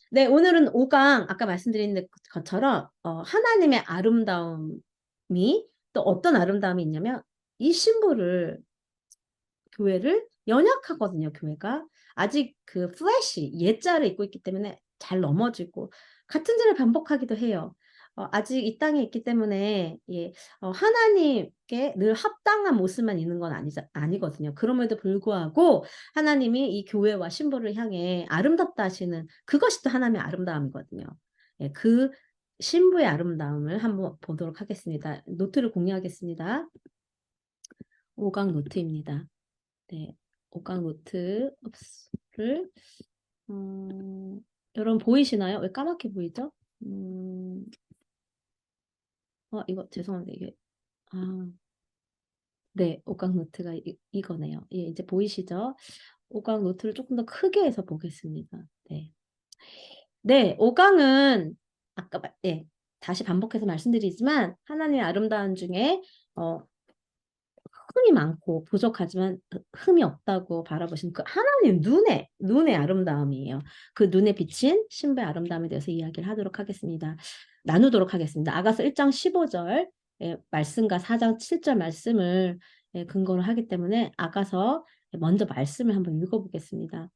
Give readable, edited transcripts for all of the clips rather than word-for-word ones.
네, 오늘은 5강, 아까 말씀드린 것처럼, 하나님의 아름다움이 또 어떤 아름다움이 있냐면, 이 신부를, 교회를 연약하거든요, 교회가. 아직 그 플래시, 옛자를 입고 있기 때문에 잘 넘어지고, 같은 죄를 반복하기도 해요. 아직 이 땅에 있기 때문에, 예, 하나님께 늘 합당한 모습만 있는 건 아니거든요. 그럼에도 불구하고, 하나님이 이 교회와 신부를 향해 아름답다 하시는 그것이 또 하나님의 아름다움이거든요. 예, 그 신부의 아름다움을 한번 보도록 하겠습니다. 노트를 공유하겠습니다. 5강 노트입니다. 네, 오강 노트를 여러분 보이시나요? 왜 까맣게 보이죠? 이거 죄송한데 이게 네, 오강 노트가 이거네요. 예, 이제 보이시죠? 오강 노트를 조금 더 크게 해서 보겠습니다. 네, 네, 오강은 예, 다시 반복해서 말씀드리지만 하나님의 아름다움 중에 어, 흠이 많고 부족하지만 흠이 없다고 바라보시는 그 하나님 눈의 아름다움이에요. 그 눈에 비친 신부의 아름다움에 대해서 이야기를 하도록 하겠습니다. 나누도록 하겠습니다. 아가서 1장 15절 말씀과 4장 7절 말씀을 근거로 하기 때문에 아가서 먼저 말씀을 한번 읽어보겠습니다.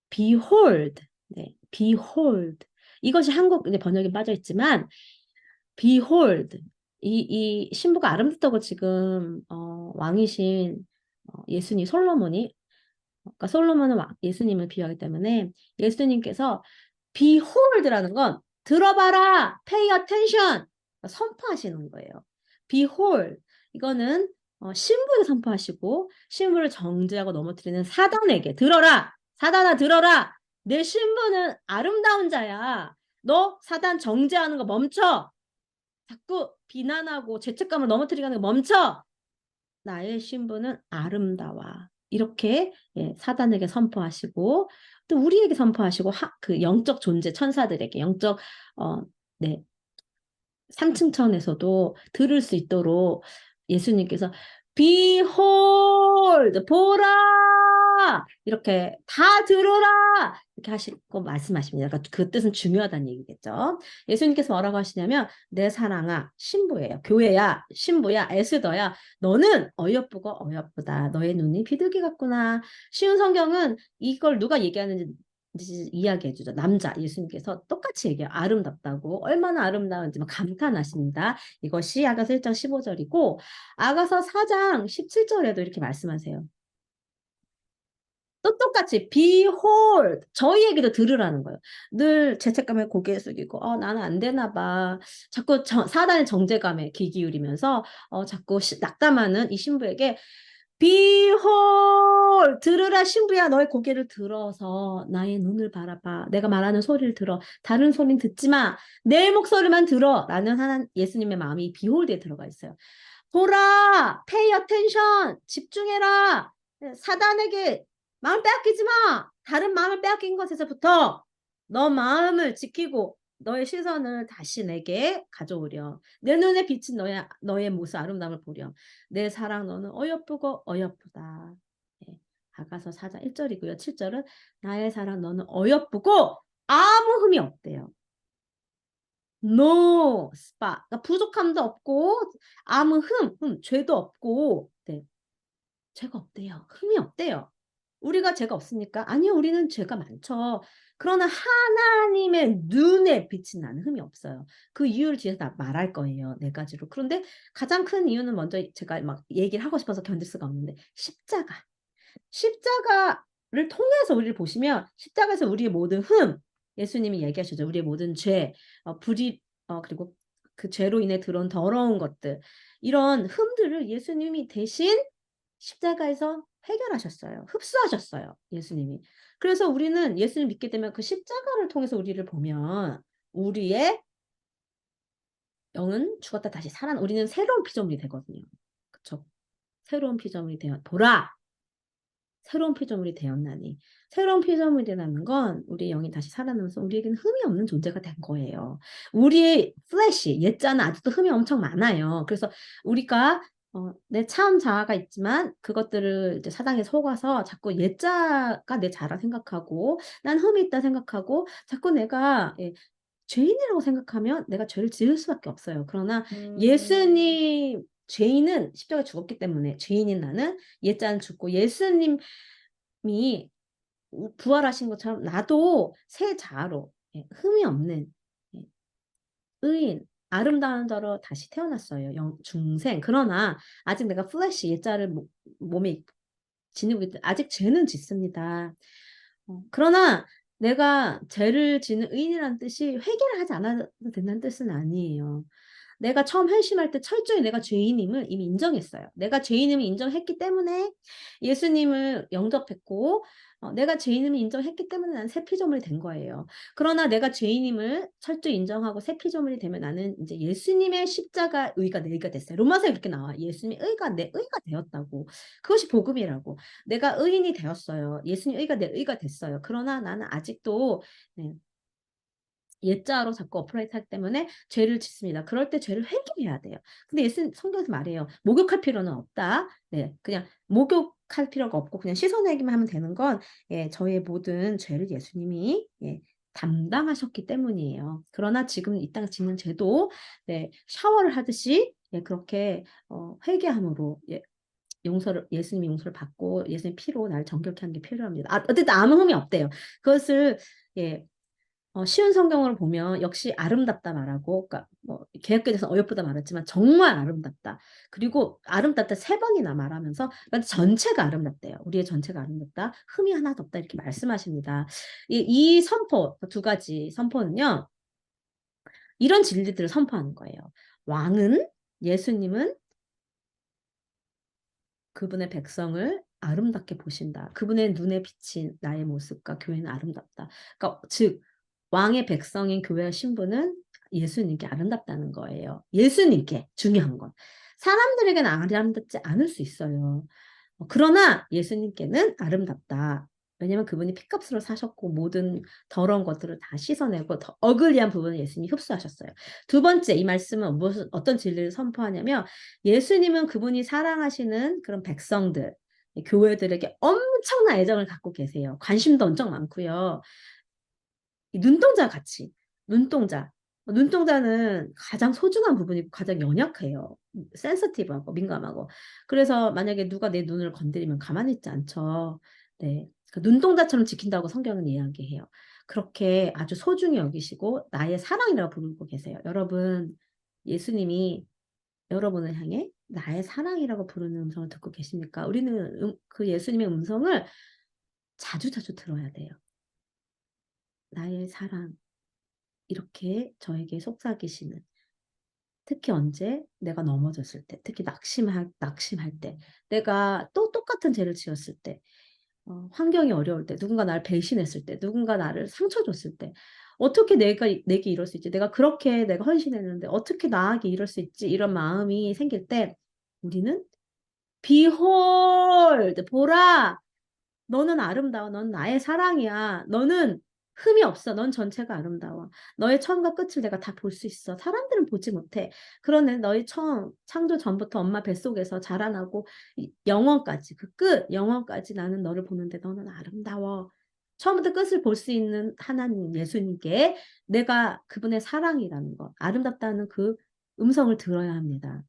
Behold, 네, behold. 이것이 한국 번역에 빠져 있지만 behold, 이 신부가 아름답다고 지금 왕이신 예수님 솔로몬이 그러니까 솔로몬은 예수님을 비유하기 때문에 예수님께서 behold라는 건 들어봐라, pay attention 선포하시는 거예요. behold 이거는 신부를 선포하시고 신부를 정죄하고 넘어뜨리는 사단에게 들어라, 사단아 들어라, 내 신부는 아름다운 자야. 너 사단 정죄하는 거 멈춰. 자꾸 비난하고 죄책감을 넘어뜨리게 하는 거 멈춰. 나의 신부는 아름다워. 이렇게 사단에게 선포하시고 또 우리에게 선포하시고 그 영적 존재 천사들에게 영적 네, 상층천에서도 들을 수 있도록 예수님께서 Behold, 보라! 이렇게 다 들어라! 이렇게 하시고 말씀하십니다. 그러니까 그 뜻은 중요하다는 얘기겠죠. 예수님께서 뭐라고 하시냐면 내 사랑아, 신부예요. 교회야, 신부야, 에스더야. 너는 어여쁘고 어여쁘다. 너의 눈이 비둘기 같구나. 쉬운 성경은 이걸 누가 얘기하는지 이야기해 주죠. 남자 예수님께서 똑같이 얘기해요. 아름답다고 얼마나 아름다운지 막 감탄하십니다. 이것이 아가서 1장 15절이고 아가서 4장 17절에도 이렇게 말씀하세요. 또 똑같이 behold 저희에게도 들으라는 거예요. 늘 죄책감에 고개 숙이고 나는 안 되나 봐. 자꾸 사단의 정죄감에 귀 기울이면서 자꾸 낙담하는 이 신부에게 Behold, 들으라 신부야 너의 고개를 들어서 나의 눈을 바라봐. 내가 말하는 소리를 들어. 다른 소리는 듣지 마. 내 목소리만 들어. 라는 예수님의 마음이 Behold에 들어가 있어요. 보라, pay attention, 집중해라. 사단에게 마음 빼앗기지 마. 다른 마음을 빼앗긴 것에서부터 너 마음을 지키고 너의 시선을 다시 내게 가져오렴. 내 눈에 비친 너의 모습 아름다움을 보렴. 내 사랑 너는 어여쁘고 어여쁘다. 네. 아가서 4장 1절이고요. 7절은 나의 사랑 너는 어여쁘고 아무 흠이 없대요. No spot. 그러니까 부족함도 없고 아무 죄도 없고 네. 죄가 없대요. 흠이 없대요. 우리가 죄가 없습니까? 아니요, 우리는 죄가 많죠. 그러나 하나님의 눈에 빛이 나는 흠이 없어요. 그 이유를 뒤에서 다 말할 거예요. 네 가지로. 그런데 가장 큰 이유는 먼저 제가 막 얘기를 하고 싶어서 견딜 수가 없는데 십자가. 십자가를 통해서 우리를 보시면 십자가에서 우리의 모든 예수님이 얘기하시죠. 우리의 모든 죄, 그리고 그 죄로 인해 들어온 더러운 것들 이런 흠들을 예수님이 대신 십자가에서 해결하셨어요. 흡수하셨어요. 예수님이. 그래서 우리는 예수님 믿게 되면 그 십자가를 통해서 우리를 보면 우리의 영은 죽었다 다시 우리는 새로운 피조물이 되거든요. 그쵸? 새로운 피조물이 보라! 새로운 피조물이 되었나니. 새로운 피조물이라는 건 우리 영이 다시 살아나면서 우리에게는 흠이 없는 존재가 된 거예요. 우리의 플래시, 옛자는 아직도 흠이 엄청 많아요. 그래서 우리가 내 참 자아가 있지만 그것들을 이제 사당에 속아서 자꾸 옛자가 내 자라 생각하고 난 흠이 있다 생각하고 자꾸 내가 죄인이라고 생각하면 내가 죄를 지을 수밖에 없어요. 그러나 예수님 죄인은 십자가에 죽었기 때문에 죄인인 나는 옛자는 죽고 예수님이 부활하신 것처럼 나도 새 자아로 흠이 없는 예 의인 아름다운 자로 다시 태어났어요. 중생. 그러나 아직 내가 플래시 옛자를 몸에 지니고 있다. 아직 죄는 짓습니다. 그러나 내가 죄를 짓는 의인이라는 뜻이 회개를 하지 않아도 된다는 뜻은 아니에요. 내가 처음 회심할 때 철저히 내가 죄인임을 이미 인정했어요. 내가 죄인임을 인정했기 때문에 예수님을 영접했고 내가 죄인임을 인정했기 때문에 나는 새 피조물이 된 거예요. 그러나 내가 죄인임을 철저히 인정하고 새 피조물이 되면 나는 이제 예수님의 십자가 의가 내 의가 됐어요. 로마서에 그렇게 나와. 예수님의 의가 내 의가 되었다고. 그것이 복음이라고. 내가 의인이 되었어요. 예수님 의가 내 의가 됐어요. 그러나 나는 아직도 네, 옛자로 자꾸 어플라이트 하기 때문에 죄를 짓습니다. 그럴 때 죄를 회개해야 돼요. 근데 예수님 성경에서 말해요. 목욕할 필요는 없다. 네, 그냥 목욕할 필요가 없고 그냥 씻어내기만 하면 되는 건 저의 모든 죄를 예수님이 담당하셨기 때문이에요. 그러나 지금 이 땅 짓는 죄도 샤워를 하듯이 그렇게 회개함으로 예수님의 용서를 받고 예수님 피로 나를 정결케 하는 게 필요합니다. 어쨌든 아무 흠이 없대요. 그것을 예, 쉬운 성경으로 보면 역시 아름답다 말하고, 그러니까 뭐 개역개정에서 어여쁘다 말했지만 정말 아름답다. 그리고 아름답다 3번이나 말하면서 그러니까 전체가 아름답대요. 우리의 전체가 아름답다. 흠이 하나도 없다 이렇게 말씀하십니다. 이 선포 2가지 선포는요. 이런 진리들을 선포하는 거예요. 왕은 예수님은 그분의 백성을 아름답게 보신다. 그분의 눈에 비친 나의 모습과 교회는 아름답다. 그러니까 즉 왕의 백성인 교회의 신부는 예수님께 아름답다는 거예요. 예수님께 중요한 건. 사람들에게는 아름답지 않을 수 있어요. 그러나 예수님께는 아름답다. 왜냐하면 그분이 피값으로 사셨고 모든 더러운 것들을 다 씻어내고 더 어글리한 부분을 예수님이 흡수하셨어요. 2번째 이 말씀은 어떤 진리를 선포하냐면 예수님은 그분이 사랑하시는 그런 백성들, 교회들에게 엄청난 애정을 갖고 계세요. 관심도 엄청 많고요. 눈동자 같이 눈동자. 눈동자는 가장 소중한 부분이고 가장 연약해요. 센서티브하고 민감하고. 그래서 만약에 누가 내 눈을 건드리면 가만히 있지 않죠. 네. 그 눈동자처럼 지킨다고 성경은 이야기해요. 그렇게 아주 소중히 여기시고 나의 사랑이라고 부르고 계세요. 여러분, 예수님이 여러분을 향해 나의 사랑이라고 부르는 음성을 듣고 계십니까? 우리는 그 예수님의 음성을 자주자주 들어야 돼요. 나의 사랑. 이렇게 저에게 속삭이시는 특히 언제 내가 넘어졌을 때 특히 낙심할 때 내가 또 똑같은 죄를 지었을 때 환경이 어려울 때 누군가 나를 배신했을 때 누군가 나를 상처 줬을 때 어떻게 내게 이럴 수 있지 내가 그렇게 내가 헌신했는데 어떻게 나에게 이럴 수 있지 이런 마음이 생길 때 우리는 Behold 보라 너는 아름다워. 넌 나의 사랑이야. 너는 흠이 없어. 넌 전체가 아름다워. 너의 처음과 끝을 내가 다 볼 수 있어. 사람들은 보지 못해. 그러네 너의 처음 창조 전부터 엄마 뱃속에서 자라나고 영원까지 그 끝 영원까지 나는 너를 보는데 너는 아름다워. 처음부터 끝을 볼 수 있는 하나님 예수님께 내가 그분의 사랑이라는 것, 아름답다는 그 음성을 들어야 합니다.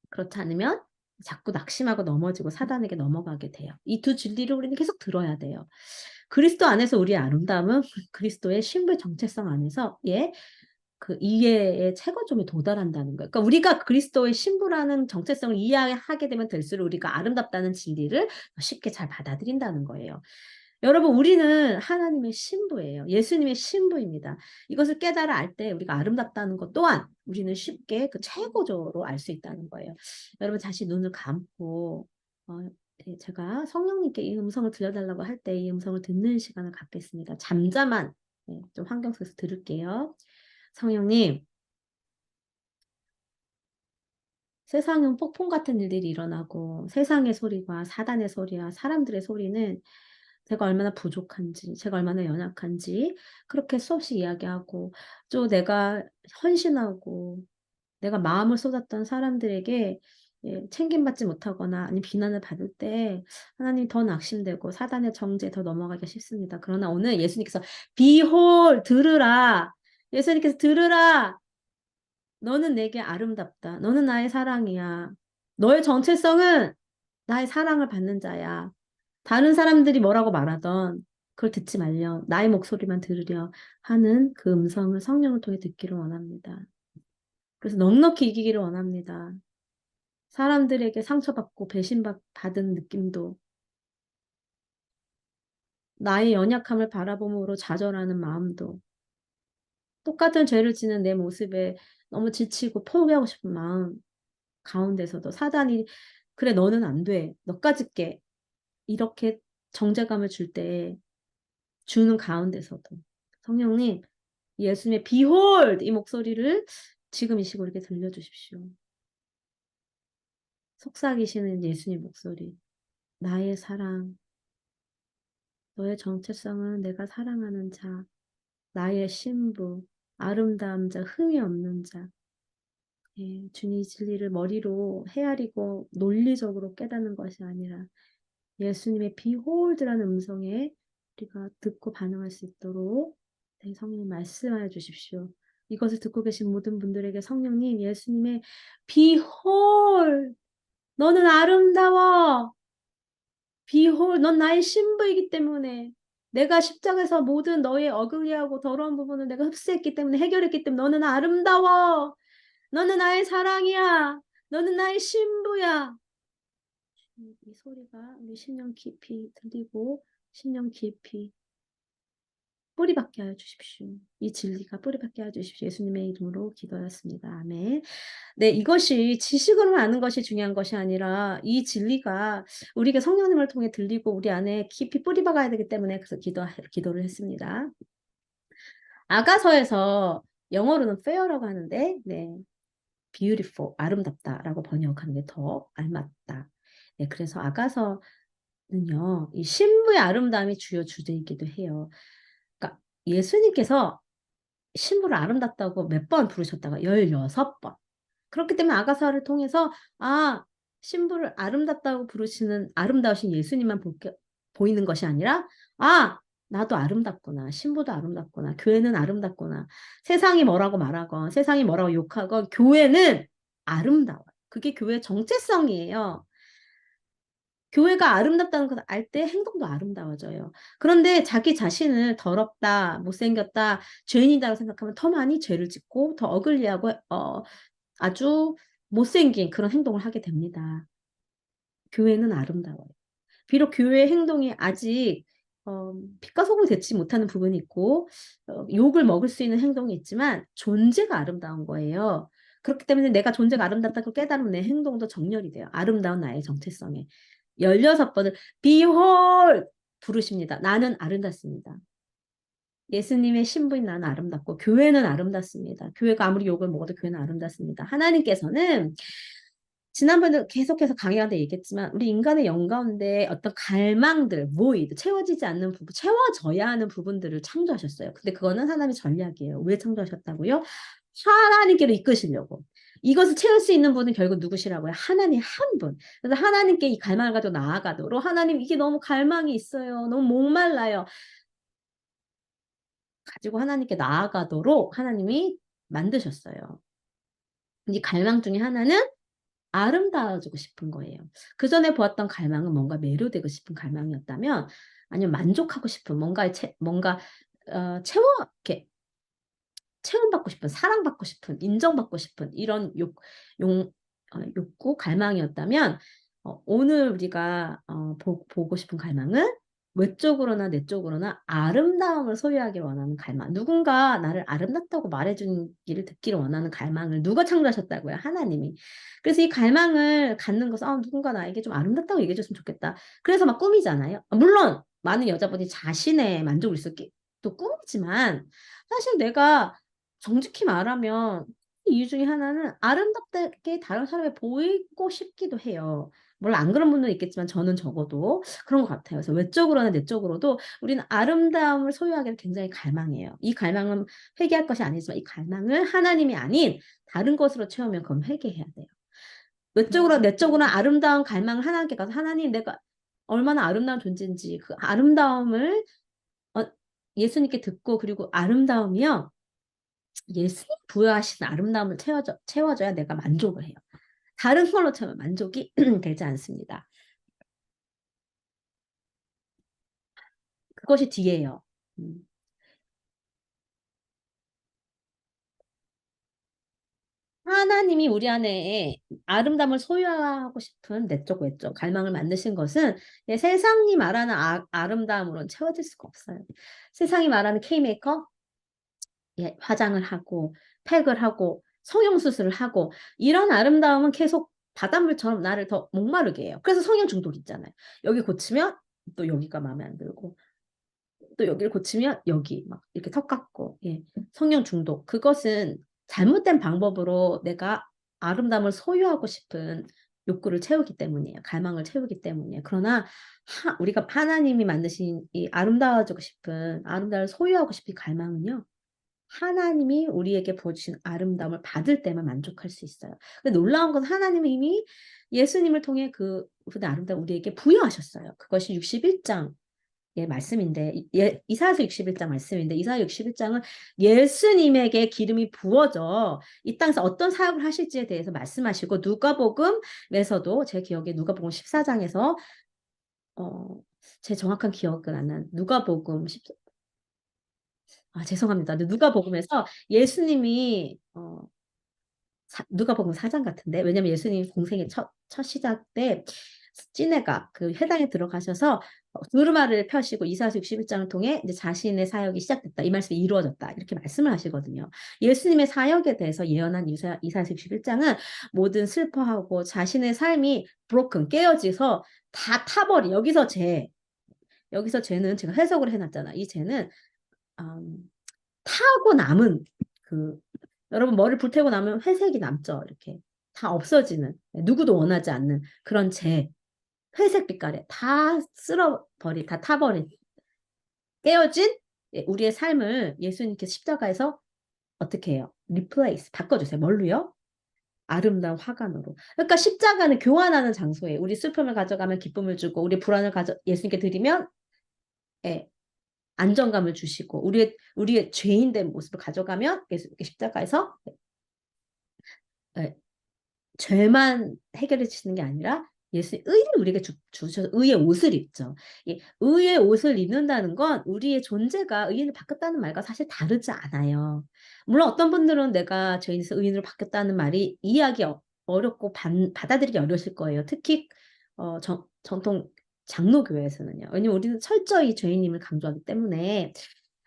그렇지 않으면 자꾸 낙심하고 넘어지고 사단에게 넘어가게 돼요. 이 2 진리를 우리는 계속 들어야 돼요. 그리스도 안에서 우리의 아름다움은 그리스도의 신부의 정체성 안에서 그 이해의 최고점에 도달한다는 거예요. 그러니까 우리가 그리스도의 신부라는 정체성을 이해하게 되면 될수록 우리가 아름답다는 진리를 쉽게 잘 받아들인다는 거예요. 여러분 우리는 하나님의 신부예요. 예수님의 신부입니다. 이것을 깨달아 알 때 우리가 아름답다는 것 또한 우리는 쉽게 그 최고조로 알 수 있다는 거예요. 여러분 다시 눈을 감고 제가 성령님께 이 음성을 들려달라고 할 때 이 음성을 듣는 시간을 갖겠습니다. 잠잠한 좀 환경 속에서 들을게요. 성령님, 세상은 폭풍 같은 일들이 일어나고 세상의 소리와 사단의 소리와 사람들의 소리는 제가 얼마나 부족한지, 제가 얼마나 연약한지 그렇게 수없이 이야기하고 또 내가 헌신하고 내가 마음을 쏟았던 사람들에게 예, 챙김받지 못하거나 아니면 비난을 받을 때 하나님 더 낙심되고 사단의 정죄에 더 넘어가기가 쉽습니다. 그러나 오늘 예수님께서 비홀 들으라. 예수님께서 들으라. 너는 내게 아름답다. 너는 나의 사랑이야. 너의 정체성은 나의 사랑을 받는 자야. 다른 사람들이 뭐라고 말하던 그걸 듣지 말려. 나의 목소리만 들으려 하는 그 음성을 성령을 통해 듣기를 원합니다. 그래서 넉넉히 이기기를 원합니다. 사람들에게 상처받고 배신받은 느낌도 나의 연약함을 바라봄으로 좌절하는 마음도 똑같은 죄를 지는 내 모습에 너무 지치고 포기하고 싶은 마음 가운데서도 사단이 그래 너는 안 돼. 너까지 깨. 이렇게 정죄감을 줄 때 주는 가운데서도 성령님 예수님의 Behold 이 목소리를 지금 이 시골 이렇게 들려주십시오. 속삭이시는 예수님 목소리. 나의 사랑. 너의 정체성은 내가 사랑하는 자. 나의 신부. 아름다운 자. 흠이 없는 자. 예, 주님 진리를 머리로 헤아리고 논리적으로 깨닫는 것이 아니라 예수님의 비홀드라는 음성에 우리가 듣고 반응할 수 있도록 네, 성령님 말씀하여 주십시오. 이것을 듣고 계신 모든 분들에게 성령님 예수님의 비홀 너는 아름다워. 비홀 넌 나의 신부이기 때문에 내가 십자가에서 모든 너의 어글리하고 더러운 부분을 내가 흡수했기 때문에 해결했기 때문에 너는 아름다워. 너는 나의 사랑이야. 너는 나의 신부야. 이 소리가 우리 심령 깊이 들리고 심령 깊이 뿌리박게 하여 주십시오. 이 진리가 뿌리박게 하여 주십시오. 예수님의 이름으로 기도하였습니다. 아멘. 네, 이것이 지식으로만 아는 것이 중요한 것이 아니라 이 진리가 우리에게 성령님을 통해 들리고 우리 안에 깊이 뿌리박아야 되기 때문에 그래서 기도를 했습니다. 아가서에서 영어로는 fair라고 하는데 네, beautiful, 아름답다라고 번역하는 게 더 알맞다. 네, 그래서 아가서는요, 이 신부의 아름다움이 주요 주제이기도 해요. 그러니까 예수님께서 신부를 아름답다고 몇 번 부르셨다가 16번. 그렇기 때문에 아가서를 통해서 신부를 아름답다고 부르시는 아름다우신 예수님만 보이는 것이 아니라 나도 아름답구나. 신부도 아름답구나. 교회는 아름답구나. 세상이 뭐라고 말하건 세상이 뭐라고 욕하건 교회는 아름다워요. 그게 교회의 정체성이에요. 교회가 아름답다는 것을 알 때 행동도 아름다워져요. 그런데 자기 자신을 더럽다, 못생겼다, 죄인이다라고 생각하면 더 많이 죄를 짓고 더 어글리하고 아주 못생긴 그런 행동을 하게 됩니다. 교회는 아름다워요. 비록 교회의 행동이 아직 빛과 소금이 되지 못하는 부분이 있고 욕을 먹을 수 있는 행동이 있지만 존재가 아름다운 거예요. 그렇기 때문에 내가 존재가 아름답다고 깨달으면 내 행동도 정렬이 돼요. 아름다운 나의 정체성에. 16번을 Behold 부르십니다. 나는 아름답습니다. 예수님의 신부인 나는 아름답고 교회는 아름답습니다. 교회가 아무리 욕을 먹어도 교회는 아름답습니다. 하나님께서는 지난번에 계속해서 강의하는데 얘기했지만 우리 인간의 영 가운데 어떤 갈망들, void, 채워지지 않는 부분, 채워져야 하는 부분들을 창조하셨어요. 근데 그거는 하나님의 전략이에요. 왜 창조하셨다고요? 하나님께로 이끄시려고. 이것을 채울 수 있는 분은 결국 누구시라고요? 하나님 한 분. 그래서 하나님께 이 갈망을 가지고 나아가도록 하나님 이게 너무 갈망이 있어요. 너무 목말라요. 가지고 하나님께 나아가도록 하나님이 만드셨어요. 이 갈망 중에 하나는 아름다워지고 싶은 거예요. 그 전에 보았던 갈망은 뭔가 매료되고 싶은 갈망이었다면 아니면 만족하고 싶은 뭔가 이렇게 체험받고 싶은 사랑받고 싶은 인정받고 싶은 이런 욕구 갈망이었다면 오늘 우리가 보고 싶은 갈망은 외적으로나 내적으로나 아름다움을 소유하기를 원하는 갈망. 누군가 나를 아름답다고 말해주기를 듣기를 원하는 갈망을 누가 창조하셨다고요? 하나님이. 그래서 이 갈망을 갖는 것은 누군가 나에게 좀 아름답다고 얘기해줬으면 좋겠다. 그래서 막 꿈이잖아요. 물론 많은 여자분이 자신의 만족을 위해서 또 꿈이지만 사실 내가 정직히 말하면 이유 중에 하나는 아름답게 다른 사람에 보이고 싶기도 해요. 물론 안 그런 분도 있겠지만 저는 적어도 그런 것 같아요. 그래서 외적으로나 내적으로도 우리는 아름다움을 소유하기를 굉장히 갈망해요. 이 갈망은 회개할 것이 아니지만 이 갈망을 하나님이 아닌 다른 것으로 채우면 그건 회개해야 돼요. 외적으로 내적으로 아름다운 갈망을 하나님께 가서 하나님 내가 얼마나 아름다운 존재인지 그 아름다움을 어, 예수님께 듣고 그리고 아름다움이요. 예수님 부여하신 아름다움을 채워줘야 내가 만족을 해요. 다른 걸로 채우면 만족이 되지 않습니다. 그것이 뒤에요. 하나님이 우리 안에 아름다움을 소유하고 싶은 내적 외적 갈망을 만드신 것은 세상이 말하는 아름다움으로는 채워질 수가 없어요. 세상이 말하는 K메이커 화장을 하고 팩을 하고 성형수술을 하고 이런 아름다움은 계속 바닷물처럼 나를 더 목마르게 해요. 그래서 성형 중독 있잖아요. 여기 고치면 또 여기가 마음에 안 들고 또 여기를 고치면 여기 막 이렇게 턱 깎고 성형 중독 그것은 잘못된 방법으로 내가 아름다움을 소유하고 싶은 욕구를 채우기 때문이에요. 갈망을 채우기 때문이에요. 그러나 우리가 하나님이 만드신 이 아름다워지고 싶은 아름다움을 소유하고 싶은 갈망은요. 하나님이 우리에게 부어주신 아름다움을 받을 때만 만족할 수 있어요. 근데 놀라운 건 하나님이 이미 예수님을 통해 그 아름다움 우리에게 부여하셨어요. 그것이 61장 말씀인데 이사야서 61장 말씀인데 이사야 61장은 예수님에게 기름이 부어져 이 땅에서 어떤 사역을 하실지에 대해서 말씀하시고 누가복음에서도 제 기억에 누가복음 14장에서 제 정확한 기억은 안 나는 누가복음 14 죄송합니다. 누가복음에서 예수님이 누가복음 4장 같은데 왜냐면 예수님 공생의 첫 시작 때 찐해가 그 회당에 들어가셔서 두루마리를 펴시고 이사야서 61장을 통해 이제 자신의 사역이 시작됐다. 이 말씀이 이루어졌다. 이렇게 말씀을 하시거든요. 예수님의 사역에 대해서 예언한 이사야서 61장은 모든 슬퍼하고 자신의 삶이 broken 깨어져서 다 타버리. 여기서 죄는 제가 해석을 해놨잖아. 이 죄는 타고 남은 여러분 머리 불태우고 나면 회색이 남죠. 이렇게 다 없어지는 누구도 원하지 않는 그런 회색 빛깔에 다 쓸어버린 다 타버린 깨어진 우리의 삶을 예수님께서 십자가에서 어떻게 해요? 리플레이스 바꿔주세요. 뭘로요? 아름다운 화관으로. 그러니까 십자가는 교환하는 장소예요. 우리 슬픔을 가져가면 기쁨을 주고 우리 불안을 예수님께 드리면 안정감을 주시고 우리의 죄인된 모습을 가져가면 십자가에서 죄만 해결해 주시는 게 아니라 예수의 의를 우리에게 주셔서 의의 옷을 입죠. 의의 옷을 입는다는 건 우리의 존재가 의인을 바뀌었다는 말과 사실 다르지 않아요. 물론 어떤 분들은 내가 죄인에서 의인으로 바뀌었다는 말이 이해하기 어렵고 받아들이기 어려우실 거예요. 특히 전통 장로교회에서는요. 왜냐면 우리는 철저히 죄인임을 강조하기 때문에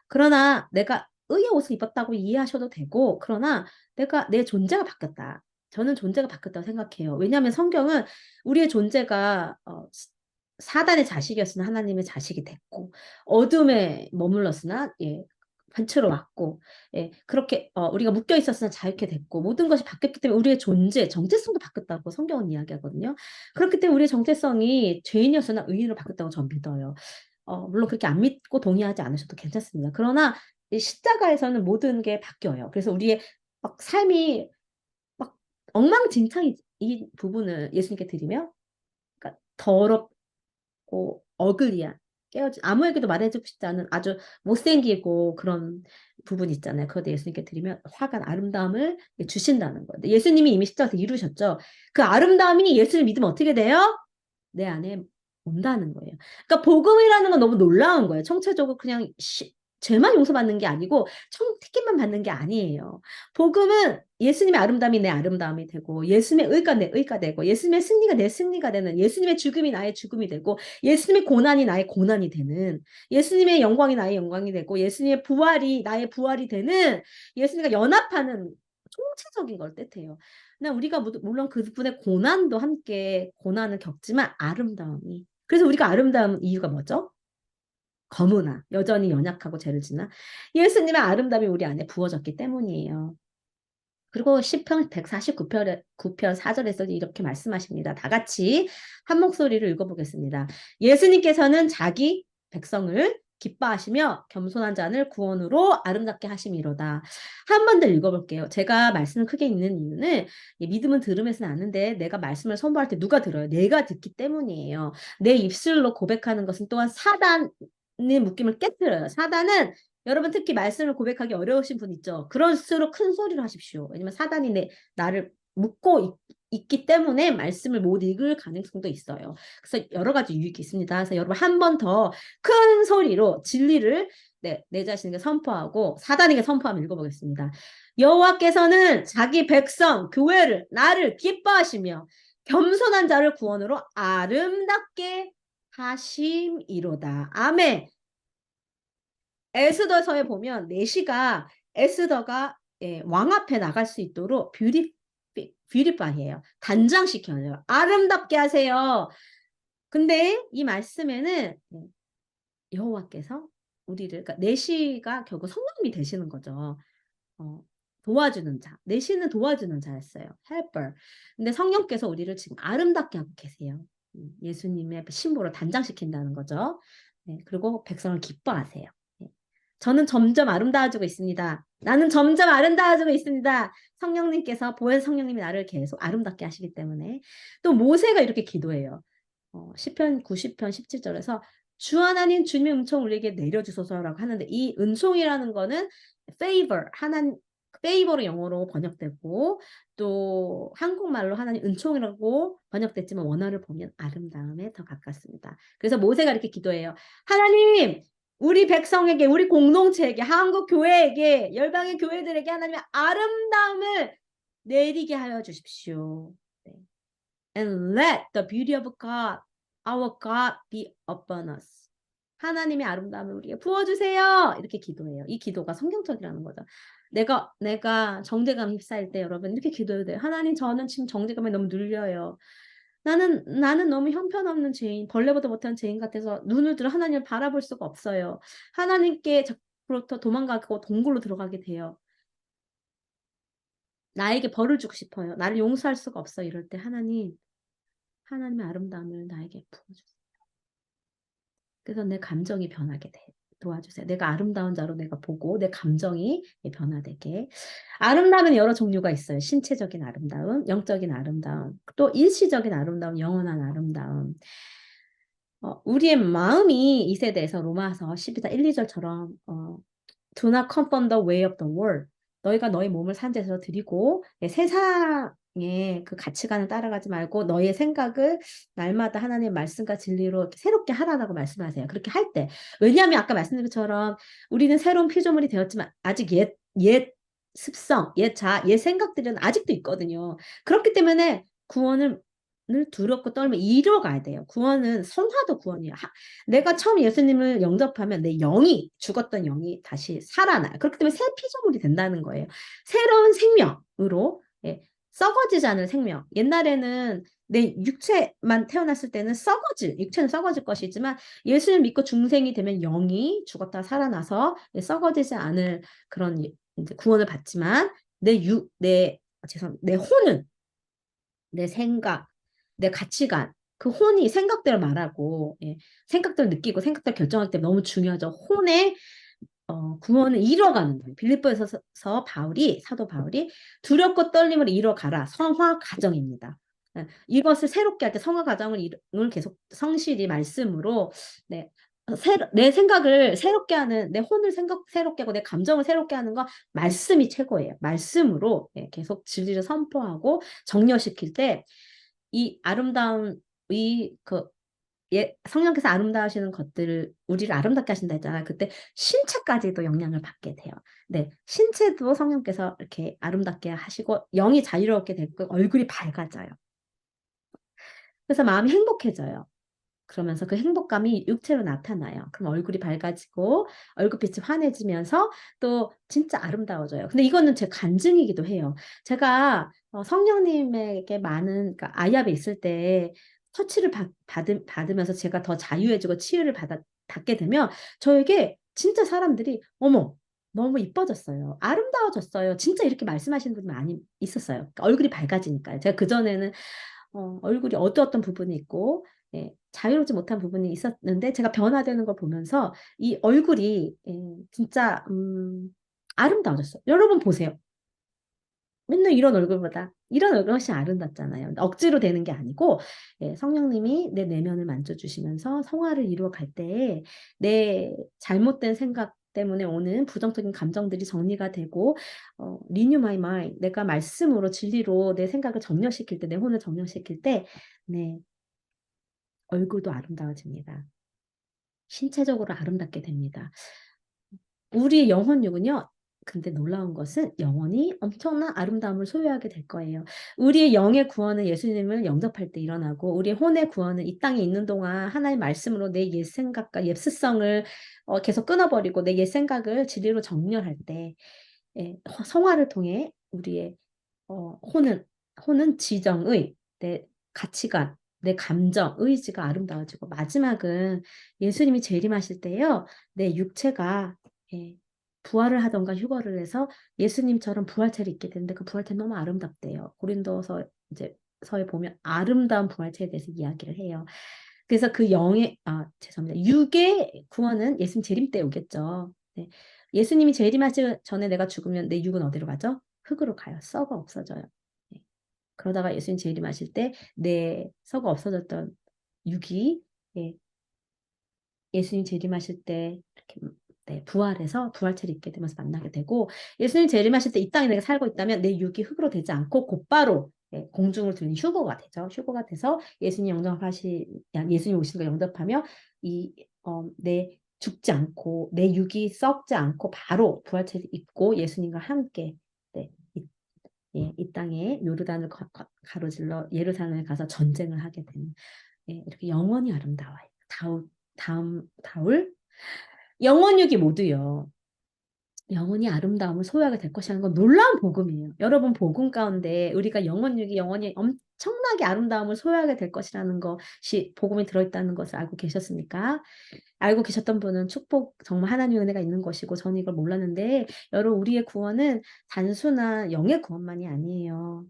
그러나 내가 의의 옷을 입었다고 이해하셔도 되고 그러나 내 존재가 바뀌었다. 저는 존재가 바뀌었다고 생각해요. 왜냐하면 성경은 우리의 존재가 사단의 자식이었으나 하나님의 자식이 됐고 어둠에 머물렀으나 반치로 왔고 그렇게 우리가 묶여 있었으나 자유케 됐고 모든 것이 바뀌었기 때문에 우리의 정체성도 바뀌었다고 성경은 이야기하거든요. 그렇기 때문에 우리의 정체성이 죄인이었으나 의인으로 바뀌었다고 저는 믿어요. 물론 그렇게 안 믿고 동의하지 않으셔도 괜찮습니다. 그러나 이 십자가에서는 모든 게 바뀌어요. 그래서 우리의 막 삶이 막 엉망진창이 이 부분을 예수님께 드리며 그러니까 더럽고 어글리한 깨어진 아무에게도 말해주고 싶지 않은 아주 못생기고 그런 부분 있잖아요. 그것도 예수님께 드리면 화가 아름다움을 주신다는 거예요. 예수님이 이미 십자가에서 이루셨죠. 그 아름다움이 예수를 믿으면 어떻게 돼요? 내 안에 온다는 거예요. 그러니까 복음이라는 건 너무 놀라운 거예요. 총체적으로 그냥 죄만 용서받는 게 아니고 택임만 받는 게 아니에요. 복음은 예수님의 아름다움이 내 아름다움이 되고 예수님의 의가 내 의가 되고 예수님의 승리가 내 승리가 되는 예수님의 죽음이 나의 죽음이 되고 예수님의 고난이 나의 고난이 되는 예수님의 영광이 나의 영광이 되고 예수님의 부활이 나의 부활이 되는 예수님과 연합하는 총체적인 걸 뜻해요. 근데 우리가 물론 그분의 고난도 함께 고난을 겪지만 아름다움이 그래서 우리가 아름다운 이유가 뭐죠? 거무나 여전히 연약하고 죄를 지나 예수님의 아름다움이 우리 안에 부어졌기 때문이에요. 그리고 시편 149편 4절에서 이렇게 말씀하십니다. 다 같이 한 목소리를 읽어보겠습니다. 예수님께서는 자기 백성을 기뻐하시며 겸손한 자를 구원으로 아름답게 하심이로다. 한 번 더 읽어볼게요. 제가 말씀을 크게 읽는 이유는 믿음은 들음에서는 아는데 내가 말씀을 선포할 때 누가 들어요? 내가 듣기 때문이에요. 내 입술로 고백하는 것은 또한 사단의 묶임을 깨뜨려요. 사단은 여러분 특히 말씀을 고백하기 어려우신 분 있죠. 그럴수록 큰 소리로 하십시오. 왜냐면 사단이 나를 묶고 있기 때문에 말씀을 못 읽을 가능성도 있어요. 그래서 여러 가지 유익이 있습니다. 그래서 여러분 한 번 더 큰 소리로 진리를 내 자신에게 선포하고 사단에게 선포하면 읽어보겠습니다. 여호와께서는 자기 백성 교회를 나를 기뻐하시며 겸손한 자를 구원으로 아름답게 하심이로다. 아멘. 에스더서에 보면 에스더가 왕 앞에 나갈 수 있도록 뷰리파이해요. 단장시켜요. 아름답게 하세요. 근데 이 말씀에는 여호와께서 우리를, 그러니까 내시가 결국 성령님이 되시는 거죠. 도와주는 자. 내시는 도와주는 자였어요. helper. 근데 성령께서 우리를 지금 아름답게 하고 계세요. 예수님의 신보를 단장시킨다는 거죠. 네, 그리고 백성을 기뻐하세요. 네. 저는 점점 아름다워지고 있습니다. 나는 점점 아름다워지고 있습니다. 성령님께서, 보혜사 성령님이 나를 계속 아름답게 하시기 때문에. 또 모세가 이렇게 기도해요. 시편 90편 17절에서 주 하나님 주님의 은총 우리에게 내려주소서라고 하는데, 이 은총이라는 거는 favor, favor로 영어로 번역되고 또 한국말로 하나님 은총이라고 번역됐지만 원어를 보면 아름다움에 더 가깝습니다. 그래서 모세가 이렇게 기도해요. 하나님, 우리 백성에게, 우리 공동체에게, 한국 교회에게, 열방의 교회들에게 하나님의 아름다움을 내리게 하여 주십시오. 네. And let the beauty of God, our God, be upon us. 하나님의 아름다움을 우리에게 부어주세요. 이렇게 기도해요. 이 기도가 성경적이라는 거죠. 내가 정죄감 휩싸일 때 여러분 이렇게 기도해도 돼요. 하나님, 저는 지금 정죄감에 너무 눌려요. 나는 너무 형편없는 죄인, 벌레보다 못한 죄인 같아서 눈을 들어 하나님을 바라볼 수가 없어요. 하나님께 자꾸부터 도망가고 동굴로 들어가게 돼요. 나에게 벌을 주고 싶어요. 나를 용서할 수가 없어. 이럴 때 하나님의 아름다움을 나에게 부어주세요. 그래서 내 감정이 변하게 도와주세요. 내가 아름다운 자로 내가 보고 내 감정이 변화되게. 아름다움은 여러 종류가 있어요. 신체적인 아름다움, 영적인 아름다움, 또 일시적인 아름다움, 영원한 아름다움. 우리의 마음이 이 세대에서 로마서 12장 1, 2절처럼 Do not conform the way of the world. 너희가 너희 몸을 산재에서 드리고 세상의 그 가치관을 따라가지 말고 너희의 생각을 날마다 하나님의 말씀과 진리로 새롭게 하라고 말씀하세요. 그렇게 할 때. 왜냐하면 아까 말씀드린 것처럼 우리는 새로운 피조물이 되었지만 아직 옛 습성, 옛 생각들은 아직도 있거든요. 그렇기 때문에 구원을 두렵고 떨며 이뤄가야 돼요. 구원은 성화도 구원이에요. 내가 처음 예수님을 영접하면 내 영이, 죽었던 영이 다시 살아나요. 그렇기 때문에 새 피조물이 된다는 거예요. 새로운 생명으로, 썩어지지 않을 생명. 옛날에는 내 육체만 태어났을 때는 육체는 썩어질 것이지만 예수를 믿고 중생이 되면 영이 죽었다 살아나서 썩어지지 않을 그런 이제 구원을 받지만 내 혼은, 내 생각, 내 가치관, 그 혼이 생각대로 말하고, 생각대로 느끼고 생각대로 결정하기 때문에 너무 중요하죠. 혼의 구원을 이뤄가는 거예요. 빌립보에서 사도 바울이 두렵고 떨림을 이뤄가라. 성화 과정입니다. 이것을 새롭게 할 때 성화 과정을 계속 성실히 말씀으로, 내 생각을 새롭게 하는, 내 혼을 새롭게 하고 내 감정을 새롭게 하는 건 말씀이 최고예요. 말씀으로 계속 진리를 선포하고 정려시킬 때 이 아름다운 성령께서 아름다우시는 것들을 우리를 아름답게 하신다 했잖아요. 그때 신체까지도 영향을 받게 돼요. 네, 신체도 성령께서 이렇게 아름답게 하시고 영이 자유롭게 되고 얼굴이 밝아져요. 그래서 마음이 행복해져요. 그러면서 그 행복감이 육체로 나타나요. 그럼 얼굴이 밝아지고 얼굴빛이 환해지면서 또 진짜 아름다워져요. 근데 이거는 제 간증이기도 해요. 제가 성령님에게 많은, 그러니까 아이압에 있을 때 터치를 받으면서 제가 더 자유해지고 치유를 받게 되면 저에게 진짜 사람들이 어머, 너무 이뻐졌어요. 아름다워졌어요. 진짜 이렇게 말씀하시는 분이 많이 있었어요. 그러니까 얼굴이 밝아지니까요. 제가 그전에는 얼굴이 어두웠던 부분이 있고 자유롭지 못한 부분이 있었는데 제가 변화되는 걸 보면서 이 얼굴이 진짜 아름다워졌어요. 여러분 보세요. 맨날 이런 얼굴보다 이런 얼굴 훨씬 아름답잖아요. 억지로 되는 게 아니고 성령님이 내 내면을 만져주시면서 성화를 이루어 갈 때에 내 잘못된 생각 때문에 오는 부정적인 감정들이 정리가 되고 renew my mind 내가 말씀으로 진리로 내 생각을 정렬시킬 때 내 혼을 정렬시킬 때 네, 얼굴도 아름다워집니다. 신체적으로 아름답게 됩니다. 우리의 영혼육은요. 근데 놀라운 것은 영혼이 엄청난 아름다움을 소유하게 될 거예요. 우리의 영의 구원은 예수님을 영접할 때 일어나고 우리의 혼의 구원은 이 땅에 있는 동안 하나의 말씀으로 내 옛 생각과 옛 습성을 계속 끊어버리고 내 옛 생각을 진리로 정렬할 때 성화를 통해 우리의 혼은 지정의 내 가치관, 내 감정, 의지가 아름다워지고 마지막은 예수님이 재림하실 때요. 내 육체가 예, 부활을 하던가 휴거를 해서 예수님처럼 부활체를 입게 되는데 그 부활체 너무 아름답대요. 고린도서 이제 서에 보면 아름다운 부활체에 대해서 이야기를 해요. 그래서 그 죄송합니다. 육의 구원은 예수님 재림 때 오겠죠. 네. 예수님이 재림하시기 전에 내가 죽으면 내 육은 어디로 가죠? 흙으로 가요. 썩어 없어져요. 네. 그러다가 예수님 재림하실 때 내 썩어 없어졌던 육이 예, 예수님 재림하실 때 이렇게 부활해서 부활체를 입게 되면서 만나게 되고 예수님 재림하실 때 이 땅에 내가 살고 있다면 내 육이 흙으로 되지 않고 곧바로 공중을 두는 휴거가 되죠. 휴거가 돼서 예수님 오시는 걸 영접하며 내 죽지 않고 내 육이 썩지 않고 바로 부활체를 입고 예수님과 함께 네, 이 땅에 요르단을 가로질러 예루살렘에 가서 전쟁을 하게 되는 이렇게 영원히 아름다워요. 다울 영원육이 모두요. 영원히 아름다움을 소유하게 될 것이라는 건 놀라운 복음이에요. 여러분 복음 가운데 우리가 영원육이 영원히 엄청나게 아름다움을 소유하게 될 것이라는 것이 복음이 들어있다는 것을 알고 계셨습니까? 알고 계셨던 분은 축복 정말 하나님의 은혜가 있는 것이고 저는 이걸 몰랐는데 여러분 우리의 구원은 단순한 영의 구원만이 아니에요.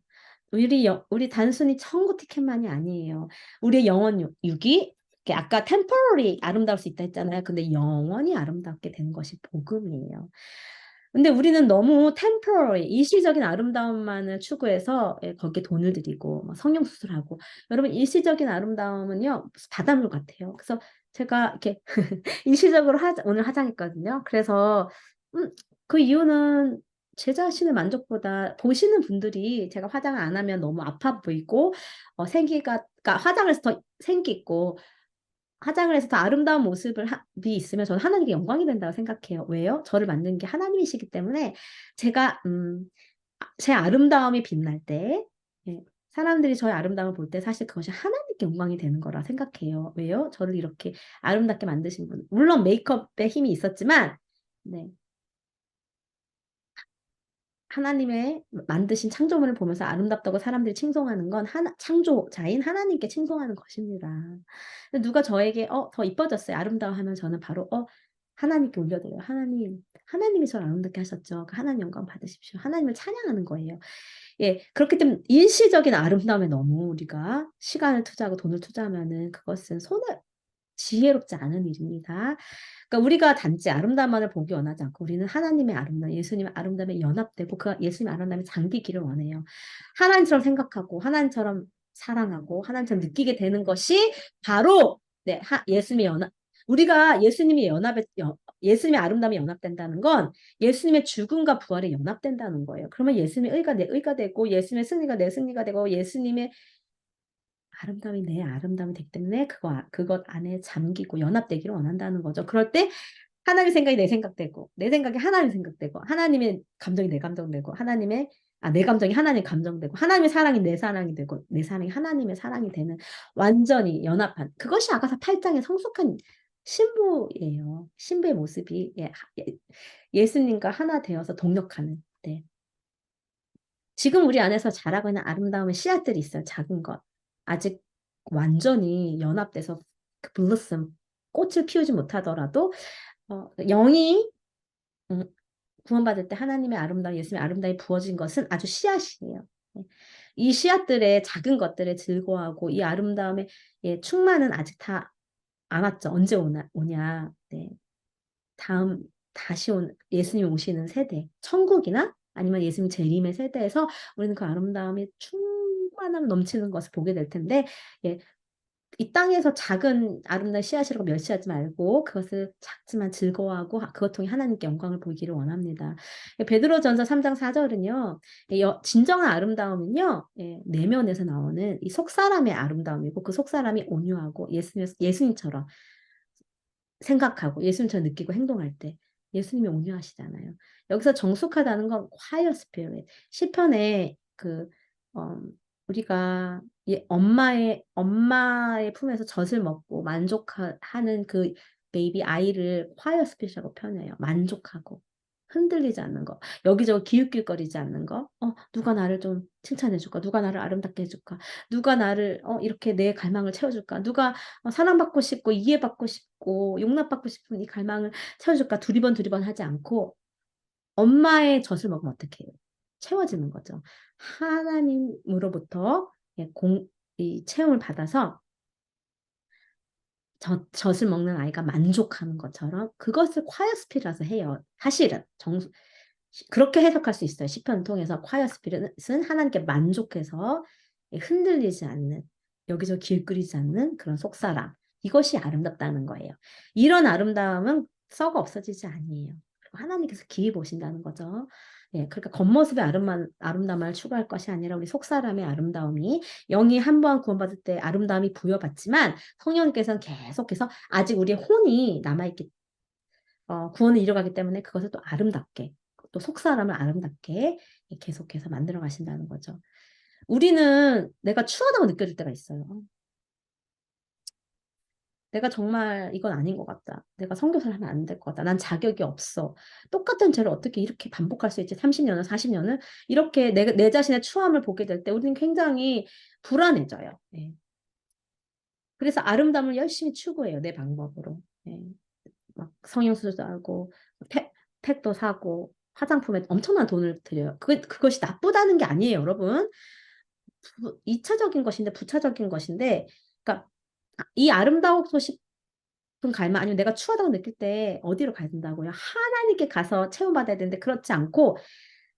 우리 단순히 천국 티켓만이 아니에요. 우리의 영원 육이 아까 temporary 아름다울 수 있다 했잖아요. 근데 영원히 아름답게 되는 것이 복음이에요. 근데 우리는 너무 temporary, 일시적인 아름다움만을 추구해서 거기에 돈을 들이고 성형 수술하고 여러분 일시적인 아름다움은요 바닷물 같아요. 그래서 제가 이렇게 일시적으로 오늘 화장했거든요. 그래서 그 이유는 제 자신의 만족보다 보시는 분들이 제가 화장을 안 하면 너무 아파 보이고 그러니까 화장을 해서 더 생기고 화장을 해서 더 아름다운 모습이 있으면 저는 하나님께 영광이 된다고 생각해요. 왜요? 저를 만든 게 하나님이시기 때문에 제가 제 아름다움이 빛날 때 사람들이 저의 아름다움을 볼 때 사실 그것이 하나님께 영광이 되는 거라 생각해요. 왜요? 저를 이렇게 아름답게 만드신 분. 물론 메이크업에 힘이 있었지만 네. 하나님의 만드신 창조물을 보면서 아름답다고 사람들이 칭송하는 건 창조자인 하나님께 칭송하는 것입니다. 누가 저에게 더 이뻐졌어요. 아름다워하면 저는 바로 하나님께 올려드려요. 하나님이 저를 아름답게 하셨죠. 그 하나님 영광 받으십시오. 하나님을 찬양하는 거예요. 예, 그렇기 때문에 일시적인 아름다움에 너무 우리가 시간을 투자하고 돈을 투자하면은 그것은 지혜롭지 않은 일입니다. 그러니까 우리가 단지 아름다움만을 보기 원하지 않고 우리는 하나님의 아름다움, 예수님의 아름다움에 연합되고 그 예수님의 아름다움에 잠기기를 원해요. 하나님처럼 생각하고 하나님처럼 사랑하고 하나님처럼 느끼게 되는 것이 바로 예수님의 연합. 우리가 예수님의 아름다움에 연합된다는 건 예수님의 죽음과 부활에 연합된다는 거예요. 그러면 예수님의 의가 내 의가 되고 예수님의 승리가 내 승리가 되고 예수님의 아름다움이 내 아름다움이 되기 때문에 그것 안에 잠기고 연합되기를 원한다는 거죠. 그럴 때 하나님의 생각이 내 생각되고 내 생각이 하나님 생각되고 하나님의 감정이 내 감정되고 내 감정이 하나님의 감정되고 하나님의 사랑이 내 사랑이 되고 내 사랑이 하나님의 사랑이 되는 완전히 연합한 그것이 아가서 8장의 성숙한 신부예요. 신부의 모습이 예수님과 하나 되어서 동력하는 네. 지금 우리 안에서 자라고 있는 아름다움의 씨앗들이 있어요. 작은 것. 아직 완전히 연합돼서 그 블루썸, 꽃을 피우지 못하더라도 영이 구원받을 때 하나님의 아름다움, 예수님의 아름다움이 부어진 것은 아주 씨앗이에요. 이 씨앗들의 작은 것들에 즐거워하고 이 아름다움의 충만은 아직 다 안 왔죠. 언제 오냐. 네. 다음 다시 예수님 오시는 세대, 천국이나 아니면 예수님 재림의 세대에서 우리는 그 아름다움이 충만함 넘치는 것을 보게 될 텐데, 예, 이 땅에서 작은 아름다운 씨앗이라고 멸시하지 말고 그것을 작지만 즐거워하고 그것 통해 하나님께 영광을 보이기를 원합니다. 베드로전서 3장 4절은요. 진정한 아름다움은요. 내면에서 나오는 이 속사람의 아름다움이고 그 속사람이 온유하고 예수님처럼 생각하고 예수님처럼 느끼고 행동할 때 예수님이 온유하시잖아요. 여기서 정숙하다는 건 quiet spirit. 시편에 어, 우리가 엄마의 품에서 젖을 먹고 만족하는 그 베이비 아이를 quiet spirit이라고 표현해요. 만족하고 흔들리지 않는 거, 여기저기 기웃기웃거리지 않는 거, 누가 나를 좀 칭찬해줄까, 누가 나를 아름답게 해줄까, 누가 나를 이렇게 내 갈망을 채워줄까, 누가 사랑받고 싶고 이해받고 싶고 용납받고 싶은 이 갈망을 채워줄까, 두리번 하지 않고 엄마의 젖을 먹으면 어떻게 해요? 채워지는 거죠. 하나님으로부터 이 체험을 받아서 젖을 먹는 아이가 만족하는 것처럼 그것을 quiet spirit이라서 해요. 사실은 그렇게 해석할 수 있어요. 시편 통해서 quiet spirit은 하나님께 만족해서 흔들리지 않는, 여기저기 길끓이지 않는 그런 속사람. 이것이 아름답다는 거예요. 이런 아름다움은 썩어 없어지지 아니에요. 하나님께서 기히 보신다는 거죠. 그러니까 겉모습의 아름다움을 추구할 것이 아니라 우리 속사람의 아름다움이, 영이 한 번 구원받을 때 아름다움이 부여받지만 성령께서는 계속해서 아직 우리의 혼이 남아있기, 구원을 이뤄가기 때문에 그것을 또 아름답게, 또 속사람을 아름답게 계속해서 만들어 가신다는 거죠. 우리는 내가 추하다고 느껴질 때가 있어요. 내가 정말 이건 아닌 것 같다. 내가 선교사를 하면 안 될 것 같다. 난 자격이 없어. 똑같은 죄를 어떻게 이렇게 반복할 수 있지? 30년을, 40년을? 이렇게 내 자신의 추함을 보게 될 때 우리는 굉장히 불안해져요. 그래서 아름다움을 열심히 추구해요. 내 방법으로. 막 성형수술도 하고, 팩도 사고, 화장품에 엄청난 돈을 들여요. 그것이 나쁘다는 게 아니에요, 여러분. 2차적인 것인데, 부차적인 것인데, 그러니까 이 아름다우고 싶은 갈망, 아니면 내가 추하다고 느낄 때 어디로 가야 된다고요? 하나님께 가서 체험받아야 되는데 그렇지 않고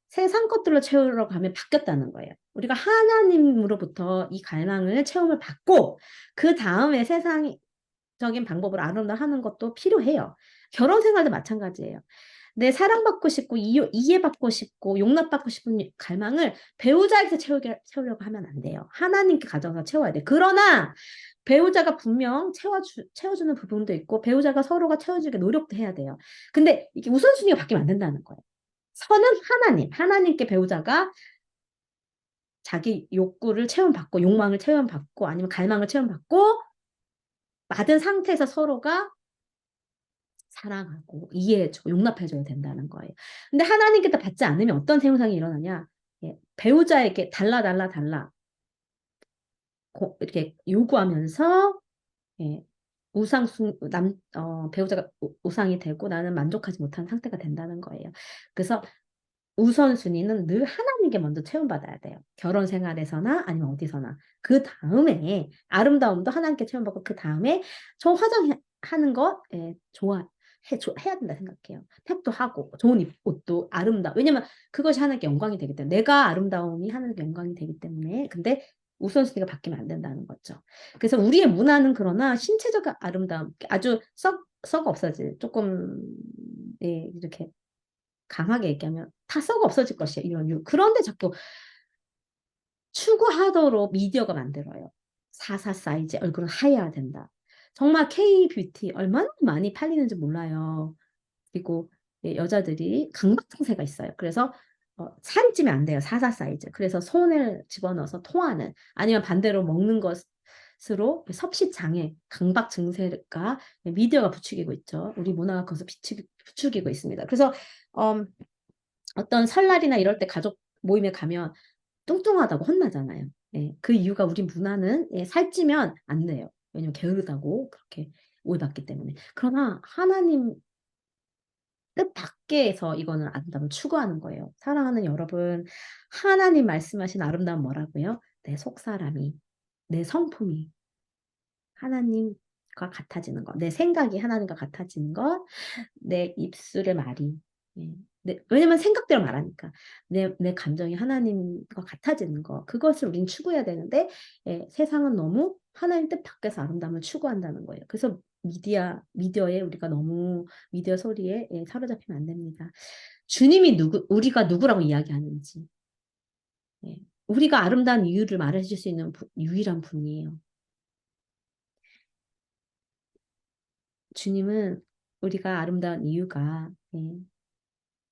세상 것들로 채우러 가면 바뀌었다는 거예요. 우리가 하나님으로부터 이 갈망을 체험을 받고 그 다음에 세상적인 방법으로 아름다워 하는 것도 필요해요. 결혼 생활도 마찬가지예요. 내 사랑받고 싶고 이해받고 싶고 용납받고 싶은 갈망을 배우자에서 채우려고 하면 안 돼요. 하나님께 가져서 채워야 돼. 그러나 배우자가 분명 채워주는 부분도 있고 배우자가 서로가 채워주게 노력도 해야 돼요. 근데 이게 우선순위가 바뀌면 안 된다는 거예요. 선은 하나님께 배우자가 자기 욕구를 체험받고 욕망을 체험받고 아니면 갈망을 체험받고 받은 상태에서 서로가 사랑하고 이해해주고 용납해줘야 된다는 거예요. 근데 하나님께서 받지 않으면 어떤 현상이 일어나냐? 배우자에게 달라 이렇게 요구하면서 배우자가 우상이 되고 나는 만족하지 못한 상태가 된다는 거예요. 그래서 우선순위는 늘 하나님께 먼저 체험받아야 돼요. 결혼 생활에서나 아니면 어디서나. 그 다음에 아름다움도 하나님께 체험받고 그 다음에 저 화장하는 거 해야 된다 생각해요. 팩도 하고 좋은 옷도 아름다워. 왜냐면 그것이 하나님께 영광이 되기 때문에 내가 아름다움이 하나님께 영광이 되기 때문에 근데 우선순위가 바뀌면 안 된다는 거죠. 그래서 우리의 문화는 그러나 신체적 아름다움 아주 썩 없어질 조금 이렇게 강하게 얘기하면 다 썩어 없어질 것이야. 그런데 자꾸 추구하도록 미디어가 만들어요. 44 사이즈 얼굴은 하얘야 된다. 정말 K-뷰티 얼마나 많이 팔리는지 몰라요. 그리고 여자들이 강박 증세가 있어요. 그래서 살이 찌면 안 돼요. 44 사이즈. 그래서 손을 집어넣어서 토하는 아니면 반대로 먹는 것으로 섭식 장애, 강박 증세가 미디어가 부추기고 있죠. 우리 문화가 거기서 부추기고 있습니다. 그래서 어떤 설날이나 이럴 때 가족 모임에 가면 뚱뚱하다고 혼나잖아요. 그 이유가 우리 문화는 살찌면 안 돼요. 왜냐면 게으르다고 그렇게 오해받기 때문에. 그러나 하나님 뜻밖에서 이거는 아름다움을 추구하는 거예요. 사랑하는 여러분, 하나님 말씀하신 아름다움 뭐라고요? 내 속사람이, 내 성품이 하나님과 같아지는 것, 내 생각이 하나님과 같아지는 것, 내 입술의 말이, 예. 왜냐면 생각대로 말하니까 내 감정이 하나님과 같아지는 거, 그것을 우리는 추구해야 되는데, 예, 세상은 너무 하나님 뜻 밖에서 아름다움을 추구한다는 거예요. 그래서 미디어에 우리가 너무 미디어 소리에, 예, 사로잡히면 안 됩니다. 주님이 우리가 누구라고 이야기하는지, 예, 우리가 아름다운 이유를 말해줄 수 있는 유일한 분이에요. 주님은 우리가 아름다운 이유가, 예,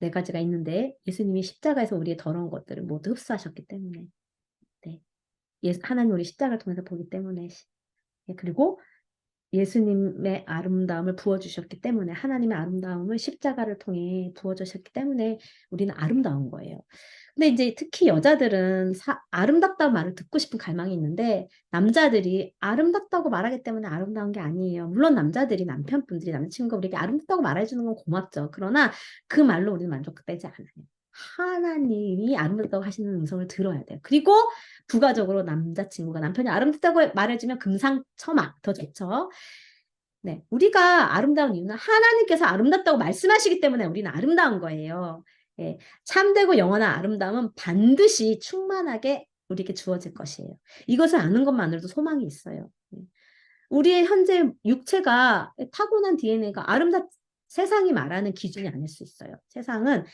네 가지가 있는데, 예수님이 십자가에서 우리의 더러운 것들을 모두 흡수하셨기 때문에, 네, 하나님 우리 십자가를 통해서 보기 때문에, 예, 그리고 예수님의 아름다움을 부어주셨기 때문에, 하나님의 아름다움을 십자가를 통해 부어주셨기 때문에 우리는 아름다운 거예요. 근데 이제 특히 여자들은 아름답다는 말을 듣고 싶은 갈망이 있는데, 남자들이 아름답다고 말하기 때문에 아름다운 게 아니에요. 물론 남자들이, 남편분들이, 남자친구가 우리에게 아름답다고 말해주는 건 고맙죠. 그러나 그 말로 우리는 만족되지 않아요. 하나님이 아름답다고 하시는 음성을 들어야 돼요. 그리고 부가적으로 남자친구가, 남편이 아름답다고 말해주면 금상첨화, 더 좋죠. 네, 우리가 아름다운 이유는 하나님께서 아름답다고 말씀하시기 때문에 우리는 아름다운 거예요. 예, 참되고 영원한 아름다움은 반드시 충만하게 우리에게 주어질 것이에요. 이것을 아는 것만으로도 소망이 있어요. 예. 우리의 현재 육체가, 타고난 DNA가 세상이 말하는 기준이 아닐 수 있어요. 세상은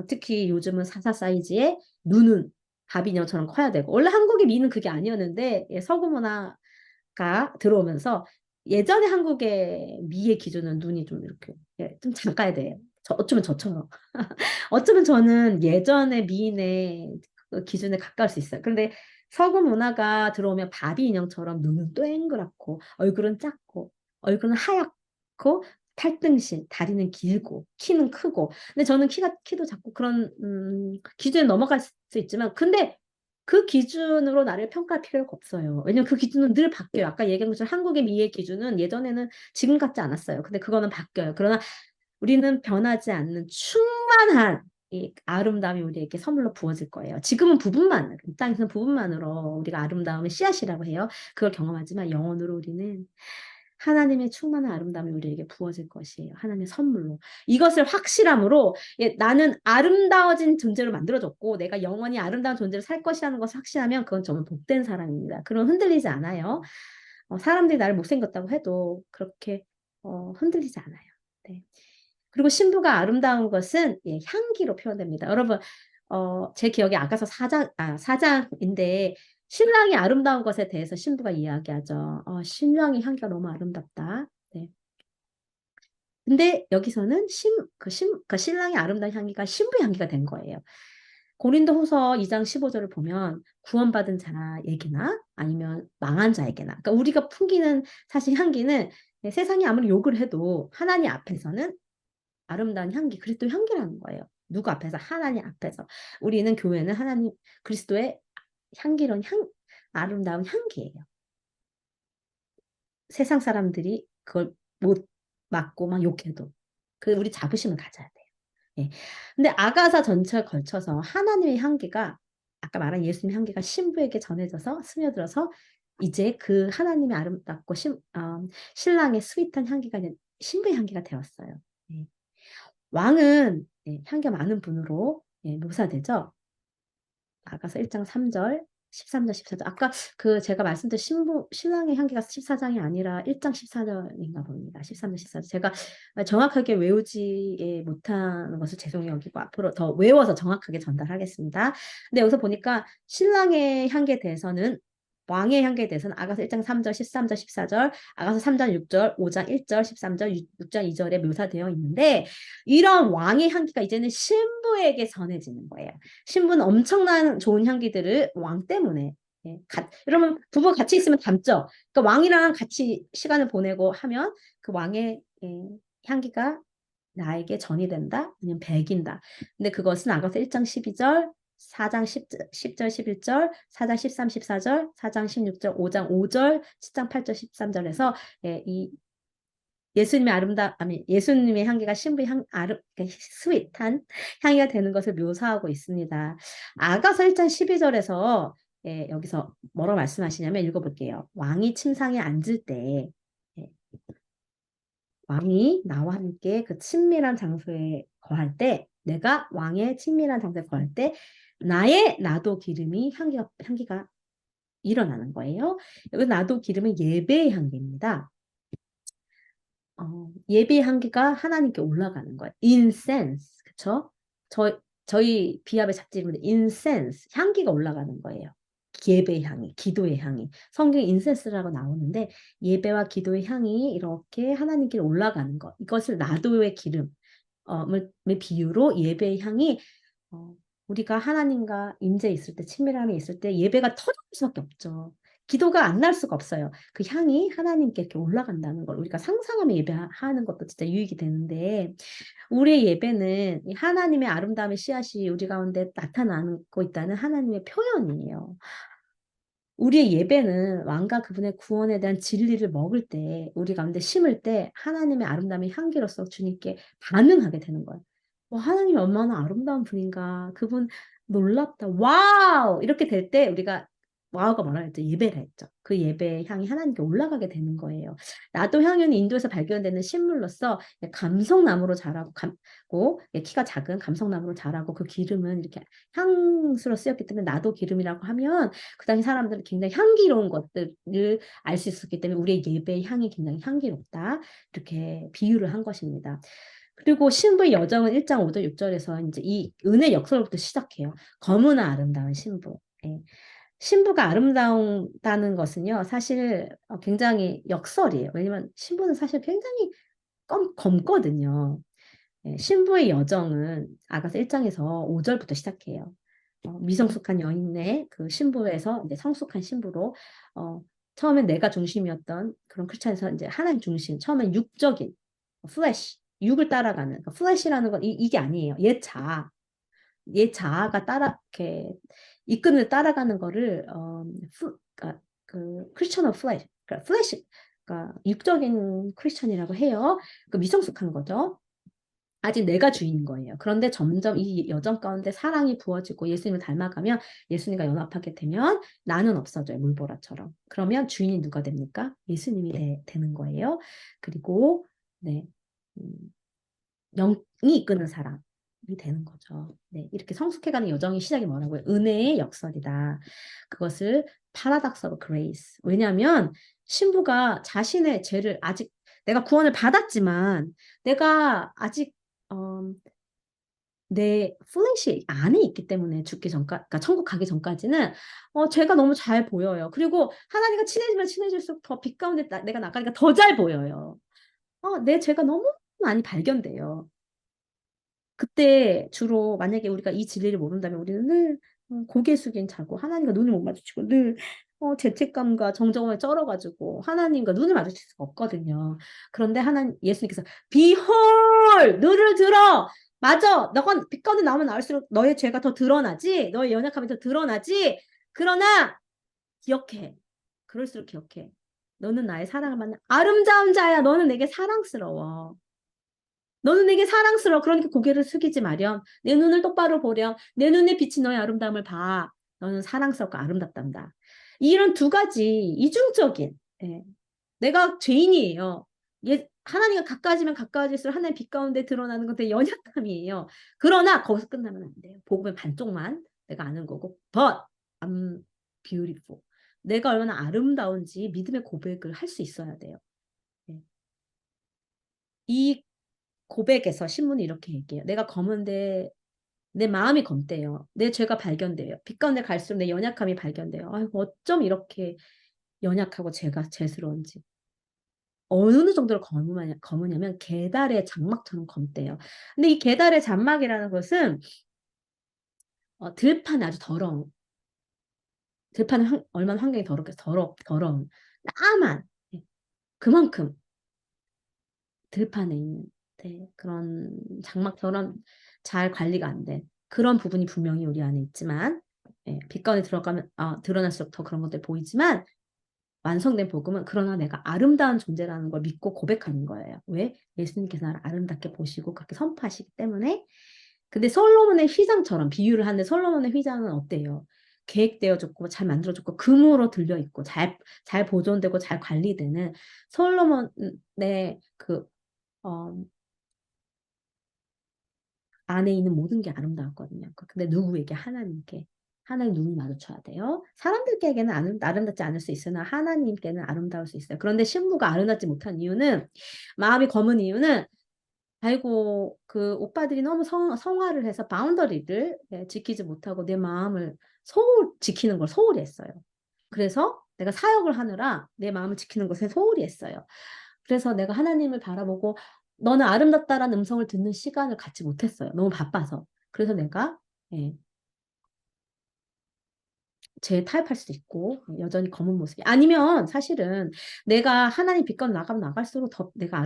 특히 요즘은 44 사이즈의 눈은 바비녀처럼 커야 되고, 원래 한국의 미는 그게 아니었는데, 예, 서구 문화가 들어오면서 예전에 한국의 미의 기준은 눈이 좀 이렇게, 예, 좀 작아야 돼요. 어쩌면 저처럼. 어쩌면 저는 예전의 미인의 그 기준에 가까울 수 있어요. 그런데 서구 문화가 들어오면 바비 인형처럼 눈은 동그랗고 얼굴은 작고 얼굴은 하얗고 팔등신, 다리는 길고 키는 크고. 근데 저는 키도 작고 그런 기준에 넘어갈 수 있지만, 근데 그 기준으로 나를 평가할 필요가 없어요. 왜냐면 그 기준은 늘 바뀌어요. 아까 얘기한 것처럼 한국의 미의 기준은 예전에는 지금 같지 않았어요. 근데 그거는 바뀌어요. 그러나 우리는 변하지 않는 충만한 이 아름다움이 우리에게 선물로 부어질 거예요. 지금은 부분만, 이 땅에서는 부분만으로 우리가 아름다움의 씨앗이라고 해요. 그걸 경험하지만 영원으로 우리는 하나님의 충만한 아름다움이 우리에게 부어질 것이에요. 하나님의 선물로. 이것을 확실함으로, 예, 나는 아름다워진 존재로 만들어졌고 내가 영원히 아름다운 존재로 살 것이라는 것을 확신하면 그건 정말 복된 사람입니다. 그럼 흔들리지 않아요. 사람들이 나를 못생겼다고 해도 그렇게 흔들리지 않아요. 네. 그리고 신부가 아름다운 것은, 예, 향기로 표현됩니다. 여러분, 제 기억에 아가서 4장인데 신랑이 아름다운 것에 대해서 신부가 이야기하죠. 신랑의 향기가 너무 아름답다. 네. 근데 여기서는 그 신랑의 아름다운 향기가 신부의 향기가 된 거예요. 고린도후서 2장 15절을 보면 구원받은 자 얘기나 아니면 망한 자에게나, 그러니까 우리가 풍기는 사실 향기는, 네, 세상이 아무리 욕을 해도 하나님 앞에서는 아름다운 향기, 그리스도 향기라는 거예요. 누구 앞에서? 하나님 앞에서. 우리는, 교회는 하나님 그리스도의 향기로운 아름다운 향기예요. 세상 사람들이 그걸 못 맞고 막 욕해도 우리 자부심을 가져야 돼요. 예. 근데 아가사 전체에 걸쳐서 하나님의 향기가, 아까 말한 예수님의 향기가 신부에게 전해져서 스며들어서 이제 그 하나님의 아름답고 신랑의 스윗한 향기가 신부의 향기가 되었어요. 예. 왕은, 예, 향기가 많은 분으로, 예, 묘사되죠. 아가서 1장 3절, 13절, 14절. 아까 제가 말씀드린 신랑의 향기가 14장이 아니라 1장 14절인가 봅니다. 13절, 14절. 제가 정확하게 외우지 못하는 것을 죄송히 여기고 앞으로 더 외워서 정확하게 전달하겠습니다. 근데 여기서 보니까 신랑의 향기에 대해서는, 왕의 향기에 대해서는 아가서 1장 3절, 13절, 14절, 아가서 3장 6절, 5장 1절, 13절, 6장 2절에 묘사되어 있는데, 이런 왕의 향기가 이제는 신부에게 전해지는 거예요. 신부는 엄청난 좋은 향기들을 왕 때문에, 예, 여러분 부부 같이 있으면 닮죠. 그러니까 왕이랑 같이 시간을 보내고 하면 그 왕의, 예, 향기가 나에게 전이 된다, 아니면 배긴다. 근데 그것은 아가서 1장 12절, 4장 10절, 11절, 4장 13, 14절, 4장 16절, 5장 5절, 7장 8절, 13절에서, 예, 이 예수님의 아니, 예수님의 향기가 신부의 스윗한 향기가 되는 것을 묘사하고 있습니다. 아가서 1장 12절에서 예, 여기서 뭐라고 말씀하시냐면 읽어볼게요. 왕이 침상에 앉을 때 예, 왕이 나와 함께 그 친밀한 장소에 거할 때 내가 왕의 친밀한 장소에 거할 때 나의 나도 기름이 향기가 일어나는 거예요. 여기 나도 기름은 예배의 향기입니다. 예배의 향기가 하나님께 올라가는 거예요. incense, 그쵸? 저희 비합의 잡지인데 incense, 향기가 올라가는 거예요. 예배의 향이, 기도의 향이. 성경에 incense라고 나오는데 예배와 기도의 향이 이렇게 하나님께 올라가는 것. 이것을 나도의 기름을 비유로 예배의 향이 어, 우리가 하나님과 임재 있을 때, 친밀함이 있을 때 예배가 터질 수밖에 없죠. 기도가 안 날 수가 없어요. 그 향이 하나님께 이렇게 올라간다는 걸 우리가 상상하며 예배하는 것도 진짜 유익이 되는데 우리의 예배는 하나님의 아름다움의 씨앗이 우리 가운데 나타나고 있다는 하나님의 표현이에요. 우리의 예배는 왕과 그분의 구원에 대한 진리를 먹을 때, 우리 가운데 심을 때 하나님의 아름다움의 향기로서 주님께 반응하게 되는 거예요. 와, 하나님이 얼마나 아름다운 분인가. 그분 놀랍다. 와우! 이렇게 될 때 우리가 와우가 뭐라 했죠? 예배를 했죠. 그 예배의 향이 하나님께 올라가게 되는 거예요. 나도 향유는 인도에서 발견되는 식물로서 감성나무로 자라고 키가 작은 감성나무로 자라고 그 기름은 이렇게 향수로 쓰였기 때문에 나도 기름이라고 하면 그 당시 사람들은 굉장히 향기로운 것들을 알 수 있었기 때문에 우리의 예배의 향이 굉장히 향기롭다. 이렇게 비유를 한 것입니다. 그리고 신부의 여정은 1장 5절 6절에서 이제 이 은혜 역설부터 시작해요. 검은아 아름다운 신부. 예. 신부가 아름다운다는 것은요, 사실 굉장히 역설이에요. 왜냐면 신부는 사실 굉장히 검거든요. 예, 신부의 여정은 아가서 1장에서 5절부터 시작해요. 미성숙한 여인의 그 신부에서 이제 성숙한 신부로 처음엔 내가 중심이었던 그런 크리스찬에서 이제 하나님 중심, 처음엔 육적인 플래시, 육을 따라가는 그러니까 플래시라는 건 이게 아니에요. 옛 자아가 이렇게 이끈을 따라가는 거를 그러니까 그 크리스천 오브 플래시, 그러니까 플래시, 그러니까 육적인 크리스천이라고 해요. 그 미성숙한 거죠. 아직 내가 주인인 거예요. 그런데 점점 이 여정 가운데 사랑이 부어지고 예수님을 닮아가면 예수님과 연합하게 되면 나는 없어져요. 물보라처럼. 그러면 주인이 누가 됩니까? 예수님이 되는 거예요. 그리고 네, 음, 영이 이끄는 사람이 되는 거죠. 네, 이렇게 성숙해가는 여정의 시작이 뭐라고요? 은혜의 역설이다. 그것을 파라닥스 오브 그레이스. 왜냐하면 신부가 자신의 죄를 아직 내가 구원을 받았지만 내가 아직 내 플래시 안에 있기 때문에 죽기 전까, 그러니까 천국 가기 전까지는 죄가 너무 잘 보여요. 그리고 하나님과 친해지면 친해질수록 더 빛 가운데 내가 나가니까 더 잘 보여요. 내 죄가 너무 많이 발견돼요. 그때 주로 만약에 우리가 이 진리를 모른다면 우리는 늘 고개 숙인 자고 하나님과 눈을 못 마주치고 늘 죄책감과 정적함에 쩔어가지고 하나님과 눈을 마주칠 수가 없거든요. 그런데 예수님께서 Behold! 눈을 들어! 맞아! 너가 빛 가운데 나오면 나올수록 너의 죄가 더 드러나지? 너의 연약함이 더 드러나지? 그러나 기억해. 그럴수록 기억해. 너는 나의 사랑을 받는 아름다운 자야. 너는 내게 사랑스러워. 너는 내게 사랑스러워. 그러니까 고개를 숙이지 마렴. 내 눈을 똑바로 보렴. 내 눈에 비친 너의 아름다움을 봐. 너는 사랑스럽고 아름답단다. 이런 두 가지 이중적인 예. 내가 죄인이에요. 하나님과 가까워지면 가까워질수록 하나님 빛 가운데 드러나는 건 되게 연약함이에요. 그러나 거기서 끝나면 안 돼요. 복음의 반쪽만 내가 아는 거고 But I'm beautiful. 내가 얼마나 아름다운지 믿음의 고백을 할 수 있어야 돼요. 예. 이 고백에서 신문이 이렇게 얘기해요. 내가 검은데 내 마음이 검대요. 내 죄가 발견돼요. 빛 가운데 갈수록 내 연약함이 발견돼요. 아이고 어쩜 이렇게 연약하고 죄스러운지. 어느 정도로 검으냐면 게달의 장막처럼 검대요. 근데 이 게달의 장막이라는 것은 들판이 아주 더러운 들판은 얼마나 환경이 더럽게 더러운 까만 그만큼 들판에 있는 그런 장막처럼 잘 관리가 안 된 그런 부분이 분명히 우리 안에 있지만 빛 가운데 드러날수록 더 그런 것들이 보이지만 완성된 복음은 그러나 내가 아름다운 존재라는 걸 믿고 고백하는 거예요. 왜? 예수님께서 나를 아름답게 보시고 그렇게 선포하시기 때문에. 근데 솔로몬의 휘장처럼 비유를 하는데 솔로몬의 휘장은 어때요? 계획되어졌고 잘 만들어졌고 금으로 들려있고 잘 보존되고 잘 관리되는 솔로몬의 그 어, 안에 있는 모든 게 아름다웠거든요. 근데 누구에게? 하나님께. 하나님 눈이 마주쳐야 돼요. 사람들에게는 아름답지 않을 수 있으나 하나님께는 아름다울 수 있어요. 그런데 신부가 아름답지 못한 이유는 마음이 검은 이유는 아이고 그 오빠들이 너무 성화를 해서 바운더리를 지키지 못하고 내 마음을 지키는 걸 소홀히 했어요. 그래서 내가 사역을 하느라 내 마음을 지키는 것에 소홀히 했어요. 그래서 내가 하나님을 바라보고 너는 아름답다라는 음성을 듣는 시간을 갖지 못했어요. 너무 바빠서. 그래서 내가 예, 재타협할 수도 있고 여전히 검은 모습이 아니면 사실은 내가 하나님 빛깔 나가면 나갈수록 더 내가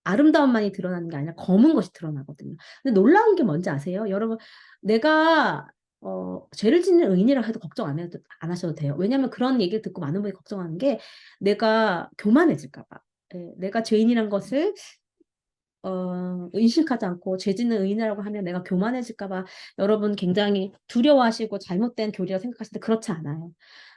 아름다움만이 드러나는 게 아니라 검은 것이 드러나거든요. 근데 놀라운 게 뭔지 아세요? 여러분, 내가 죄를 짓는 의인이라 해도 걱정 안 하셔도 돼요. 왜냐하면 그런 얘기를 듣고 많은 분이 걱정하는 게 내가 교만해질까 봐. 예, 내가 죄인이란 것을 인식하지 않고 죄 짓는 의인이라고 하면 내가 교만해질까 봐 여러분 굉장히 두려워하시고 잘못된 교리라고 생각하시는데 그렇지 않아요.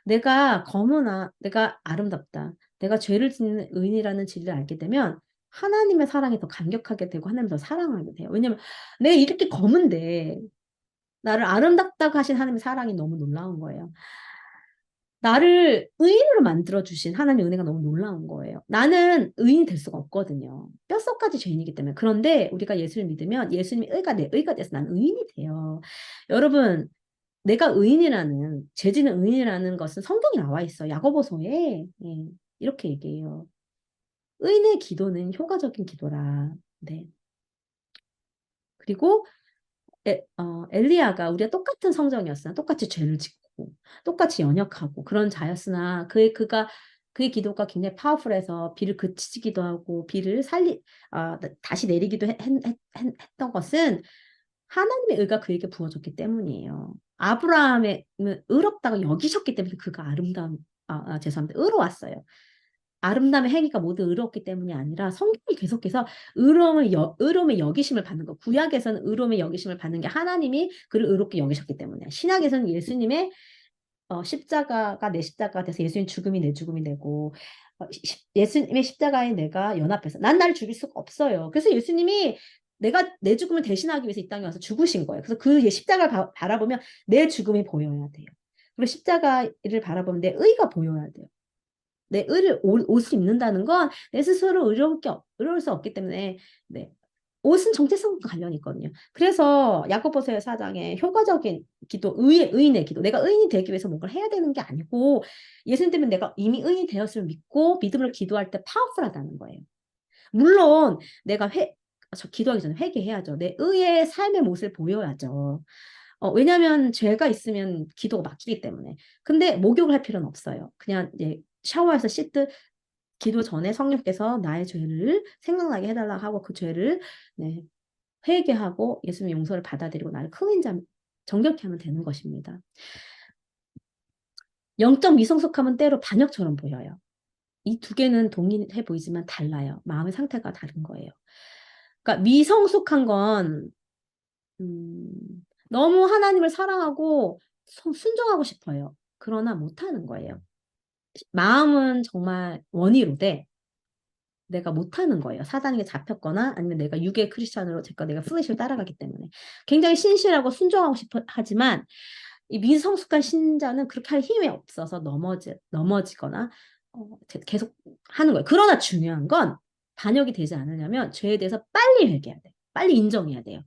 내가 아름답다. 내가 죄를 짓는 의인이라는 진리를 알게 되면 하나님의 사랑이 더 감격하게 되고 하나님 더 사랑하게 돼요. 왜냐면 내가 이렇게 검은데 나를 아름답다고 하신 하나님의 사랑이 너무 놀라운 거예요. 나를 의인으로 만들어주신 하나님의 은혜가 너무 놀라운 거예요. 나는 의인이 될 수가 없거든요. 뼛속까지 죄인이기 때문에. 그런데 우리가 예수를 믿으면 예수님이 내 의가 돼서 나는 의인이 돼요. 여러분, 내가 죄지는 의인이라는 것은 성경에 나와 있어요. 야고보서에. 예, 이렇게 얘기해요. 의인의 기도는 효과적인 기도라. 네. 그리고 엘리야가 우리가 똑같은 성정이었으나 똑같이 죄를 짓고 똑같이 연약하고 그런 자였으나 그의 기도가 굉장히 파워풀해서 비를 그치기도 하고 다시 내리기도 했던 것은 하나님의 의가 그에게 부어졌기 때문이에요. 아브라함의 의롭다고 여기셨기 때문에 그가 죄송합니다. 의로웠어요. 아름다움의 행위가 모두 의롭기 때문이 아니라 성경이 계속해서 의로움의 여기심을 받는 거. 구약에서는 의로움의 여기심을 받는 게 하나님이 그를 의롭게 여기셨기 때문에. 신약에서는 예수님의 십자가가 내 십자가가 돼서 예수님 죽음이 내 죽음이 되고 예수님의 십자가에 내가 연합해서 난 나를 죽일 수가 없어요. 그래서 예수님이 내가 내 죽음을 대신하기 위해서 이 땅에 와서 죽으신 거예요. 그래서 그 십자가를 바라보면 내 죽음이 보여야 돼요. 그리고 십자가를 바라보면 내 의가 보여야 돼요. 내 옷을 입는다는 건 내 스스로 의로울 수 없기 때문에 네. 옷은 정체성과 관련이 있거든요. 그래서 야고보서 4장에 효과적인 기도, 의인의 기도. 내가 의인이 되기 위해서 뭔가를 해야 되는 게 아니고 예수님 때문에 내가 이미 의인이 되었음을 믿고 믿음으로 기도할 때 파워풀하다는 거예요. 물론 기도하기 전에 회개해야죠. 내 의의 삶의 모습을 보여야죠. 왜냐하면 죄가 있으면 기도가 막히기 때문에. 근데 목욕을 할 필요는 없어요. 그냥 이제 샤워해서 씻듯 기도 전에 성령께서 나의 죄를 생각나게 해달라고 하고 그 죄를 네, 회개하고 예수님의 용서를 받아들이고 나를 정결케 하면 되는 것입니다. 영적 미성숙함은 때로 반역처럼 보여요. 이 두 개는 동일해 보이지만 달라요. 마음의 상태가 다른 거예요. 그러니까 미성숙한 건 너무 하나님을 사랑하고 순종하고 싶어요. 그러나 못하는 거예요. 마음은 정말 원이로되 내가 못하는 거예요. 사단에게 잡혔거나 아니면 내가 육의 크리스찬으로 내가 플래시를 따라가기 때문에 굉장히 신실하고 순종하고 싶어 하지만 이 미성숙한 신자는 그렇게 할 힘이 없어서 넘어지거나 계속 하는 거예요. 그러나 중요한 건 반역이 되지 않으려면 죄에 대해서 빨리 회개해야 돼요. 빨리 인정해야 돼요.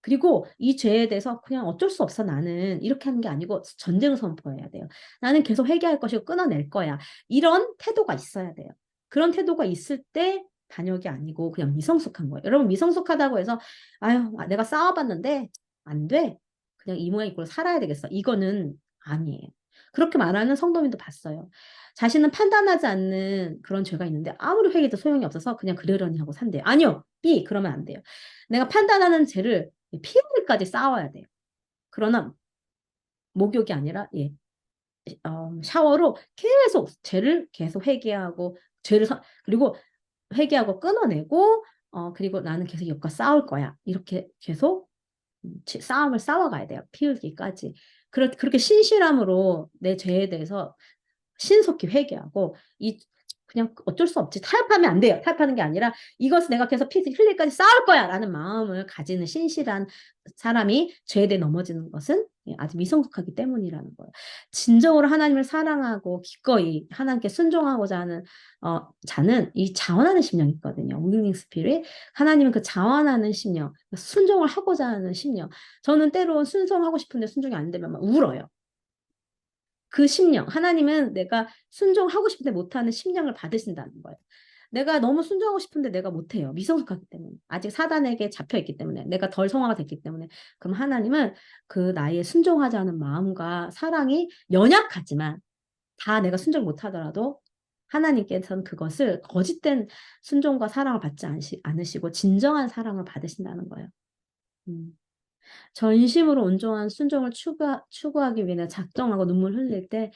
그리고 이 죄에 대해서 그냥 어쩔 수 없어 나는 이렇게 하는 게 아니고 전쟁 선포해야 돼요. 나는 계속 회개할 것이고 끊어낼 거야. 이런 태도가 있어야 돼요. 그런 태도가 있을 때 반역이 아니고 그냥 미성숙한 거예요. 여러분 미성숙하다고 해서 아유 내가 싸워봤는데 안 돼. 그냥 이 모양 이꼴로 살아야 되겠어. 이거는 아니에요. 그렇게 말하는 성도님도 봤어요. 자신은 판단하지 않는 그런 죄가 있는데 아무리 회개도 소용이 없어서 그냥 그러려니 하고 산대요. 아니요. 그러면 안 돼요. 내가 판단하는 죄를 피해까지 싸워야 돼요. 그러나 목욕이 아니라 샤워로 계속 죄를 계속 회개하고 그리고 회개하고 끊어내고 그리고 나는 계속 이것과 싸울 거야. 이렇게 계속 싸움을 싸워가야 돼요. 피 흘기까지. 그렇게 신실함으로 내 죄에 대해서 신속히 회개하고 그냥 어쩔 수 없지. 타협하면 안 돼요. 타협하는 게 아니라 이것을 내가 계속 피 흘릴까지 싸울 거야 라는 마음을 가지는 신실한 사람이 죄에 대해 넘어지는 것은 아주 미성숙하기 때문이라는 거예요. 진정으로 하나님을 사랑하고 기꺼이 하나님께 순종하고자 하는 자는 이 자원하는 심령이 있거든요. willing spirit. 하나님은 그 자원하는 심령, 순종을 하고자 하는 심령. 저는 때로 순종하고 싶은데 순종이 안 되면 막 울어요. 그 심령, 하나님은 내가 순종하고 싶은데 못하는 심령을 받으신다는 거예요. 내가 너무 순종하고 싶은데 내가 못해요. 미성숙하기 때문에. 아직 사단에게 잡혀있기 때문에. 내가 덜 성화가 됐기 때문에. 그럼 하나님은 그 나의 순종하지 않은 마음과 사랑이 연약하지만 다 내가 순종 못하더라도 하나님께서는 그것을 거짓된 순종과 사랑을 받지 않으시고 진정한 사랑을 받으신다는 거예요. 전심으로 온전한 순종을 추구하기 위해 작정하고 눈물 흘릴 때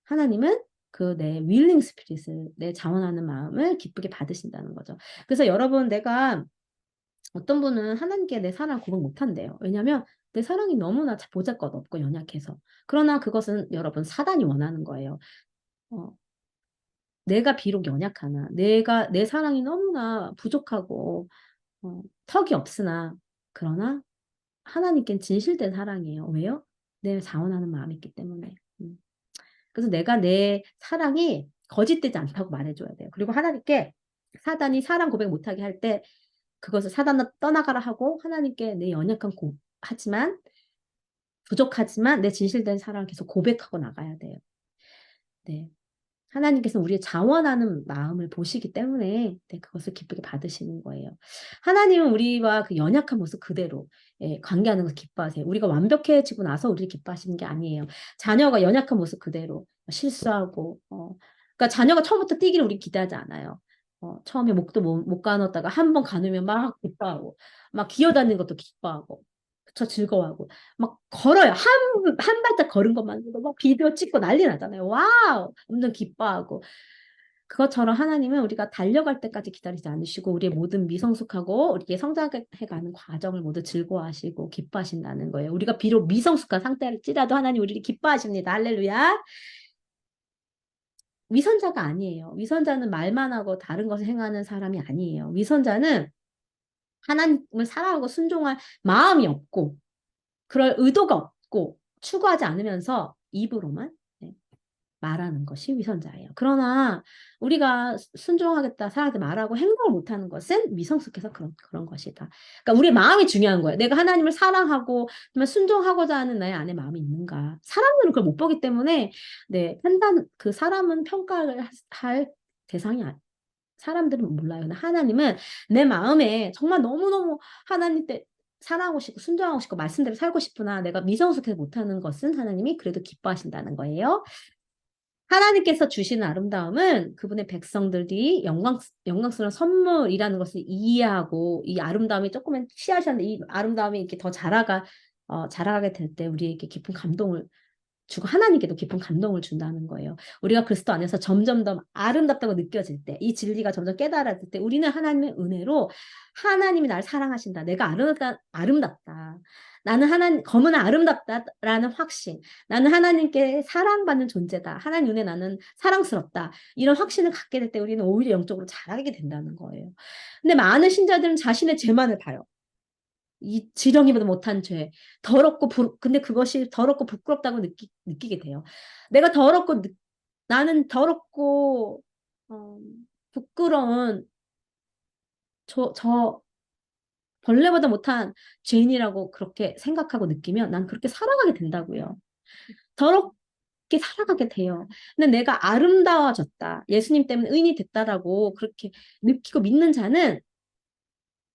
하나님은 그 내 윌링 스피릿을 내 자원하는 마음을 기쁘게 받으신다는 거죠. 그래서 여러분 내가 어떤 분은 하나님께 내 사랑 고백 못한대요. 왜냐하면 내 사랑이 너무나 보잘것없고 연약해서. 그러나 그것은 여러분 사단이 원하는 거예요. 내가 비록 연약하나 내 사랑이 너무나 부족하고 턱이 없으나 그러나 하나님께는 진실된 사랑이에요. 왜요? 내 자원하는 마음이 있기 때문에. 그래서 내가 내 사랑이 거짓되지 않다고 말해줘야 돼요. 그리고 하나님께 사단이 사랑 고백 못하게 할 때 그것을 사단을 떠나가라 하고 하나님께 내 연약한 하지만 부족하지만 내 진실된 사랑을 계속 고백하고 나가야 돼요. 네. 하나님께서 우리의 자원하는 마음을 보시기 때문에 네, 그것을 기쁘게 받으시는 거예요. 하나님은 우리와 그 연약한 모습 그대로 관계하는 것을 기뻐하세요. 우리가 완벽해지고 나서 우리를 기뻐하시는 게 아니에요. 자녀가 연약한 모습 그대로 실수하고 그러니까 자녀가 처음부터 뛰기를 우리 기대하지 않아요. 처음에 목도 못 가눴다가 한 번 가누면 막 기뻐하고 막 기어다니는 것도 기뻐하고 저 즐거워하고 막 걸어요. 한 발짝 걸은 것만으로도 막 비디오 찍고 난리 나잖아요. 와우! 엄청 기뻐하고. 그것처럼 하나님은 우리가 달려갈 때까지 기다리지 않으시고 우리의 모든 미성숙하고 우리의 성장해가는 과정을 모두 즐거워하시고 기뻐하신다는 거예요. 우리가 비록 미성숙한 상태일지라도 하나님 우리를 기뻐하십니다. 할렐루야. 위선자가 아니에요. 위선자는 말만 하고 다른 것을 행하는 사람이 아니에요. 위선자는 하나님을 사랑하고 순종할 마음이 없고 그럴 의도가 없고 추구하지 않으면서 입으로만 말하는 것이 위선자예요. 그러나 우리가 순종하겠다, 사랑하겠다 말하고 행동을 못하는 것은 미성숙해서 그런 것이다. 그러니까 우리의 마음이 중요한 거예요. 내가 하나님을 사랑하고 정말 순종하고자 하는 나의 안에 마음이 있는가. 사람들은 그걸 못 보기 때문에 그 사람은 평가를 할 대상이 사람들은 몰라요. 하나님은 내 마음에 정말 너무너무 하나님 때 사랑하고 싶고 순종하고 싶고 말씀대로 살고 싶으나 내가 미성숙해서 못하는 것은 하나님이 그래도 기뻐하신다는 거예요. 하나님께서 주시는 아름다움은 그분의 백성들이 영광스러운 선물이라는 것을 이해하고 이 아름다움이 조금은 씨앗이었는데 이 아름다움이 이렇게 더 자라가게 될 때 우리에게 깊은 감동을 주고 하나님께도 깊은 감동을 준다는 거예요. 우리가 그리스도 안에서 점점 더 아름답다고 느껴질 때, 이 진리가 점점 깨달아질 때 우리는 하나님의 은혜로 하나님이 나를 사랑하신다. 내가 아름답다. 나는 검은 아름답다라는 확신. 나는 하나님께 사랑받는 존재다. 하나님 눈에 나는 사랑스럽다. 이런 확신을 갖게 될 때 우리는 오히려 영적으로 자라게 된다는 거예요. 근데 많은 신자들은 자신의 죄만을 봐요. 이 지렁이보다 못한 죄, 근데 그것이 더럽고 부끄럽다고 느끼게 돼요. 나는 더럽고 부끄러운 저 벌레보다 못한 죄인이라고 그렇게 생각하고 느끼면 난 그렇게 살아가게 된다고요. 더럽게 살아가게 돼요. 근데 내가 아름다워졌다. 예수님 때문에 의인이 됐다라고 그렇게 느끼고 믿는 자는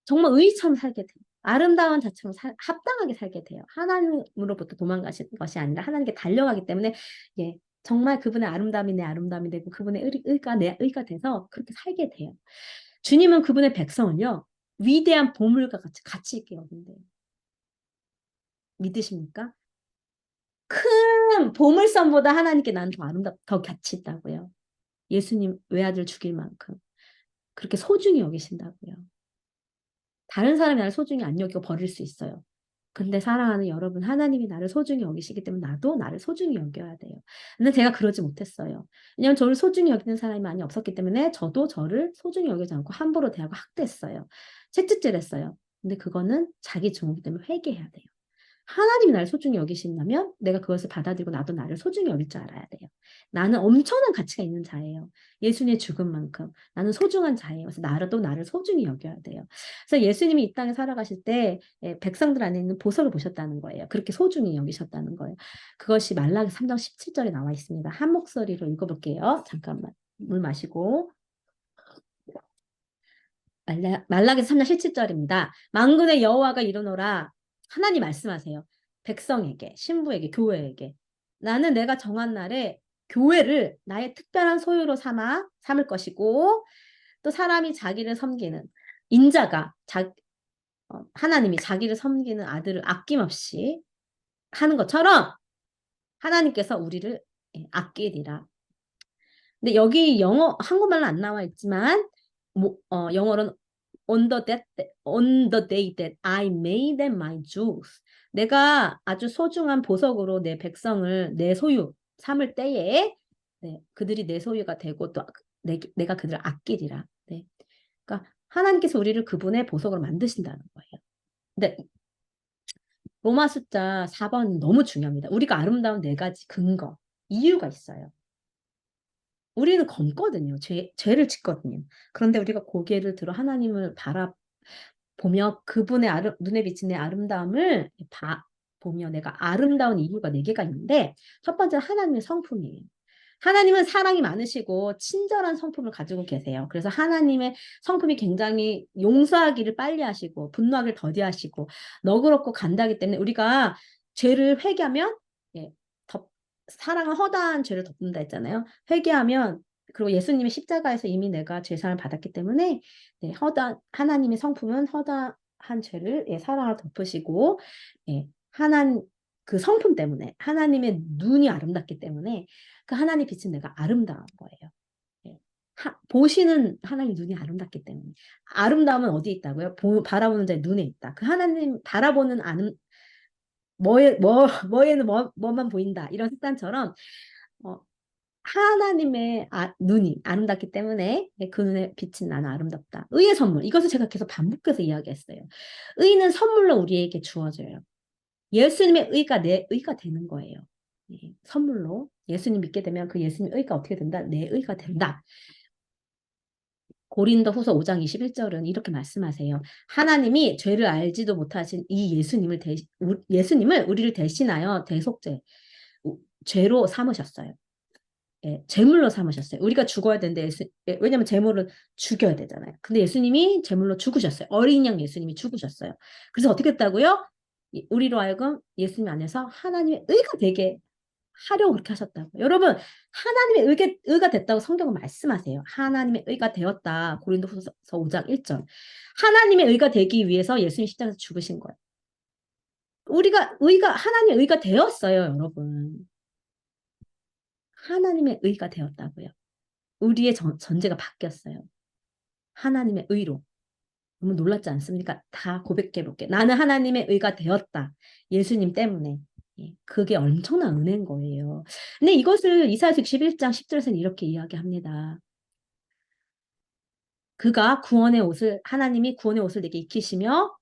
정말 의처럼 살게 돼요. 아름다운 자처럼 합당하게 살게 돼요. 하나님으로부터 도망가신 것이 아니라 하나님께 달려가기 때문에 정말 그분의 아름다움이 내 아름다움이 되고 그분의 의가 내 의가 돼서 그렇게 살게 돼요. 주님은 그분의 백성을요. 위대한 보물과 같이 있게 여긴대요. 믿으십니까? 큰 보물선보다 하나님께 나는 더 더 가치 있다고요. 예수님 외아들 죽일 만큼 그렇게 소중히 여기신다고요. 다른 사람이 나를 소중히 안 여기고 버릴 수 있어요. 근데 사랑하는 여러분, 하나님이 나를 소중히 여기시기 때문에 나도 나를 소중히 여겨야 돼요. 근데 제가 그러지 못했어요. 왜냐하면 저를 소중히 여기는 사람이 많이 없었기 때문에 저도 저를 소중히 여기지 않고 함부로 대하고 학대했어요. 채찍질했어요. 근데 그거는 자기 증오기 때문에 회개해야 돼요. 하나님이 나를 소중히 여기신다면 내가 그것을 받아들이고 나도 나를 소중히 여길 줄 알아야 돼요. 나는 엄청난 가치가 있는 자예요. 예수님의 죽음만큼 나는 소중한 자예요. 그래서 나도 나를 소중히 여겨야 돼요. 그래서 예수님이 이 땅에 살아가실 때 백성들 안에 있는 보석을 보셨다는 거예요. 그렇게 소중히 여기셨다는 거예요. 그것이 말라기 3장 17절에 나와 있습니다. 한 목소리로 읽어볼게요. 잠깐만 물 마시고. 말라기 3장 17절입니다. 만군의 여호와가 이르노라. 하나님 말씀하세요. 백성에게, 신부에게, 교회에게. 나는 내가 정한 날에 교회를 나의 특별한 소유로 삼을 것이고 또 사람이 자기를 섬기는 인자가 하나님이 자기를 섬기는 아들을 아낌없이 하는 것처럼 하나님께서 우리를 아끼리라. 근데 여기 한국말은 안 나와 있지만 영어로는 on the day that I made them my Jews. 내가 아주 소중한 보석으로 내 백성을 내 소유 삼을 때에 그들이 내 소유가 되고 또 내가 그들을 아끼리라. 네. 그러니까 하나님께서 우리를 그분의 보석으로 만드신다는 거예요. 근데 로마 숫자 4번 너무 중요합니다. 우리가 아름다운 네 가지 근거, 이유가 있어요. 우리는 검거든요. 죄를 짓거든요. 그런데 우리가 고개를 들어 하나님을 바라보며 그분의 눈에 비친 내 아름다움을 보며 내가 아름다운 이유가 네 개가 있는데 첫 번째는 하나님의 성품이에요. 하나님은 사랑이 많으시고 친절한 성품을 가지고 계세요. 그래서 하나님의 성품이 굉장히 용서하기를 빨리 하시고 분노하기를 더디하시고 너그럽고 간다기 때문에 우리가 죄를 회개하면 사랑은 허다한 죄를 덮는다 했잖아요. 회개하면 그리고 예수님이 십자가에서 이미 내가 죄사함을 받았기 때문에 하나님의 성품은 허다한 죄를 사랑을 덮으시고 그 성품 때문에 하나님의 눈이 아름답기 때문에 그 하나님 빛은 내가 아름다운 거예요. 보시는 하나님 눈이 아름답기 때문에 아름다움은 어디에 있다고요? 바라보는 자의 눈에 있다. 그 하나님 바라보는 뭐에는 뭐만 보인다. 이런 습관처럼 하나님의 눈이 아름답기 때문에 그 눈에 비친 나는 아름답다. 의의 선물. 이것을 제가 계속 반복해서 이야기했어요. 의는 선물로 우리에게 주어져요. 예수님의 의가 내 의가 되는 거예요. 선물로 예수님 믿게 되면 그 예수님 의가 어떻게 된다? 내 의가 된다. 고린도후서 5장 21절은 이렇게 말씀하세요. 하나님이 죄를 알지도 못하신 이 예수님을 우리를 대신하여 대속죄, 죄로 삼으셨어요. 제물로 삼으셨어요. 우리가 죽어야 되는데 왜냐면 제물은 죽여야 되잖아요. 근데 예수님이 제물로 죽으셨어요. 어린 양 예수님이 죽으셨어요. 그래서 어떻게 했다고요? 우리로 하여금 예수님 안에서 하나님의 의가 되게 하려고 그렇게 하셨다고. 여러분 하나님의 의가 됐다고 성경은 말씀하세요. 하나님의 의가 되었다. 고린도후서 5장 1절. 하나님의 의가 되기 위해서 예수님 십자가에서 죽으신 거예요. 하나님의 의가 되었어요, 여러분. 하나님의 의가 되었다고요. 우리의 전제가 바뀌었어요. 하나님의 의로. 너무 놀랍지 않습니까? 다 고백해 볼게. 나는 하나님의 의가 되었다. 예수님 때문에. 그게 엄청난 은혜인 거예요. 근데 이것을 이사야서 11장 10절에서는 이렇게 이야기합니다. 하나님이 구원의 옷을 내게 입히시며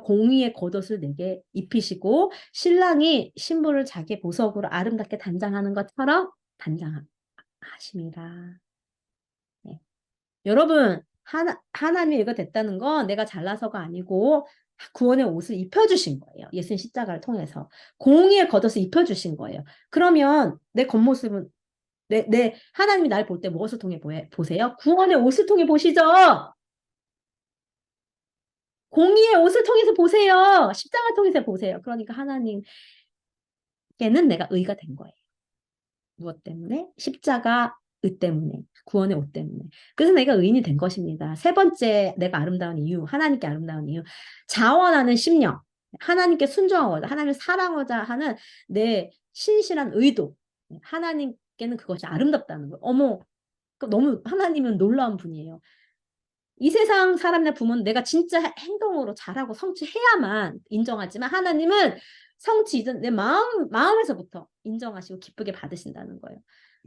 공의의 겉옷을 내게 입히시고 신랑이 신부를 자기 보석으로 아름답게 단장하는 것처럼 단장하심이라. 네. 여러분 하나님의 의가 됐다는 건 내가 잘나서가 아니고 구원의 옷을 입혀주신 거예요. 예수님 십자가를 통해서 공의의 겉옷을 입혀주신 거예요. 그러면 내 겉모습은 하나님이 날 볼 때 무엇을 통해 보세요? 구원의 옷을 통해 보시죠. 공의의 옷을 통해서 보세요. 십자가 통해서 보세요. 그러니까 하나님께는 내가 의가 된 거예요. 무엇 때문에? 십자가 의 때문에, 구원의 옷 때문에. 그래서 내가 의인이 된 것입니다. 세 번째 내가 아름다운 이유, 하나님께 아름다운 이유. 자원하는 심령. 하나님께 순종하고자, 하나님을 사랑하고자 하는 내 신실한 의도. 하나님께는 그것이 아름답다는 거예요. 어머, 너무 하나님은 놀라운 분이에요. 이 세상 사람이나 부모는 내가 진짜 행동으로 잘하고 성취해야만 인정하지만 하나님은 성취 이전 내 마음에서부터 인정하시고 기쁘게 받으신다는 거예요.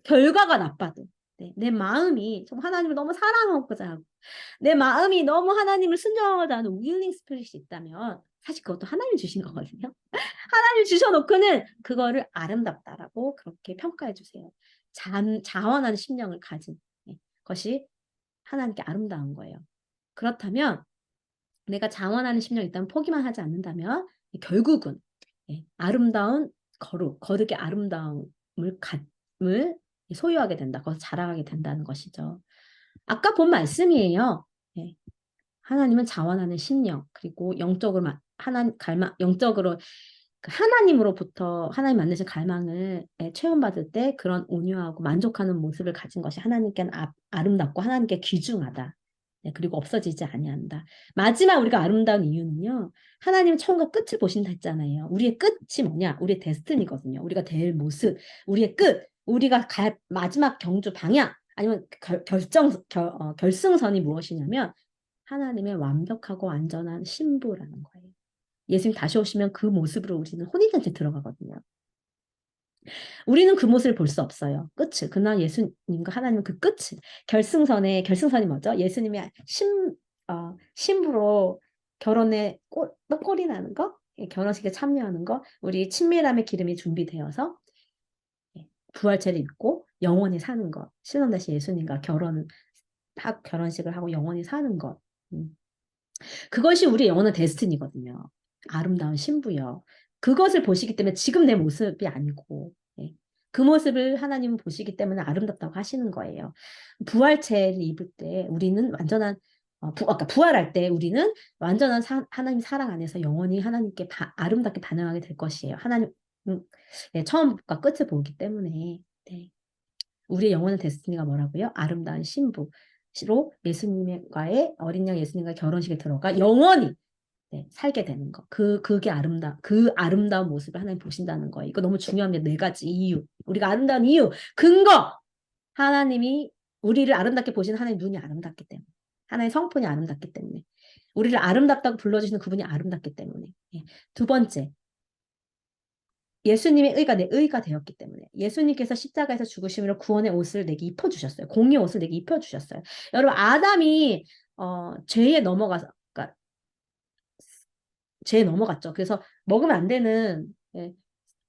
결과가 나빠도. 네, 내 마음이 좀 하나님을 너무 사랑하고자 하고 내 마음이 너무 하나님을 순종하고자 하는 willing spirit이 있다면 사실 그것도 하나님이 주신 거거든요. 하나님 주셔놓고는 그거를 아름답다라고 그렇게 평가해 주세요. 자원하는 심령을 가진 것이 하나님께 아름다운 거예요. 그렇다면 내가 자원하는 심령이 있다면 포기만 하지 않는다면 결국은 아름다운 거룩의 아름다움을 소유하게 된다. 그것을 자랑하게 된다는 것이죠. 아까 본 말씀이에요. 하나님은 자원하는 심령 그리고 영적으로 영적으로 하나님으로부터 하나님 만드신 갈망을 체험받을 때 그런 온유하고 만족하는 모습을 가진 것이 하나님께는 아름답고 하나님께 귀중하다. 그리고 없어지지 아니한다. 마지막 우리가 아름다운 이유는요. 하나님 처음과 끝을 보신다 했잖아요. 우리의 끝이 뭐냐? 우리의 데스티니거든요. 우리가 될 모습, 우리의 끝, 우리가 갈 마지막 경주 방향 아니면 결승선이 무엇이냐면 하나님의 완벽하고 완전한 신부라는 거예요. 예수님 다시 오시면 그 모습으로 우리는 혼인잔치에 들어가거든요. 우리는 그 모습을 볼 수 없어요. 끝을. 그러나 예수님과 하나님은 그 끝을. 결승선이 뭐죠? 예수님의 신부로 결혼에 꼴이 나는 거? 결혼식에 참여하는 거? 우리 친밀함의 기름이 준비되어서 부활체를 입고 영원히 사는 것. 신혼대신 예수님과 결혼식을 하고 영원히 사는 것. 그것이 우리 영원한 데스티니거든요. 아름다운 신부요. 그것을 보시기 때문에 지금 내 모습이 아니고 그 모습을 하나님은 보시기 때문에 아름답다고 하시는 거예요. 부활체를 입을 때 우리는 완전한 아까 부활할 때 우리는 완전한 하나님 사랑 안에서 영원히 하나님께 아름답게 반응하게 될 것이에요. 하나님 처음과 끝을 보기 때문에 우리의 영원한 데스티니가 뭐라고요? 아름다운 신부로 예수님과의 어린 양 예수님과 결혼식에 들어가 영원히 살게 되는 거. 그 아름다운 모습을 하나님 보신다는 거예요. 이거 너무 중요합니다. 4가지 이유. 우리가 아름다운 이유. 근거. 하나님이 우리를 아름답게 보시는 하나님 눈이 아름답기 때문에. 하나님의 성품이 아름답기 때문에. 우리를 아름답다고 불러주시는 그분이 아름답기 때문에. 2번째. 예수님의 의가 내 의가 되었기 때문에. 예수님께서 십자가에서 죽으심으로 구원의 옷을 내게 입혀주셨어요. 공의 옷을 내게 입혀주셨어요. 여러분 아담이 죄에 넘어갔죠. 그래서 먹으면 안 되는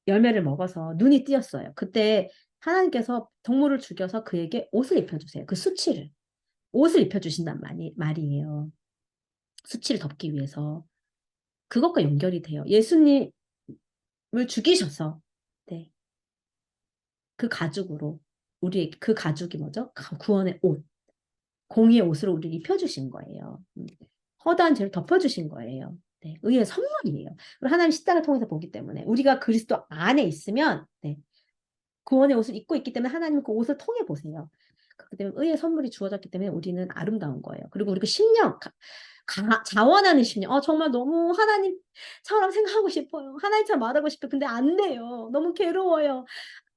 열매를 먹어서 눈이 띄었어요. 그때 하나님께서 동물을 죽여서 그에게 옷을 입혀주세요. 그 수치를. 옷을 입혀주신단 말이에요. 수치를 덮기 위해서. 그것과 연결이 돼요. 예수님을 죽이셔서 그 가죽으로 그 가죽이 뭐죠? 구원의 옷. 공의의 옷으로 우리를 입혀주신 거예요. 허다한 죄를 덮어주신 거예요. 의의 선물이에요. 그리고 하나님 십자가를 통해서 보기 때문에 우리가 그리스도 안에 있으면 구원의 옷을 입고 있기 때문에 하나님 그 옷을 통해 보세요. 그렇기 때문에 의의 선물이 주어졌기 때문에 우리는 아름다운 거예요. 그리고 우리 그 심령, 자원하는 심령. 정말 너무 하나님처럼 생각하고 싶어요. 하나님처럼 말하고 싶어요. 근데 안 돼요. 너무 괴로워요.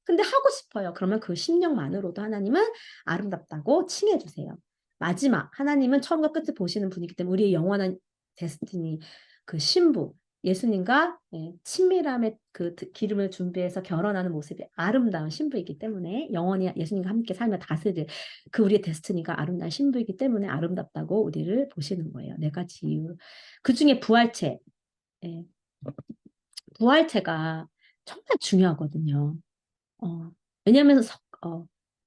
근데 하고 싶어요. 그러면 그 심령만으로도 하나님은 아름답다고 칭해 주세요. 마지막 하나님은 처음과 끝을 보시는 분이기 때문에 우리의 영원한 데스티니 그 신부 예수님과 친밀함의 그 기름을 준비해서 결혼하는 모습이 아름다운 신부이기 때문에 영원히 예수님과 함께 살며 다스릴 그 우리의 데스티니가 아름다운 신부이기 때문에 아름답다고 우리를 보시는 거예요. 4가지 이유. 그중에 부활체가 정말 중요하거든요. 왜냐하면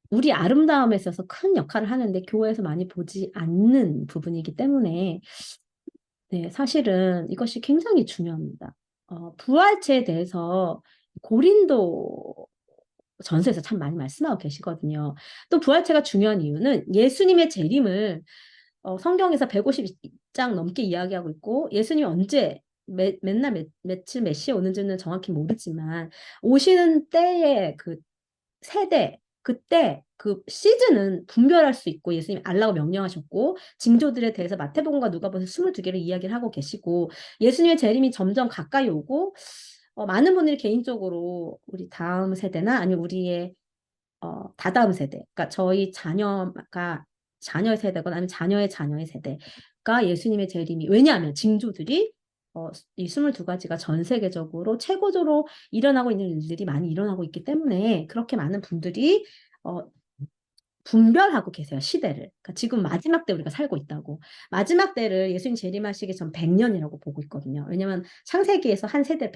우리 아름다움에 있어서 큰 역할을 하는데 교회에서 많이 보지 않는 부분이기 때문에 사실은 이것이 굉장히 중요합니다. 부활체에 대해서 고린도 전서에서 참 많이 말씀하고 계시거든요. 또 부활체가 중요한 이유는 예수님의 재림을 성경에서 150장 넘게 이야기하고 있고 예수님이 언제 맨날 며칠 몇 시에 오는지는 정확히 모르지만 오시는 때의 그 세대 그때 그 시즌은 분별할 수 있고 예수님이 알라고 명령하셨고 징조들에 대해서 마태복음과 누가복음 22개를 이야기를 하고 계시고 예수님의 재림이 점점 가까이 오고 많은 분들이 개인적으로 우리 다음 세대나 아니면 우리의 다다음 세대, 그러니까 저희 자녀가 자녀의 세대거나 아니면 자녀의 자녀의 세대가 예수님의 재림이 왜냐하면 징조들이 이 22가지가 전 세계적으로 최고조로 일어나고 있는 일들이 많이 일어나고 있기 때문에 그렇게 많은 분들이 어, 분별하고 계세요, 시대를. 그러니까 지금 마지막 때 우리가 살고 있다고. 마지막 때를 예수님 재림하시기 전 100년이라고 보고 있거든요. 왜냐하면 창세기에서 한 세대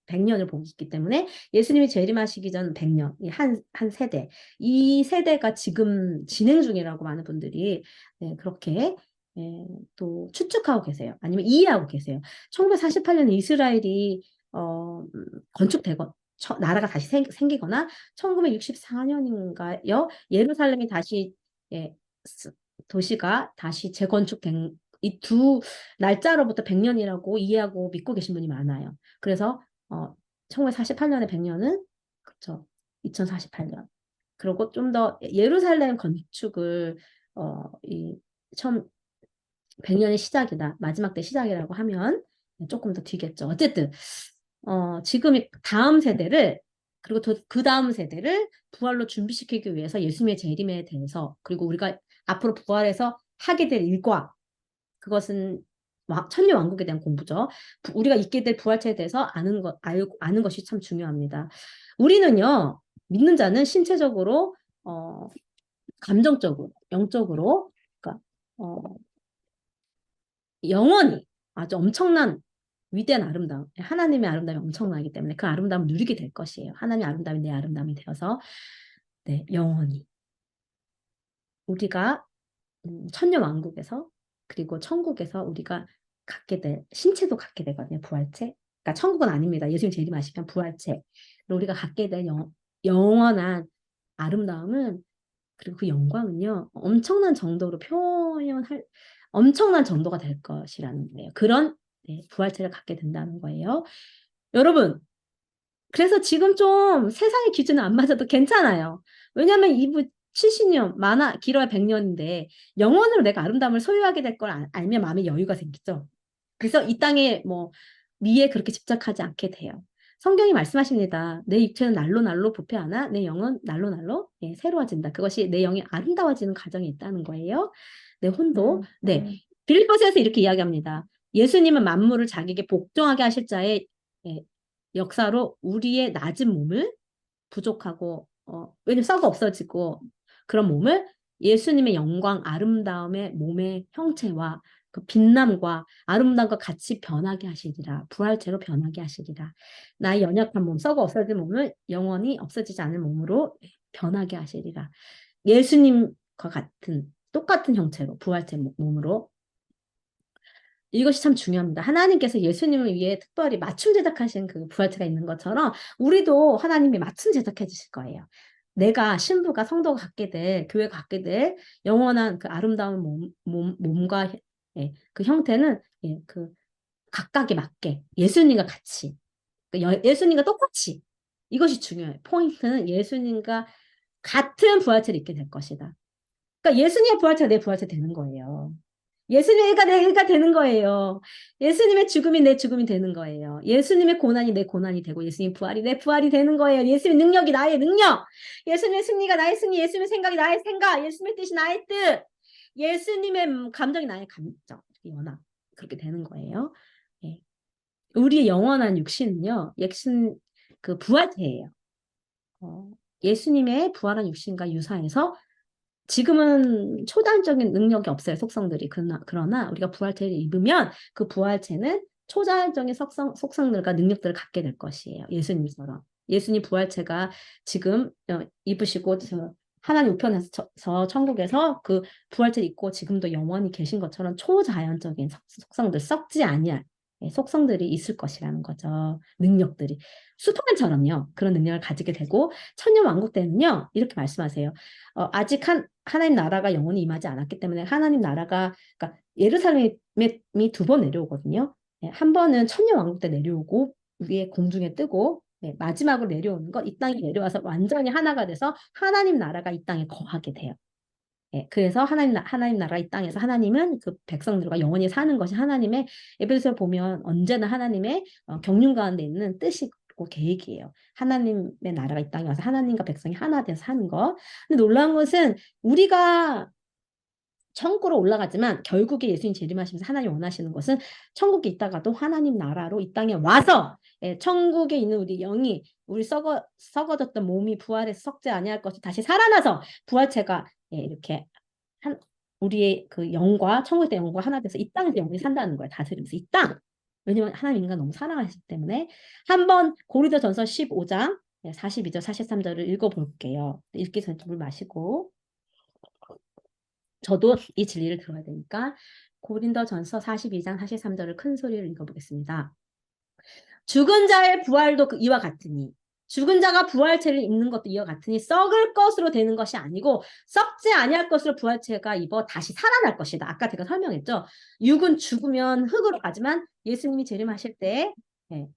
100년을 보고 있기 때문에 예수님이 재림하시기 전 100년, 한 세대. 이 세대가 지금 진행 중이라고 많은 분들이 네, 그렇게 또 추측하고 계세요. 아니면 이해하고 계세요. 1948년 이스라엘이 건축되고 나라가 다시 생기거나 1964년인가요? 예루살렘이 다시 예, 도시가 다시 재건축된 이 두 날짜로부터 100년이라고 이해하고 믿고 계신 분이 많아요. 그래서 1948년에 100년은 그렇죠. 2048년. 그리고 좀 더 예루살렘 건축을 이 처음 100년의 시작이다. 마지막 때 시작이라고 하면 조금 더 뒤겠죠. 어쨌든 지금 다음 세대를 그리고 그 다음 세대를 부활로 준비시키기 위해서 예수님의 재림에 대해서 그리고 우리가 앞으로 부활해서 하게 될 일과 그것은 천년왕국에 대한 공부죠. 우리가 있게 될 부활체에 대해서 아는 것이 참 중요합니다. 우리는요, 믿는 자는 신체적으로, 감정적으로, 영적으로, 그러니까, 영원히 아주 엄청난 위대한 아름다움, 하나님의 아름다움이 엄청나기 때문에 그 아름다움을 누리게 될 것이에요. 하나님의 아름다움이 내 아름다움이 되어서 네, 영원히 우리가 천년왕국에서 그리고 천국에서 우리가 갖게 될 신체도 갖게 되거든요. 부활체. 그러니까 천국은 아닙니다. 예수님 재림하시면 부활체. 우리가 갖게 될 영원한 아름다움은 그리고 그 영광은요. 엄청난 정도가 될 것이라는 거예요. 그런 네, 부활체를 갖게 된다는 거예요. 여러분, 그래서 지금 좀 세상의 기준은 안 맞아도 괜찮아요. 왜냐하면 이부 70년, 길어야 100년인데 영원으로 내가 아름다움을 소유하게 될 걸 알면 마음에 여유가 생기죠. 그래서 이 땅에 뭐 미에 그렇게 집착하지 않게 돼요. 성경이 말씀하십니다. 내 육체는 날로 날로 부패하나 내 영은 날로 날로 새로워진다. 그것이 내 영이 아름다워지는 과정이 있다는 거예요. 내 혼도. 네. 빌립보서에서 이렇게 이야기합니다. 예수님은 만물을 자기에게 복종하게 하실 자의 역사로 우리의 낮은 몸을 부족하고 왜냐면 썩어 없어지고 그런 몸을 예수님의 영광 아름다움의 몸의 형체와 그 빛남과 아름다움과 같이 변하게 하시리라. 부활체로 변하게 하시리라. 나의 연약한 몸, 썩어 없어진 몸을 영원히 없어지지 않을 몸으로 변하게 하시리라. 예수님과 같은 똑같은 형체로 부활체 몸으로 이것이 참 중요합니다. 하나님께서 예수님을 위해 특별히 맞춤 제작하신 그 부활체가 있는 것처럼 우리도 하나님이 맞춤 제작해 주실 거예요. 내가 신부가 성도가 갖게 될 교회가 갖게 될 영원한 그 아름다운 몸과 그 형태는 그 각각에 맞게 예수님과 같이 예수님과 똑같이 이것이 중요해요. 포인트는 예수님과 같은 부활체를 입게 될 것이다. 그러니까 예수님의 부활체가 내 부활체 되는 거예요. 예수님의 내가 되는 거예요. 예수님의 죽음이 내 죽음이 되는 거예요. 예수님의 고난이 내 고난이 되고 예수님의 부활이 내 부활이 되는 거예요. 예수님의 능력이 나의 능력. 예수님의 승리가 나의 승리. 예수님의 생각이 나의 생각. 예수님의 뜻이 나의 뜻. 예수님의 감정이 나의 감정. 워낙 그렇게 되는 거예요. 예. 우리의 영원한 육신은요. 그 부활체예요. 예수님의 부활한 육신과 유사해서 지금은 초자연적인 능력이 없어요, 속성들이. 그러나 우리가 부활체를 입으면 그 부활체는 초자연적인 속성들과 능력들을 갖게 될 것이에요. 예수님처럼. 예수님 부활체가 지금 입으시고 하나님 우편에서 천국에서 그 부활체를 입고 지금도 영원히 계신 것처럼 초자연적인 속성들, 썩지 아니할 속성들이 있을 것이라는 거죠. 능력들이. 슈퍼맨처럼요. 그런 능력을 가지게 되고 천년왕국 때는요. 이렇게 말씀하세요. 아직 하나님 나라가 영원히 임하지 않았기 때문에 하나님 나라가 그러니까 예루살렘이 2번 내려오거든요. 한 번은 천년왕국 때 내려오고 위에 공중에 뜨고 네, 마지막으로 내려오는 것, 이 땅에 내려와서 완전히 하나가 돼서 하나님 나라가 이 땅에 거하게 돼요. 예, 그래서 하나님 나라 이 땅에서 하나님은 그 백성들과 영원히 사는 것이 하나님의 에베소서 보면 언제나 하나님의 경륜 가운데 있는 뜻이고 계획이에요. 하나님의 나라가 이 땅에 와서 하나님과 백성이 하나 돼서 사는 거. 근데 놀라운 것은 우리가 천국으로 올라가지만 결국에 예수님 재림하시면서 하나님 원하시는 것은 천국에 있다가도 하나님 나라로 이 땅에 와서 예, 천국에 있는 우리 영이 우리 썩어졌던 몸이 부활해서 썩지 아니할 것이 다시 살아나서 부활체가 예, 이렇게 우리의 그 영과 천국의 영과 하나 돼서 이 땅에서 영이 산다는 거예요. 다스리면서 이 땅. 왜냐면 하나님 인간 너무 사랑하시기 때문에 한번 고린도전서 15장 42절 43절을 읽어볼게요. 읽기 전에 물 마시고 저도 이 진리를 들어야 되니까 고린도전서 42장 43절을 큰 소리로 읽어보겠습니다. 죽은 자의 부활도 이와 같으니 죽은 자가 부활체를 입는 것도 이와 같으니 썩을 것으로 되는 것이 아니고 썩지 아니할 것으로 부활체가 입어 다시 살아날 것이다. 아까 제가 설명했죠. 육은 죽으면 흙으로 가지만 예수님이 재림하실 때 예,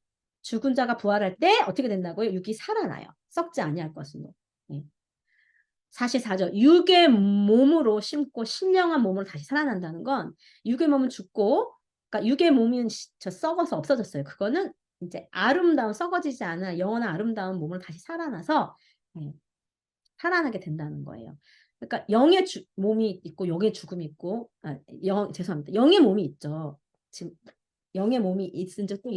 죽은 자가 부활할 때 어떻게 된다고요? 육이 살아나요. 썩지 아니할 것으로. 예. 44절 육의 몸으로 심고 신령한 몸으로 다시 살아난다는 건 육의 몸은 죽고 그러니까 육의 몸은 썩어서 없어졌어요. 그거는 이제 아름다운 썩어지지 않은 영원한 아름다운 몸으로 다시 살아나서 살아나게 된다는 거예요. 그러니까 영의 몸이 있고 영의 죽음이 있고 죄송합니다. 영의 몸이 있죠. 지금 영의 몸이 있은즉 또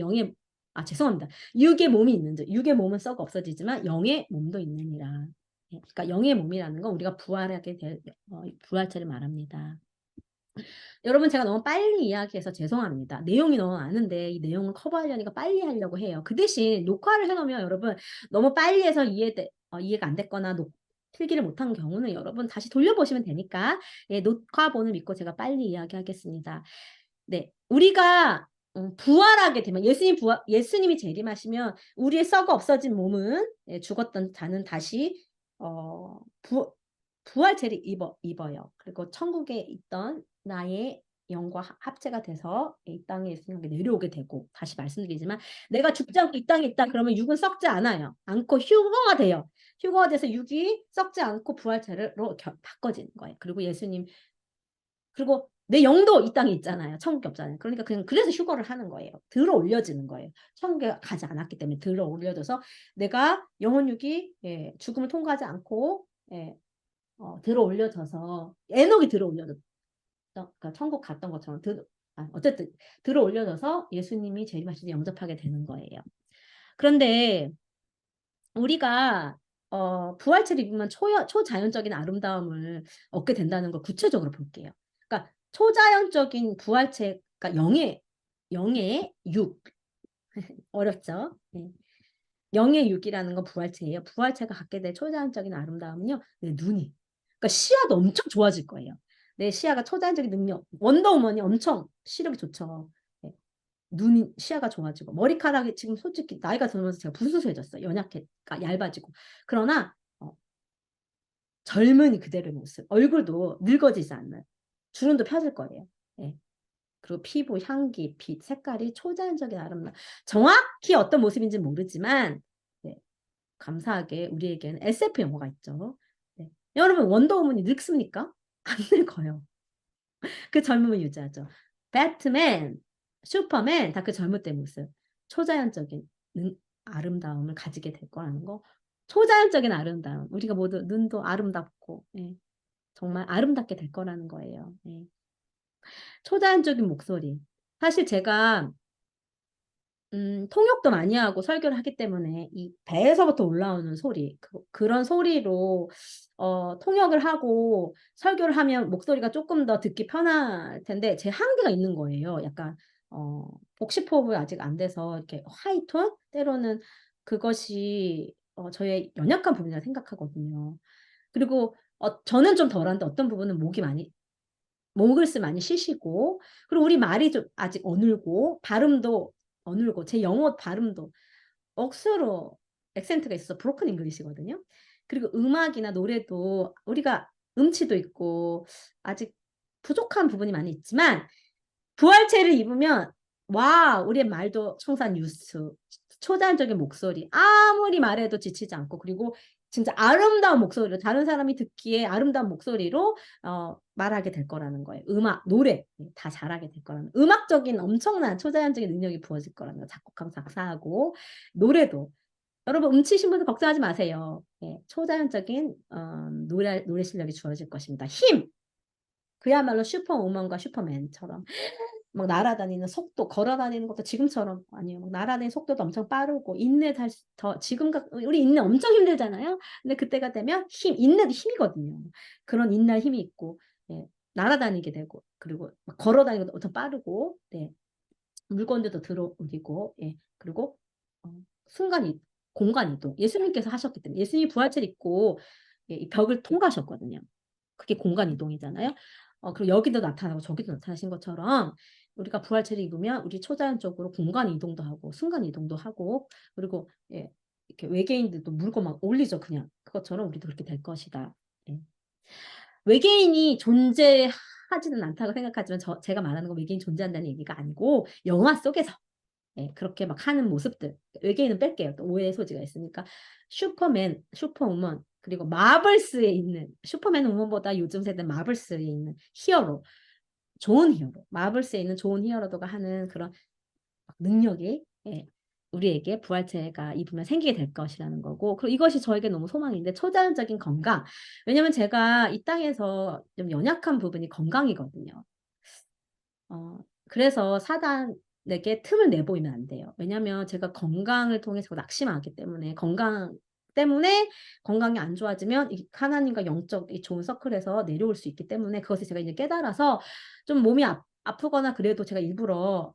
죄송합니다. 육의 몸이 있는즉 육의 몸은 썩어 없어지지만 영의 몸도 있느니라. 그러니까 영의 몸이라는 건 우리가 부활하게 될 부활체를 말합니다. 여러분 제가 너무 빨리 이야기해서 죄송합니다. 내용이 너무 많은데 이 내용을 커버하려니까 빨리 하려고 해요. 그 대신 녹화를 해놓으면 여러분 너무 빨리 해서 이해가 안 됐거나 필기를 못한 경우는 여러분 다시 돌려보시면 되니까 예, 녹화본을 믿고 제가 빨리 이야기하겠습니다. 네, 우리가 부활하게 되면 예수님이 재림하시면 우리의 썩어 없어진 몸은 죽었던 자는 다시 부활체를 입어요. 그리고 천국에 있던 나의 영과 합체가 돼서 이 땅에 예수님께 내려오게 되고 다시 말씀드리지만 내가 죽지 않고 이 땅에 있다 그러면 육은 썩지 않고 휴거가 돼요. 휴거가 돼서 육이 썩지 않고 부활체로 바꿔지는 거예요. 그리고 내 영도 이 땅에 있잖아요. 천국에 없잖아요. 그러니까 그래서 휴거를 하는 거예요. 들어 올려지는 거예요. 천국에 가지 않았기 때문에 들어 올려져서 내가 영혼육이 죽음을 통과하지 않고 들어 올려져서 에녹이 들어 올려졌 그러니까 천국 갔던 것처럼 어쨌든 들어 올려져서 예수님이 재림하실 때 영접하게 되는 거예요. 그런데 우리가 부활체를 입으면 초자연적인 아름다움을 얻게 된다는 걸 구체적으로 볼게요. 그러니까 초자연적인 부활체, 그러니까 영의 육 어렵죠? 네. 영의 육이라는 건 부활체예요. 부활체가 갖게 될 초자연적인 아름다움은요, 내 눈이. 그러니까 시야도 엄청 좋아질 거예요. 내 시야가 초자연적인 능력. 원더우먼이 엄청 시력이 좋죠. 네. 시야가 좋아지고 머리카락이 지금 솔직히 나이가 들면서 제가 부스스해졌어요. 얇아지고. 그러나 젊은이 그대로의 모습. 얼굴도 늙어지지 않는. 주름도 펴질 거예요. 네. 그리고 피부, 향기, 빛, 색깔이 초자연적인 아름다움. 정확히 어떤 모습인지 모르지만 네. 감사하게 우리에게는 SF 영화가 있죠. 네. 여러분 원더우먼이 늙습니까? 안 늙어요. 그 젊음을 유지하죠. 배트맨, 슈퍼맨 다 그 젊을 때 모습. 초자연적인 아름다움을 가지게 될 거라는 거. 초자연적인 아름다움. 우리가 모두 눈도 아름답고 정말 아름답게 될 거라는 거예요. 초자연적인 목소리. 사실 제가 통역도 많이 하고 설교를 하기 때문에 이 배에서부터 올라오는 소리, 그런 소리로 통역을 하고 설교를 하면 목소리가 조금 더 듣기 편할 텐데 제 한계가 있는 거예요. 약간 복식호흡이 아직 안 돼서 이렇게 하이톤 때로는 그것이 저의 연약한 부분이라 생각하거든요. 그리고 저는 좀 덜한데 어떤 부분은 목을 많이 쉬시고 그리고 우리 말이 좀 아직 어눌고 발음도 어눌고 제 영어 발음도 억수로 액센트가 있어서 브로큰 잉글리시거든요. 그리고 음악이나 노래도 우리가 음치도 있고 아직 부족한 부분이 많이 있지만 부활체를 입으면 와 우리의 말도 청산 유수 초자연적인 목소리, 아무리 말해도 지치지 않고, 그리고 진짜 아름다운 목소리로, 다른 사람이 듣기에 아름다운 목소리로 말하게 될 거라는 거예요. 음악, 노래 다 잘하게 될 거라는, 음악적인 엄청난 초자연적인 능력이 부어질 거라는 거. 작곡하고 작사하고 노래도. 여러분 음치신 분들 걱정하지 마세요. 예, 초자연적인 노래 실력이 주어질 것입니다. 힘! 그야말로 슈퍼우먼과 슈퍼맨처럼 막 날아다니는 속도, 걸어다니는 것도 지금처럼 아니에요. 막 날아다니는 속도도 엄청 빠르고, 인내 더 지금 우리 인내 엄청 힘들잖아요. 근데 그때가 되면 인내도 힘이거든요. 그런 인내할 힘이 있고, 예, 날아다니게 되고, 그리고 막 걸어다니는 것도 엄청 빠르고, 네, 물건들도 들어올리고, 예, 그리고 순간 공간 이동. 예수님께서 하셨기 때문에, 예수님이 부활체를 입고 예, 이 벽을 통과하셨거든요. 그게 공간 이동이잖아요. 그리고 여기도 나타나고 저기도 나타나신 것처럼 우리가 부활체를 입으면 우리 초자연적으로 공간 이동도 하고 순간 이동도 하고, 그리고 예, 이렇게 외계인들도 물고 막 올리죠. 그냥 그것처럼 우리도 그렇게 될 것이다. 예. 외계인이 존재하지는 않다고 생각하지만 제가 말하는 건 외계인 존재한다는 얘기가 아니고, 영화 속에서 예, 그렇게 막 하는 모습들, 외계인은 뺄게요. 또 오해의 소지가 있으니까. 슈퍼맨, 슈퍼우먼, 그리고 마블스에 있는, 슈퍼맨 우먼보다 요즘 세대 마블스에 있는 히어로, 좋은 히어로, 마블스에 있는 좋은 히어로도가 하는 그런 능력이 예, 우리에게 부활체가 입으면 생기게 될 것이라는 거고, 그리고 이것이 저에게 너무 소망인데, 초자연적인 건강. 왜냐면 제가 이 땅에서 좀 연약한 부분이 건강이거든요. 그래서 사단에게 틈을 내보이면 안 돼요. 왜냐면 제가 건강을 통해서 낙심하기 때문에, 건강 때문에 건강이 안 좋아지면 이 하나님과 영적 이 좋은 서클에서 내려올 수 있기 때문에, 그것을 제가 이제 깨달아서 좀 몸이 아프거나 그래도 제가 일부러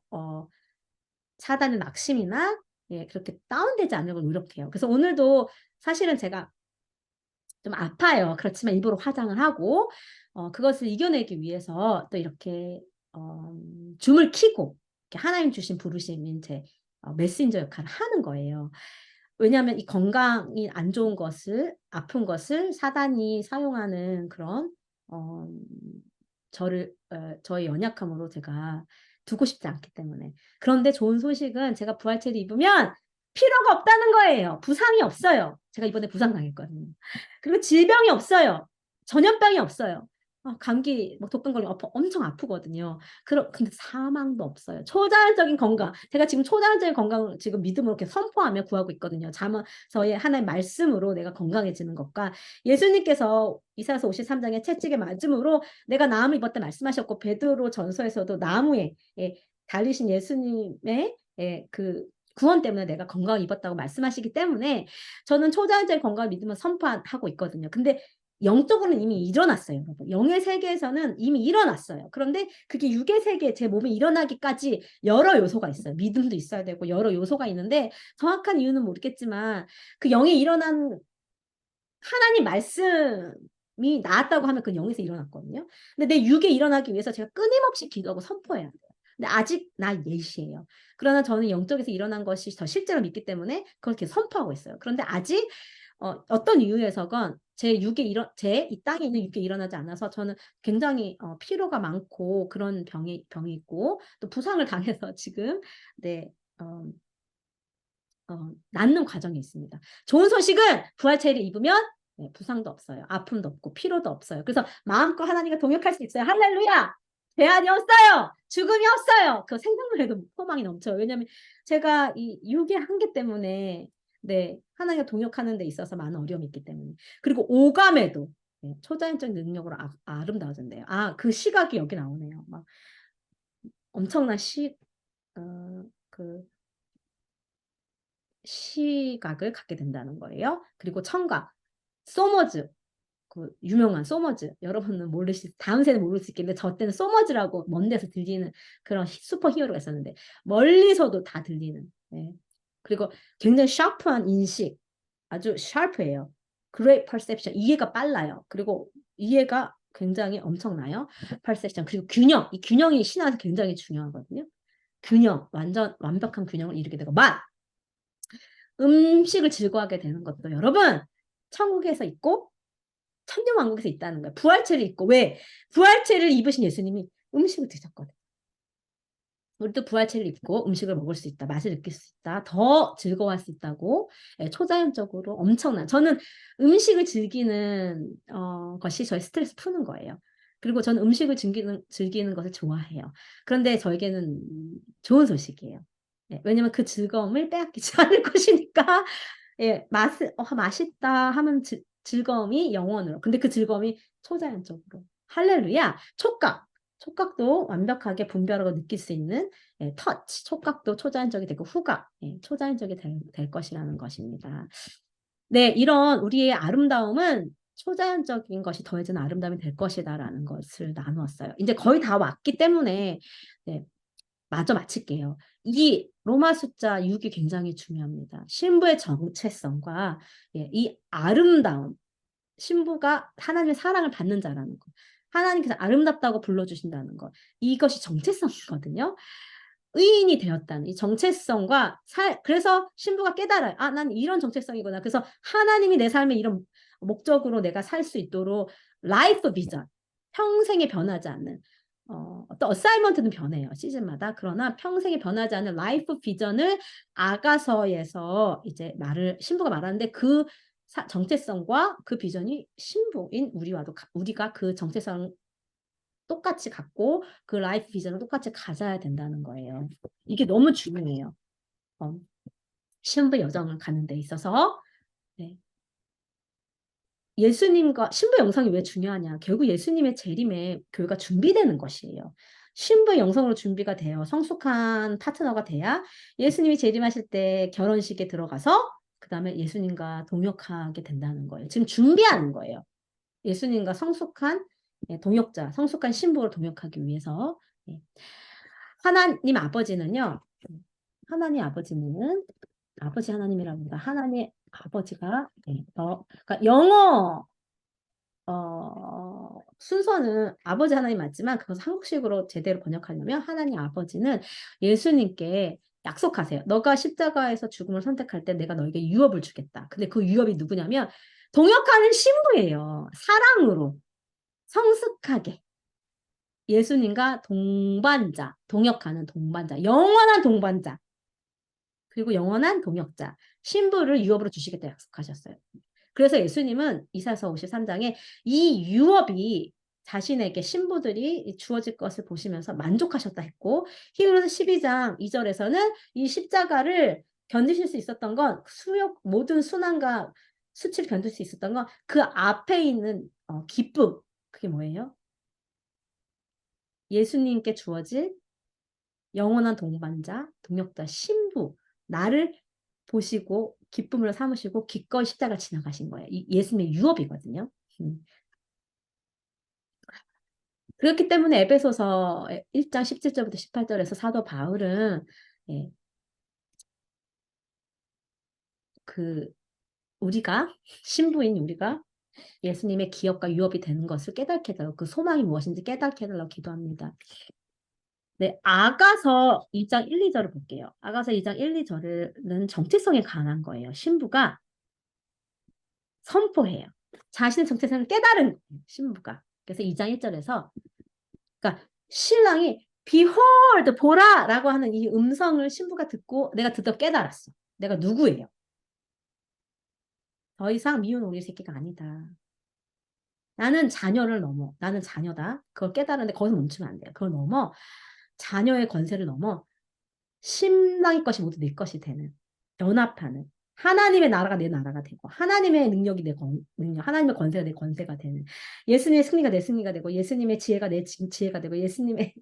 사단의 낙심이나 예, 그렇게 다운되지 않으려고 노력해요. 그래서 오늘도 사실은 제가 좀 아파요. 그렇지만 일부러 화장을 하고 그것을 이겨내기 위해서 또 이렇게 줌을 켜고 이렇게 하나님 주신 부르심인 제 메신저 역할을 하는 거예요. 왜냐하면 이 건강이 안 좋은 것을, 아픈 것을 사단이 사용하는 그런 어, 저의 연약함으로 제가 두고 싶지 않기 때문에. 그런데 좋은 소식은 제가 부활체를 입으면 필요가 없다는 거예요. 부상이 없어요. 제가 이번에 부상당했거든요. 그리고 질병이 없어요. 전염병이 없어요. 감기, 뭐 독감 걸리면 엄청 아프거든요. 근데 사망도 없어요. 초자연적인 건강. 제가 지금 초자연적인 건강을 지금 믿음으로 이렇게 선포하며 구하고 있거든요. 잠언서의 하나의 말씀으로 내가 건강해지는 것과, 예수님께서 이사야서 53장의 채찍에 맞음으로 내가 나음을 입었다 말씀하셨고, 베드로 전서에서도 나무에 달리신 예수님의 그 구원 때문에 내가 건강을 입었다고 말씀하시기 때문에, 저는 초자연적인 건강을 믿으면 선포하고 있거든요. 근데 영적으로는 이미 일어났어요, 여러분. 영의 세계에서는 이미 일어났어요. 그런데 그게 육의 세계에 제 몸에 일어나기까지 여러 요소가 있어요. 믿음도 있어야 되고 여러 요소가 있는데, 정확한 이유는 모르겠지만 그 영이 일어난 하나님 말씀이 나왔다고 하면 그 영에서 일어났거든요. 근데 내 육에 일어나기 위해서 제가 끊임없이 기도하고 선포해야 돼요. 근데 아직 나 예시예요. 그러나 저는 영적에서 일어난 것이 더 실제로 믿기 때문에 그렇게 선포하고 있어요. 그런데 아직 어떤 이유에서건 제 이 땅에 있는 육에 일어나지 않아서 저는 굉장히 피로가 많고 그런 병이 있고, 또 부상을 당해서 지금 네, 낫는 과정이 있습니다. 좋은 소식은 부활체를 입으면 부상도 없어요. 아픔도 없고 피로도 없어요. 그래서 마음껏 하나님과 동역할 수 있어요. 할렐루야! 재앙이 없어요. 죽음이 없어요. 그 생각만 해도 소망이 넘쳐요. 왜냐하면 제가 이 육의 한계 때문에 네, 하나님과 동역하는 데 있어서 많은 어려움이 있기 때문에. 그리고 오감에도 초자연적 능력으로 아름다워진대요. 그 시각이 여기 나오네요. 막 엄청난 그 시각을 갖게 된다는 거예요. 그리고 청각, 소머즈, 그 유명한 소머즈, 여러분은 다음 세대 모를 수 있겠는데, 저 때는 소머즈라고 먼 데서 들리는 그런 슈퍼 히어로가 있었는데, 멀리서도 다 들리는. 네. 그리고 굉장히 샤프한 인식, 아주 샤프해요. Great perception, 이해가 빨라요. 그리고 이해가 굉장히 엄청나요. perception, 그리고 이 균형이 신화에서 굉장히 중요하거든요. 완전 완벽한 균형을 이루게 되고, 음식을 즐거워하게 되는 것도 여러분, 천국에서 있고 천년왕국에서 있다는 거예요. 부활체를 입고, 왜? 부활체를 입으신 예수님이 음식을 드셨거든. 우리도 부활체를 입고 음식을 먹을 수 있다. 맛을 느낄 수 있다. 더 즐거워할 수 있다고. 예, 초자연적으로 엄청난. 저는 음식을 즐기는 것이 저의 스트레스 푸는 거예요. 그리고 저는 음식을 즐기는 것을 좋아해요. 그런데 저에게는 좋은 소식이에요. 예, 왜냐면 그 즐거움을 빼앗기지 않을 것이니까. 예, 맛있다 하면 즐거움이 영원으로. 근데 그 즐거움이 초자연적으로. 할렐루야. 촉각도 완벽하게 분별하고 느낄 수 있는, 예, 터치, 촉각도 초자연적이 되고 후각, 예, 초자연적이 될 것이라는 것입니다. 네, 이런 우리의 아름다움은 초자연적인 것이 더해진 아름다움이 될 것이다라는 것을 나누었어요. 이제 거의 다 왔기 때문에, 네, 마저 마칠게요. 이 로마 숫자 6이 굉장히 중요합니다. 신부의 정체성과, 예, 이 아름다움, 신부가 하나님의 사랑을 받는 자라는 것, 하나님께서 아름답다고 불러주신다는 것, 이것이 정체성이거든요. 의인이 되었다는 이 정체성과 그래서 신부가 깨달아요. 아, 난 이런 정체성이구나. 그래서 하나님이 내 삶에 이런 목적으로 내가 살 수 있도록 라이프 비전, 평생에 변하지 않는, 어떤 어사이먼트는 변해요. 시즌마다. 그러나 평생에 변하지 않는 라이프 비전을 아가서에서 이제 신부가 말하는데 그 정체성과 그 비전이 신부인 우리가 그 정체성 똑같이 갖고 그 라이프 비전을 똑같이 가져야 된다는 거예요. 이게 너무 중요해요. 신부 여정을 가는 데 있어서. 네. 예수님과 신부 영성이 왜 중요하냐? 결국 예수님의 재림에 교회가 준비되는 것이에요. 신부 영성으로 준비가 돼요. 성숙한 파트너가 돼야 예수님이 재림하실 때 결혼식에 들어가서 그 다음에 예수님과 동역하게 된다는 거예요. 지금 준비하는 거예요. 예수님과 성숙한, 예, 동역자, 성숙한 신부로 동역하기 위해서. 예. 하나님 아버지는요. 하나님 아버지는 아버지 하나님이라고 합니다. 하나님 아버지가, 예, 그러니까 영어 순서는 아버지 하나님 맞지만 그것을 한국식으로 제대로 번역하려면 하나님 아버지는 예수님께 약속하세요. 너가 십자가에서 죽음을 선택할 때 내가 너에게 유업을 주겠다. 근데 그 유업이 누구냐면 동역하는 신부예요. 사랑으로 성숙하게 예수님과 동역하는 동반자, 영원한 동반자, 그리고 영원한 동역자, 신부를 유업으로 주시겠다 약속하셨어요. 그래서 예수님은 이사서 53장에 이 유업이 자신에게 신부들이 주어질 것을 보시면서 만족하셨다 했고, 히브리서 12장 2절에서는 이 십자가를 견디실 수 있었던 건 모든 순환과 수치를 견딜 수 있었던 건 그 앞에 있는 기쁨. 그게 뭐예요? 예수님께 주어질 영원한 동반자, 동역자, 신부, 나를 보시고 기쁨을 삼으시고 기꺼이 십자가 지나가신 거예요. 이 예수님의 유업이거든요. 그렇기 때문에 에베소서 1장 17절부터 18절에서 사도 바울은, 예, 우리가 신부인 우리가 예수님의 기업과 유업이 되는 것을 깨닫게 해달라고, 그 소망이 무엇인지 깨닫게 해달라고 기도합니다. 네, 아가서 2장 1, 2절을 볼게요. 아가서 2장 1, 2절은 정체성에 관한 거예요. 신부가 선포해요. 자신의 정체성을 깨달은 거예요, 신부가. 그래서 2장 1절에서, 그러니까 신랑이 Behold, 보라! 라고 하는 이 음성을 신부가 듣고 내가 드디어 깨달았어. 내가 누구예요? 더 이상 미운 오리 새끼가 아니다. 나는 나는 자녀다. 그걸 깨달았는데 거기서 멈추면 안 돼요. 그걸 넘어 자녀의 권세를 넘어 신랑의 것이 모두 내 것이 되는, 연합하는 하나님의 나라가 내 나라가 되고 하나님의 능력이 내 능력, 하나님의 권세가 내 권세가 되는, 예수님의 승리가 내 승리가 되고 예수님의 지혜가 내 지혜가 되고 예수님의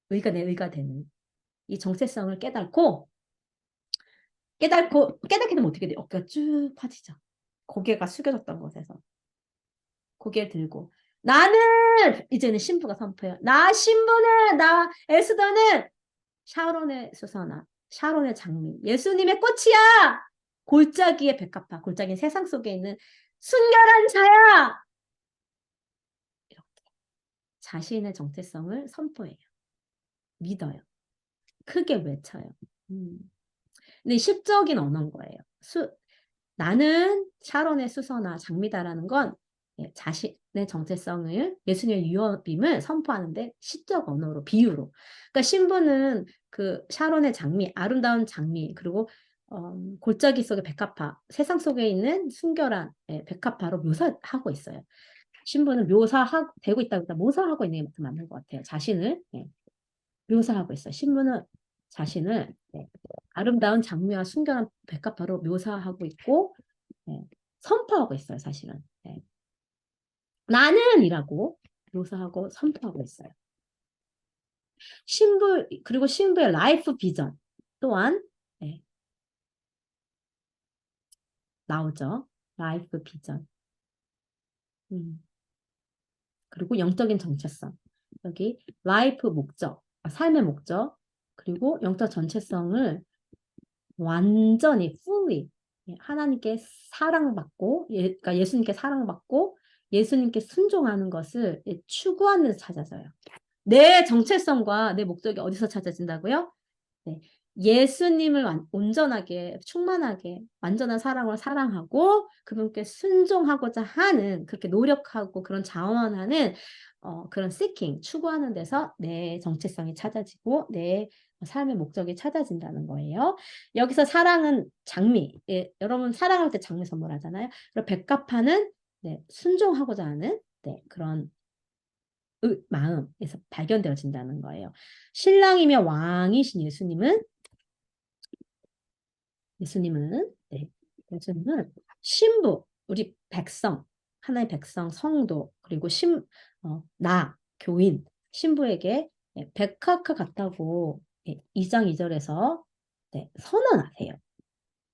의가 내 의가 되는 이 정체성을 깨닫게 되면 어떻게 돼요? 어깨가 쭉 펴지죠. 고개가 숙여졌던 곳에서 고개를 들고, 나는 이제는 신부가 선포해요. 나 에스더는 샤론의 수선화, 샤론의 장미, 예수님의 꽃이야. 골짜기의 백합화, 골짜기는 세상 속에 있는 순결한 자야. 이렇게 자신의 정체성을 선포해요. 믿어요. 크게 외쳐요. 근데 시적인 언어인 거예요. 나는 샤론의 수선화, 장미다라는 건 자신의 정체성을 예수님의 유업임을 선포하는데 시적 언어로 비유로. 그러니까 신부는 그 샤론의 장미, 아름다운 장미, 그리고 골짜기 속의 백합화, 세상 속에 있는 순결한 백합화로 묘사하고 있어요. 신부는 묘사되고 있다기보다 묘사하고 있는 게 맞는 것 같아요. 자신을 묘사하고 있어요. 신부는 자신을 아름다운 장미와 순결한 백합화로 묘사하고 있고 선포하고 있어요. 사실은. 나는이라고 묘사하고 선포하고 있어요. 그리고 신부의 라이프 비전 또한 나오죠. 라이프 비전. 그리고 영적인 정체성. 여기 라이프 목적, 삶의 목적, 그리고 영적 전체성을 완전히 fully 하나님께 사랑받고 그러니까 예수님께 사랑받고 예수님께 순종하는 것을 추구하는 데서 찾아져요. 내 정체성과 내 목적이 어디서 찾아진다고요? 네. 예수님을 온전하게 충만하게 완전한 사랑으로 사랑하고 그분께 순종하고자 하는 그렇게 노력하고 그런 자원하는 그런 seeking 추구하는 데서 내 정체성이 찾아지고 내 삶의 목적이 찾아진다는 거예요. 여기서 사랑은 장미. 여러분 사랑할 때 장미 선물하잖아요. 그리고 백합화는 순종하고자 하는 그런 마음에서 발견되어진다는 거예요. 신랑이며 왕이신 예수님은 신부, 우리 백성, 하나의 백성, 성도, 그리고 교인, 신부에게 백합화 같다고 2장 2절에서 선언하세요.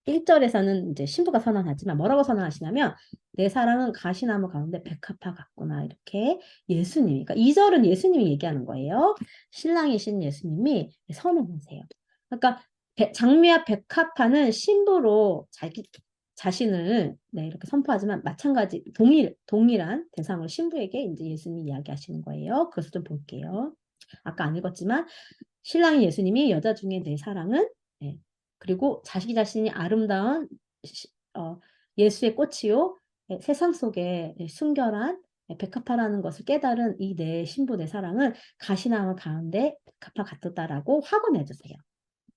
1절에서는 이제 신부가 선언하지만 뭐라고 선언하시냐면 내 사랑은 가시나무 가운데 백합화 같구나 이렇게 예수님이 그러니까 2절은 예수님이 얘기하는 거예요. 신랑이신 예수님이 선언하세요. 그러니까 장미와 백합화는 신부로 자신을 이렇게 선포하지만 마찬가지 동일한 대상으로 신부에게 이제 예수님이 이야기하시는 거예요. 그것을 좀 볼게요. 아까 안 읽었지만 신랑인 예수님이 여자 중에 내 사랑은 그리고 자신이 아름다운 예수의 꽃이요 세상 속에 순결한 백합화라는 것을 깨달은 이 내 신부 내 사랑은 가시나무 가운데 백합화 같았다라고 확언해 주세요.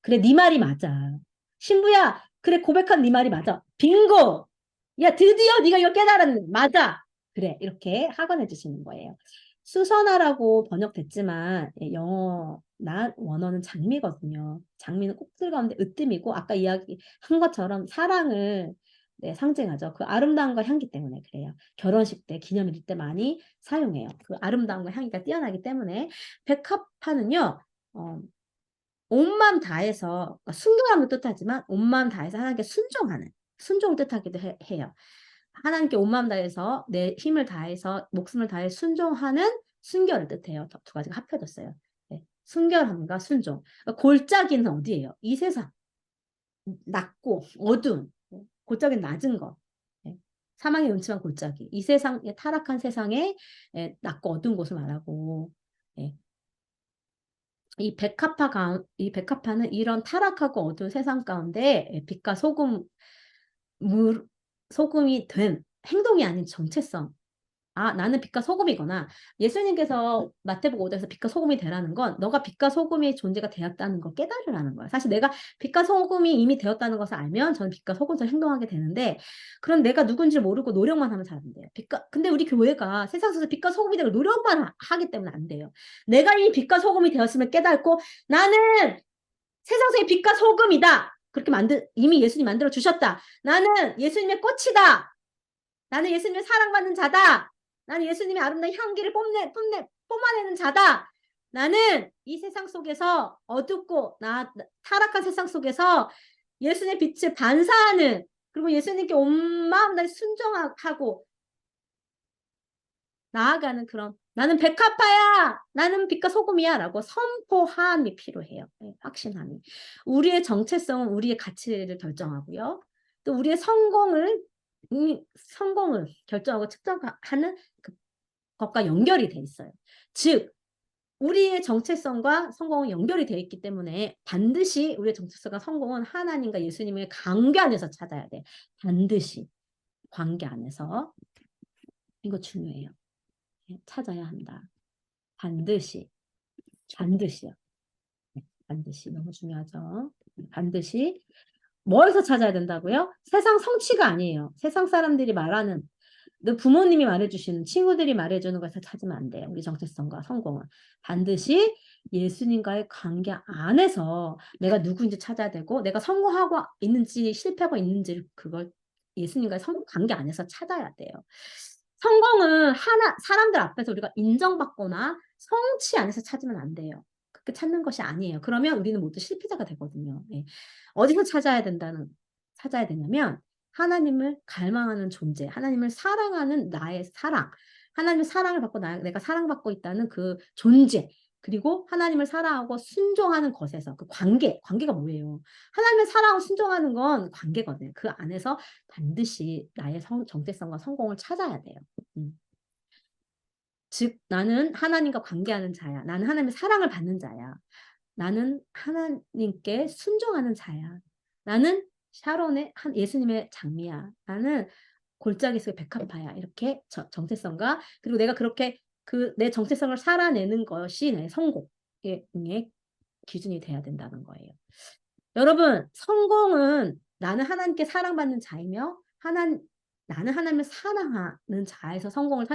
그래 네 말이 맞아. 신부야 그래 고백한 네 말이 맞아. 빙고. 야 드디어 네가 이거 깨달았네. 맞아. 그래 이렇게 확언해 주시는 거예요. 수선화라고 번역됐지만 영어 원어는 장미거든요. 장미는 꼭들 가운데 으뜸이고 아까 이야기한 것처럼 사랑을 상징하죠. 그 아름다움과 향기 때문에 그래요. 결혼식 때 기념일 때 많이 사용해요. 그 아름다움과 향기가 뛰어나기 때문에 백합화는요. 온 마음 다해서 순종함을 뜻하지만 온 마음 다해서 하나님께 순종을 뜻하기도 해요. 하나님께 온 마음 다해서 내 힘을 다해서 목숨을 다해 순종하는 순결을 뜻해요. 두 가지가 합쳐졌어요. 순결함과 순종. 골짜기는 어디예요? 이 세상. 낮고 어두운. 골짜기는 낮은 것. 사망의 음침한 골짜기. 이 세상, 타락한 세상에 낮고 어두운 곳을 말하고 이 백합화는 이런 타락하고 어두운 세상 가운데 빛과 소금이 된 행동이 아닌 정체성. 나는 빛과 소금이구나. 예수님께서 마태복음 5장에서 빛과 소금이 되라는 건 너가 빛과 소금의 존재가 되었다는 걸 깨달으라는 거야. 사실 내가 빛과 소금이 이미 되었다는 것을 알면 저는 빛과 소금처럼 행동하게 되는데 그럼 내가 누군지 모르고 노력만 하면 잘 안 돼요. 근데 우리 교회가 세상 속에서 빛과 소금이 되고 노력만 하기 때문에 안 돼요. 내가 이미 빛과 소금이 되었음을 깨닫고 나는 세상 속의 빛과 소금이다. 그렇게 이미 예수님 만들어 주셨다. 나는 예수님의 꽃이다. 나는 예수님의 사랑받는 자다. 나는 예수님의 아름다운 향기를 뿜어내는 자다. 나는 이 세상 속에서 어둡고 타락한 세상 속에서 예수님의 빛을 반사하는 그리고 예수님께 온 마음 다해 순종하고 나아가는 그런 나는 백합화야. 나는 빛과 소금이야. 라고 선포함이 필요해요. 확신함이. 우리의 정체성은 우리의 가치를 결정하고요. 또 우리의 성공을 결정하고 측정하는 것과 연결이 돼 있어요. 즉 우리의 정체성과 성공은 연결이 돼 있기 때문에 반드시 우리의 정체성과 성공은 하나님과 예수님의 관계 안에서 찾아야 돼. 반드시 관계 안에서. 이거 중요해요. 찾아야 한다. 반드시. 반드시요. 반드시. 너무 중요하죠. 반드시. 뭐에서 찾아야 된다고요? 세상 성취가 아니에요. 세상 사람들이 말하는, 너 부모님이 말해주시는, 친구들이 말해주는 것에서 찾으면 안 돼요. 우리 정체성과 성공은. 반드시 예수님과의 관계 안에서 내가 누구인지 찾아야 되고, 내가 성공하고 있는지 실패하고 있는지 그걸 예수님과의 관계 안에서 찾아야 돼요. 성공은 사람들 앞에서 우리가 인정받거나 성취 안에서 찾으면 안 돼요. 그렇게 찾는 것이 아니에요. 그러면 우리는 모두 실패자가 되거든요. 네. 어디서 찾아야 되냐면, 하나님을 갈망하는 존재, 하나님을 사랑하는 나의 사랑, 하나님의 사랑을 받고 내가 사랑받고 있다는 그 존재, 그리고 하나님을 사랑하고 순종하는 것에서 그 관계가 뭐예요? 하나님을 사랑하고 순종하는 건 관계거든요. 그 안에서 반드시 나의 정체성과 성공을 찾아야 돼요. 즉 나는 하나님과 관계하는 자야. 나는 하나님의 사랑을 받는 자야. 나는 하나님께 순종하는 자야. 나는 샤론의 예수님의 장미야. 나는 골짜기 속의 백합화야. 이렇게 정체성과, 그리고 내가 그렇게 내 정체성을 살아내는 것이 나의 성공의 기준이 돼야 된다는 거예요. 여러분, 성공은 나는 하나님께 사랑받는 자이며 나는 하나님을 사랑하는 자에서 성공을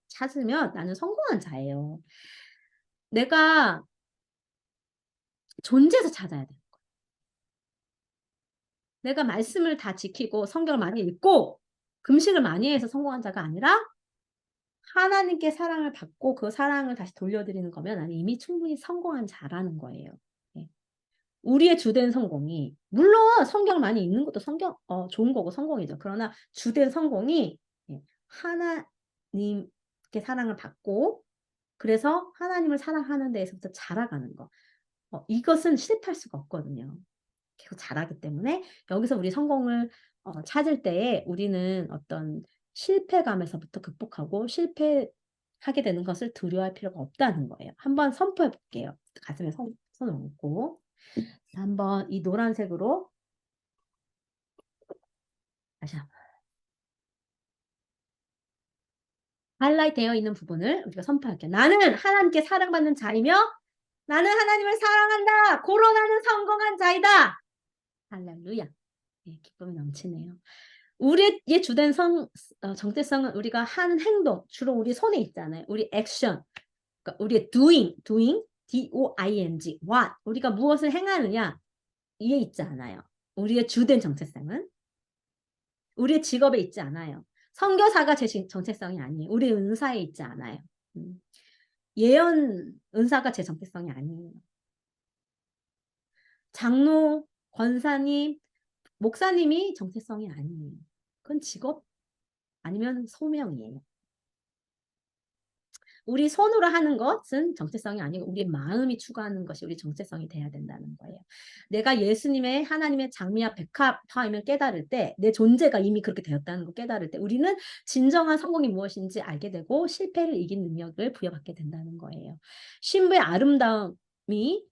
찾으면 나는 성공한 자예요. 내가 존재에서 찾아야 돼. 내가 말씀을 다 지키고 성경을 많이 읽고 금식을 많이 해서 성공한 자가 아니라 하나님께 사랑을 받고 그 사랑을 다시 돌려드리는 거면 나는 이미 충분히 성공한 자라는 거예요. 네. 우리의 주된 성공이, 물론 성경을 많이 읽는 것도 좋은 거고 성공이죠. 그러나 주된 성공이 하나님께 사랑을 받고 그래서 하나님을 사랑하는 데에서부터 자라가는 거. 이것은 실패할 수가 없거든요. 계속 자라기 때문에 여기서 우리 성공을 찾을 때에 우리는 어떤 실패감에서부터 극복하고 실패하게 되는 것을 두려워할 필요가 없다는 거예요. 한번 선포해 볼게요. 가슴에 손을 얹고 한번 이 노란색으로 다시 한번 하이라이트 되어 있는 부분을 우리가 선포할게요. 나는 하나님께 사랑받는 자이며 나는 하나님을 사랑한다. 고로 나는 성공한 자이다. 할렐루야. 네, 기쁨이 넘치네요. 우리의 주된 정체성은 우리가 하는 행동, 주로 우리 손에 있잖아요. 우리 액션, 그러니까 우리의 doing, D-O-I-N-G, what, 우리가 무엇을 행하느냐, 이에 있지 않아요. 우리의 주된 정체성은 우리의 직업에 있지 않아요. 선교사가 제 정체성이 아니에요. 우리 은사에 있지 않아요. 예언 은사가 제 정체성이 아니에요. 장로, 권사님, 목사님이 정체성이 아니에요. 그건 직업 아니면 소명이에요. 우리 손으로 하는 것은 정체성이 아니고 우리 마음이 추구하는 것이 우리 정체성이 돼야 된다는 거예요. 내가 예수님의 하나님의 장미와 백합화임을 깨달을 때 내 존재가 이미 그렇게 되었다는 걸 깨달을 때 우리는 진정한 성공이 무엇인지 알게 되고 실패를 이긴 능력을 부여받게 된다는 거예요. 신부의 아름다움이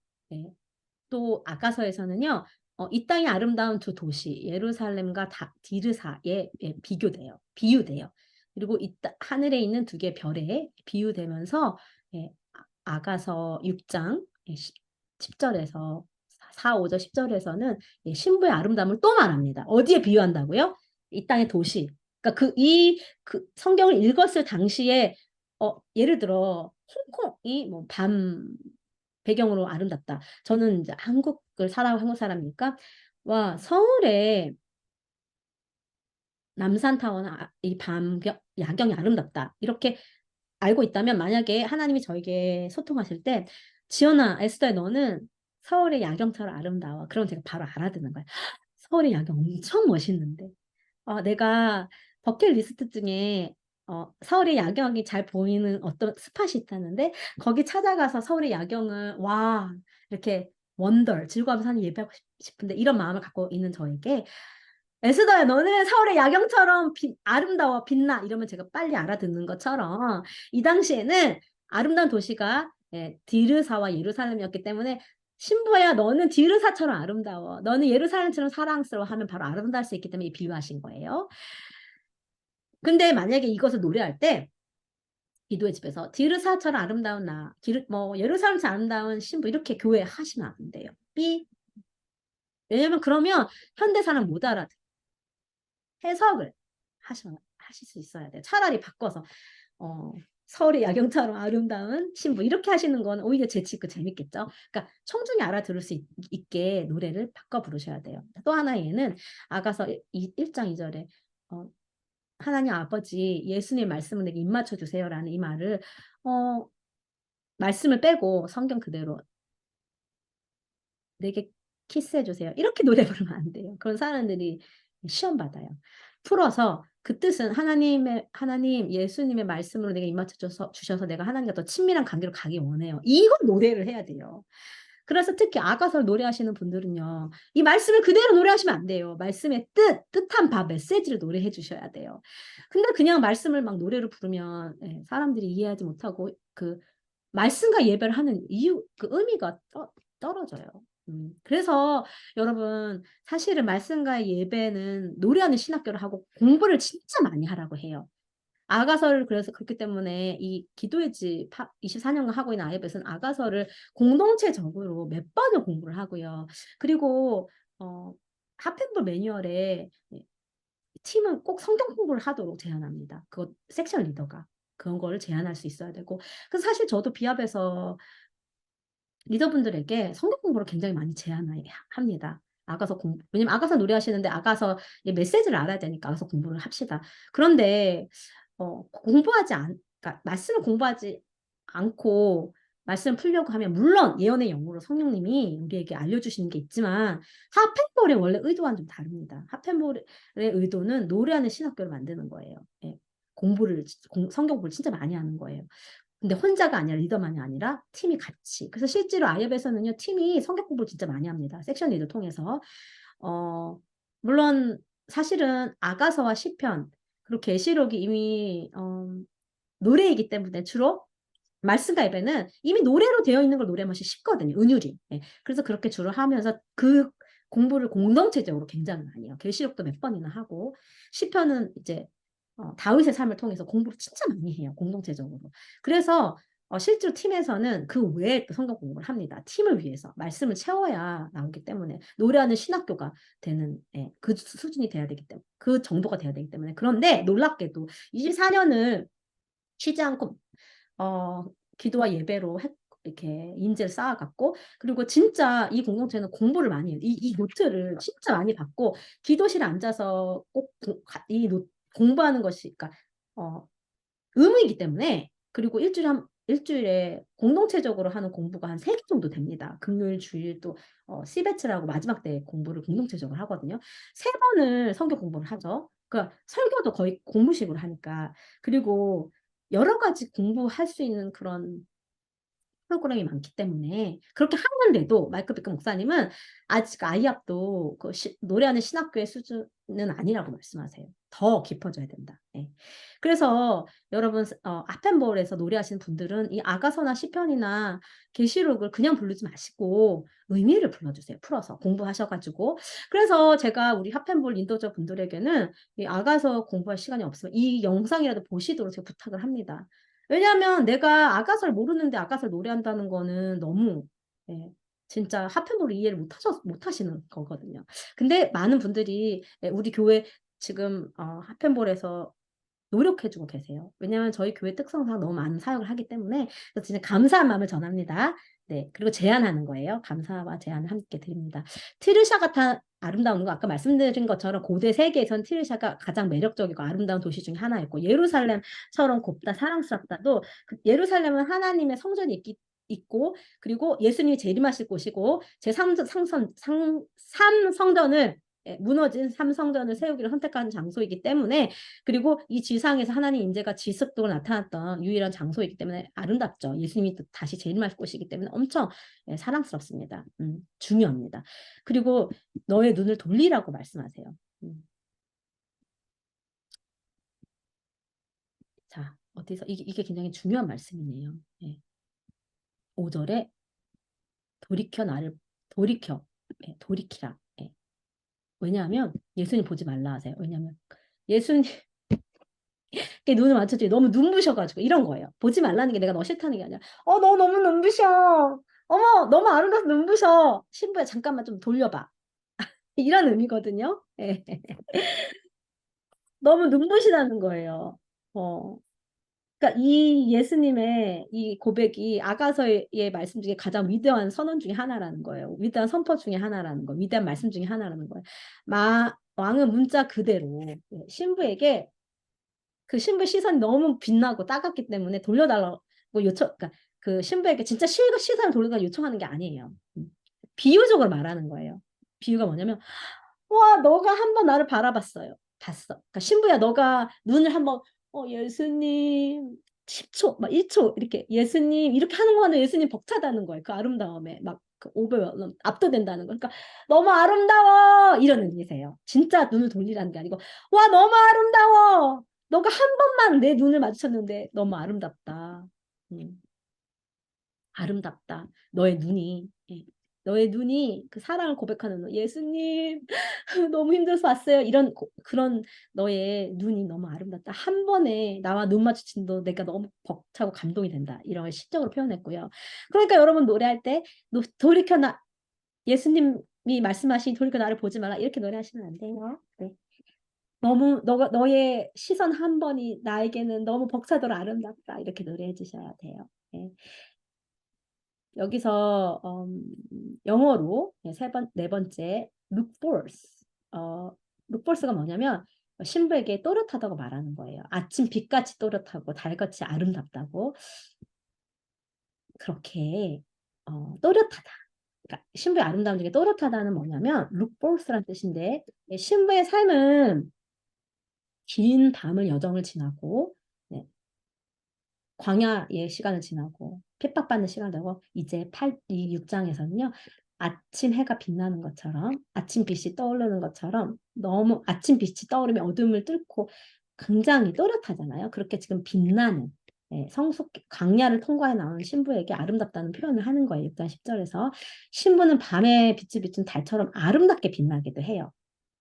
또 아가서에서는요. 이 땅의 아름다운 두 도시 예루살렘과 디르사에 비유돼요. 그리고 하늘에 있는 두 개의 별에 비유되면서 아가서 6장 10절에서 4, 5절 10절에서는 신부의 아름다움을 또 말합니다. 어디에 비유한다고요? 이 땅의 도시. 그러니까 그 성경을 읽었을 당시에 예를 들어 홍콩이 밤 배경으로 아름답다. 저는 이제 한국 사람이니까 와 서울에 남산타워는 이 야경이 아름답다. 이렇게 알고 있다면 만약에 하나님이 저에게 소통하실 때 지연아, 에스더야 너는 서울의 야경처럼 아름다워. 그럼 제가 바로 알아듣는 거예요. 서울의 야경 엄청 멋있는데. 내가 버킷리스트 중에 서울의 야경이 잘 보이는 어떤 스팟이 있다는데 거기 찾아가서 서울의 야경을 이렇게 즐거워하면서 하는 예배하고 싶은데 이런 마음을 갖고 있는 저에게 에스더야 너는 서울의 야경처럼 아름다워 빛나 이러면 제가 빨리 알아듣는 것처럼 이 당시에는 아름다운 도시가 디르사와 예루살렘이었기 때문에 신부야 너는 디르사처럼 아름다워 너는 예루살렘처럼 사랑스러워 하면 바로 아름다울 수 있기 때문에 비유하신 거예요. 근데 만약에 이것을 노래할 때 기도의 집에서 디르사처럼 아름다운 나, 뭐 예루살렘처럼 아름다운 신부 이렇게 교회 하시면 안 돼요. 삐. 왜냐면 그러면 현대 사람 못 알아듣. 해석을 하실 수 있어야 돼요. 차라리 바꿔서 어, 서울의 야경처럼 아름다운 신부 이렇게 하시는 건 오히려 재치 있고 재밌겠죠. 그러니까 청중이 알아들을 수 있게 노래를 바꿔 부르셔야 돼요. 또 하나 얘는 아가서 1장 2절에 하나님 아버지 예수님 말씀을 내게 입맞춰 주세요라는 이 말을 어, 말씀을 빼고 성경 그대로 내게 키스해 주세요. 이렇게 노래 부르면 안 돼요. 그런 사람들이 시험 받아요. 풀어서 그 뜻은 하나님 예수님의 말씀으로 내가 입맞춰 주셔서 내가 하나님과 더 친밀한 관계로 가기 원해요. 이거 노래를 해야 돼요. 그래서 특히 아가서를 노래하시는 분들은요. 이 말씀을 그대로 노래하시면 안 돼요. 말씀의 뜻한 바 메시지를 노래해 주셔야 돼요. 근데 그냥 말씀을 막 노래로 부르면 사람들이 이해하지 못하고 그 말씀과 예배를 하는 이유, 그 의미가 떨어져요. 그래서 여러분 사실은 말씀과 예배는 노래하는 신학교를 하고 공부를 진짜 많이 하라고 해요. 아가서를 그래서 그렇기 때문에 이 기도의 집 24년간 하고 있는 아이벳은 아가서를 공동체적으로 몇 번을 공부를 하고요. 그리고 하펜볼 매뉴얼에 팀은 꼭 성경 공부를 하도록 제안합니다. 그거 섹션 리더가 그런 거를 제안할 수 있어야 되고. 그래서 사실 저도 비합에서 리더분들에게 성경 공부를 굉장히 많이 제안합니다. 왜냐면 아가서 노래하시는데 아가서 메시지를 알아야 되니까 아가서 공부를 합시다. 그런데 그러니까 말씀을 공부하지 않고 말씀 풀려고 하면 물론 예언의 영으로 성령님이 우리에게 알려주시는 게 있지만 하펜볼의 원래 의도와는 좀 다릅니다. 하펜볼의 의도는 노래하는 신학교를 만드는 거예요. 예. 성경 공부를 진짜 많이 하는 거예요. 근데 혼자가 아니라 리더만이 아니라 팀이 같이. 그래서 실제로 아이앱에서는요, 팀이 성격 공부를 진짜 많이 합니다. 섹션 리더 통해서. 물론 사실은 아가서와 시편 그리고 계시록이 이미 노래이기 때문에 주로 말씀과 예배는 이미 노래로 되어 있는 걸 노래하면 쉽거든요. 은율이. 예. 그래서 그렇게 주로 하면서 그 공부를 공동체적으로 굉장히 많이 해요. 계시록도 몇 번이나 하고 시편은 이제 다윗의 삶을 통해서 공부를 진짜 많이 해요. 공동체적으로. 그래서 실제로 팀에서는 그 외에 또 성경 공부를 합니다. 팀을 위해서 말씀을 채워야 나오기 때문에 노래하는 신학교가 되는 그 수준이 돼야 되기 때문에 그 정도가 돼야 되기 때문에 그런데 놀랍게도 24년을 쉬지 않고 기도와 예배로 이렇게 인재를 쌓아갔고 그리고 진짜 이 공동체는 공부를 많이 해요. 이 노트를 진짜 많이 받고 기도실에 앉아서 꼭 공부하는 것이 그러니까 의무이기 때문에 그리고 일주일에 공동체적으로 하는 공부가 한 3개 정도 됩니다. 금요일, 주일 또 시베츠라고 마지막 때 공부를 공동체적으로 하거든요. 3번을 성경 공부를 하죠. 그러니까 설교도 거의 공부식으로 하니까 그리고 여러 가지 공부할 수 있는 그런 프로그램이 많기 때문에 그렇게 하는데도 마이클 비크 목사님은 아직 아이ap도 노래하는 신학교의 수준은 아니라고 말씀하세요. 더 깊어져야 된다. 예. 그래서 여러분 아펜볼에서 노래하시는 분들은 이 아가서나 시편이나 계시록을 그냥 부르지 마시고 의미를 불러주세요. 풀어서 공부하셔가지고 그래서 제가 우리 하펜볼 인도자 분들에게는 이 아가서 공부할 시간이 없으면 이 영상이라도 보시도록 제가 부탁을 합니다. 왜냐하면 내가 아가서를 모르는데 아가서를 노래한다는 거는 너무 진짜 하편으로 이해를 못하시는 거거든요. 근데 많은 분들이 우리 교회 지금 하편볼에서 노력해주고 계세요. 왜냐하면 저희 교회 특성상 너무 많은 사역을 하기 때문에 그래서 진짜 감사한 마음을 전합니다. 네, 그리고 제안하는 거예요. 감사와 제안을 함께 드립니다. 티르샤 같은 아름다운 거 아까 말씀드린 것처럼 고대 세계에선 티르샤가 가장 매력적이고 아름다운 도시 중에 하나였고 예루살렘처럼 곱다 사랑스럽다도 예루살렘은 하나님의 성전이 있고 그리고 예수님이 재림하실 곳이고 삼성전을 무너진 삼성전을 세우기를 선택한 장소이기 때문에 그리고 이 지상에서 하나님 인재가 지속적으로 나타났던 유일한 장소이기 때문에 아름답죠. 예수님이 또 다시 재림할 곳이기 때문에 엄청 사랑스럽습니다. 중요합니다. 그리고 너의 눈을 돌리라고 말씀하세요. 자, 어디서 이게 굉장히 중요한 말씀이네요. 5절에 돌이키라. 왜냐하면 예수님 보지 말라 하세요. 왜냐하면 예수님 이렇게 눈을 맞췄더니 너무 눈부셔가지고 이런 거예요. 보지 말라는 게 내가 너 싫다는 게 아니라 너 너무 눈부셔. 어머 너무 아름다워서 눈부셔. 신부야 잠깐만 좀 돌려봐. 이런 의미거든요. 예. 너무 눈부시다는 거예요. 어. 그러니까 이 예수님의 이 고백이 아가서의 말씀 중에 가장 위대한 선언 중에 하나라는 거예요. 위대한 선포 중에 하나라는 거예요. 위대한 말씀 중에 하나라는 거예요. 왕은 문자 그대로 신부에게 그 신부 시선이 너무 빛나고 따갑기 때문에 돌려달라고 그러니까 그 신부에게 진짜 시선을 돌려달라고 요청하는 게 아니에요. 비유적으로 말하는 거예요. 비유가 뭐냐면 와, 너가 한번 나를 바라봤어요. 봤어. 그러니까 신부야, 너가 눈을 한번, 예수님, 10초, 막 1초, 이렇게, 예수님, 이렇게 하는 거는 예수님 벅차다는 거예요. 그 아름다움에. 그 압도된다는 거. 그러니까, 너무 아름다워! 이런 의미세요. 진짜 눈을 돌리라는 게 아니고, 와, 너무 아름다워! 너가 한 번만 내 눈을 마주쳤는데, 너무 아름답다. 음. 아름답다. 너의 눈이. 예. 너의 눈이 그 사랑을 고백하는 눈. 예수님 너무 힘들어서 왔어요. 그런 너의 눈이 너무 아름답다. 한 번에 나와 눈 마주친 너 내가 너무 벅차고 감동이 된다. 이런 걸 시적으로 표현했고요. 그러니까 여러분 노래할 때 돌이켜 나 예수님이 말씀하신 돌이켜 나를 보지 마라. 이렇게 노래하시면 안 돼요. 네. 너무 너의 시선 한 번이 나에게는 너무 벅차도록 아름답다. 이렇게 노래해 주셔야 돼요. 네. 여기서 영어로 네 번째 look forth. look forth가 뭐냐면 신부에게 또렷하다고 말하는 거예요. 아침 빛같이 또렷하고 달같이 아름답다고 그렇게 또렷하다. 그러니까 신부의 아름다움 중에 또렷하다는 뭐냐면 look forth라는 뜻인데 신부의 삶은 긴 밤을 여정을 지나고 네, 광야의 시간을 지나고 핍박받는 시간을 지나고 이제 이 6장에서는요. 아침 해가 빛나는 것처럼 아침 빛이 떠오르는 것처럼 너무 아침 빛이 떠오르면 어둠을 뚫고 굉장히 또렷하잖아요. 그렇게 지금 빛나는 광야를 통과해 나오는 신부에게 아름답다는 표현을 하는 거예요. 6장 10절에서 신부는 밤에 빛을 비춘 달처럼 아름답게 빛나기도 해요.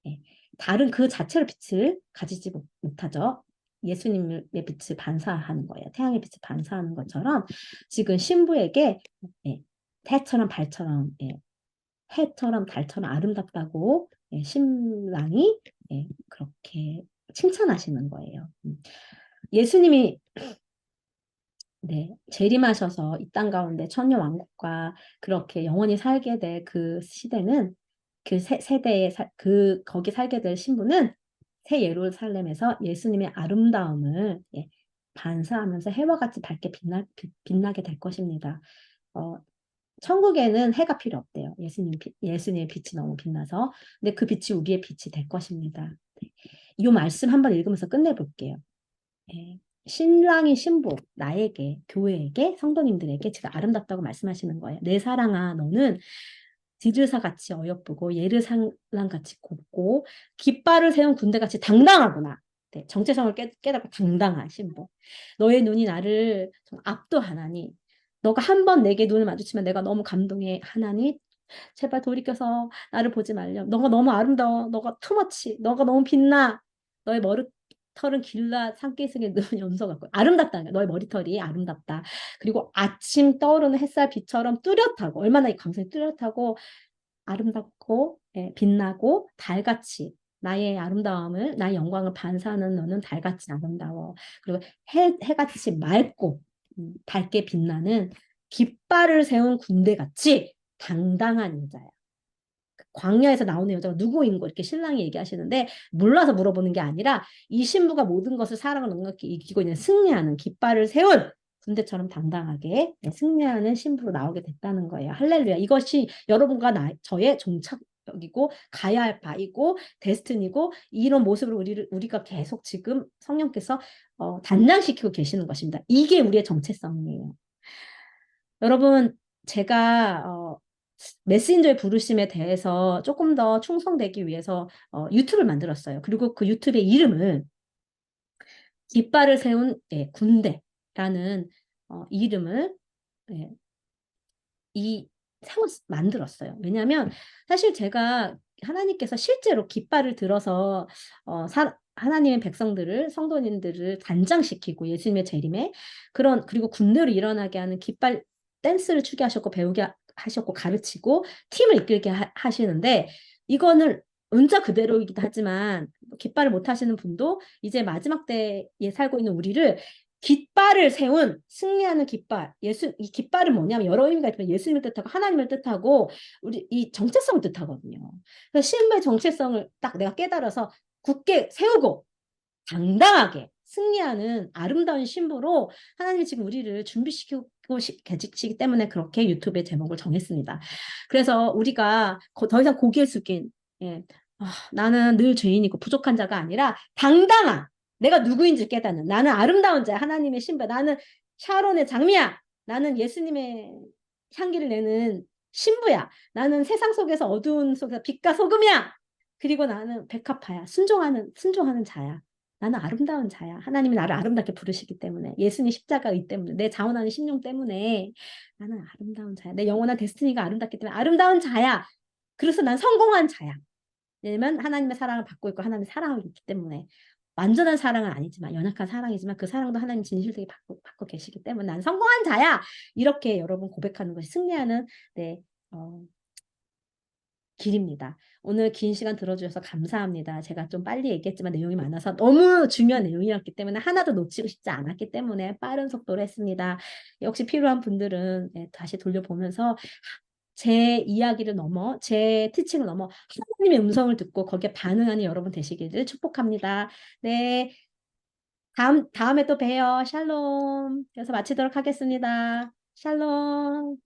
예. 달은 그 자체로 빛을 가지지 못하죠. 예수님의 빛을 반사하는 거예요. 태양의 빛을 반사하는 것처럼 지금 신부에게 태처럼 발처럼 해처럼 달처럼 아름답다고 신랑이 그렇게 칭찬하시는 거예요. 예수님이 재림하셔서 이 땅 가운데 천년 왕국과 그렇게 영원히 살게 될 그 시대는 그 세대에 거기 살게 될 신부는 새 예루살렘에서 예수님의 아름다움을 반사하면서 해와 같이 밝게 빛나게 될 것입니다. 천국에는 해가 필요 없대요. 예수님의 빛이 너무 빛나서. 근데 그 빛이 우리의 빛이 될 것입니다. 이 말씀 한번 읽으면서 끝내볼게요. 신랑이 신부, 나에게, 교회에게, 성도님들에게 지금 아름답다고 말씀하시는 거예요. 내 사랑아, 너는 디드사같이 어여쁘고 예루살렘같이 곱고 깃발을 세운 군대같이 당당하구나. 정체성을 깨닫고 당당한 신부. 너의 눈이 나를 좀 압도하나니 너가 한 번 내게 눈을 마주치면 내가 너무 감동해 하나니 제발 돌이켜서 나를 보지 말렴. 너가 너무 아름다워. 너가 투머치. 너가 너무 빛나. 너의 머리털은 길라 산기슭에 넣은 염소 같고 아름답다. 너의 머리털이 아름답다. 그리고 아침 떠오르는 햇살 빛처럼 뚜렷하고 얼마나 이 감성이 뚜렷하고 아름답고 빛나고 달같이 나의 아름다움을 나의 영광을 반사하는 너는 달같이 아름다워. 그리고 해같이 맑고 밝게 빛나는 깃발을 세운 군대같이 당당한 여자야. 광야에서 나오는 여자가 누구인고 이렇게 신랑이 얘기하시는데 몰라서 물어보는 게 아니라 이 신부가 모든 것을 사랑을 넉넉히 이기고 있는 승리하는 깃발을 세운 군대처럼 당당하게 승리하는 신부로 나오게 됐다는 거예요. 할렐루야. 이것이 여러분과 저의 종착역이고 가야 할 바이고 데스티니고 이런 모습으로 우리가 계속 지금 성령께서 단장시키고 계시는 것입니다. 이게 우리의 정체성이에요. 여러분 제가 메신저의 부르심에 대해서 조금 더 충성되기 위해서 유튜브를 만들었어요. 그리고 그 유튜브의 이름을 깃발을 세운 군대라는 이름을 만들었어요. 왜냐하면 사실 제가 하나님께서 실제로 깃발을 들어서 하나님의 백성들을 성도님들을 단장시키고 예수님의 재림에 그리고 군대로 일어나게 하는 깃발 댄스를 추게 하셨고 배우게 하셨고 가르치고 팀을 이끌게 하시는데 이거는 은자 그대로이기도 하지만 깃발을 못 하시는 분도 이제 마지막 때에 살고 있는 우리를 깃발을 세운 승리하는 깃발. 이 깃발은 뭐냐면 여러 의미가 있지만 예수님을 뜻하고 하나님을 뜻하고 우리 이 정체성을 뜻하거든요. 그래서 신부의 정체성을 딱 내가 깨달아서 굳게 세우고 당당하게 승리하는 아름다운 신부로 하나님이 지금 우리를 준비시키고 계시기 때문에 그렇게 유튜브의 제목을 정했습니다. 그래서 우리가 더 이상 고개를 숙인 예, 나는 늘 죄인이고 부족한 자가 아니라 당당한 내가 누구인지 깨닫는 나는 아름다운 자야. 하나님의 신부. 나는 샤론의 장미야. 나는 예수님의 향기를 내는 신부야. 나는 세상 속에서 어두운 속에서 빛과 소금이야. 그리고 나는 백합화야. 순종하는 자야. 나는 아름다운 자야. 하나님이 나를 아름답게 부르시기 때문에 예수님 십자가의 때문에 내 자원하는 심령 때문에 나는 아름다운 자야. 내 영원한 데스티니가 아름답기 때문에 아름다운 자야. 그래서 난 성공한 자야. 왜냐면 하나님의 사랑을 받고 있고 하나님의 사랑을 있기 때문에 완전한 사랑은 아니지만 연약한 사랑이지만 그 사랑도 하나님 진실되게 받고 계시기 때문에 난 성공한 자야. 이렇게 여러분 고백하는 것이 승리하는 네, 길입니다. 오늘 긴 시간 들어주셔서 감사합니다. 제가 좀 빨리 얘기했지만 내용이 많아서 너무 중요한 내용이었기 때문에 하나도 놓치고 싶지 않았기 때문에 빠른 속도로 했습니다. 역시 필요한 분들은 다시 돌려보면서 제 이야기를 넘어 제 티칭을 넘어 하나님의 음성을 듣고 거기에 반응하는 여러분 되시기를 축복합니다. 네, 다음에 또 봬요. 샬롬. 그래서 마치도록 하겠습니다. 샬롬.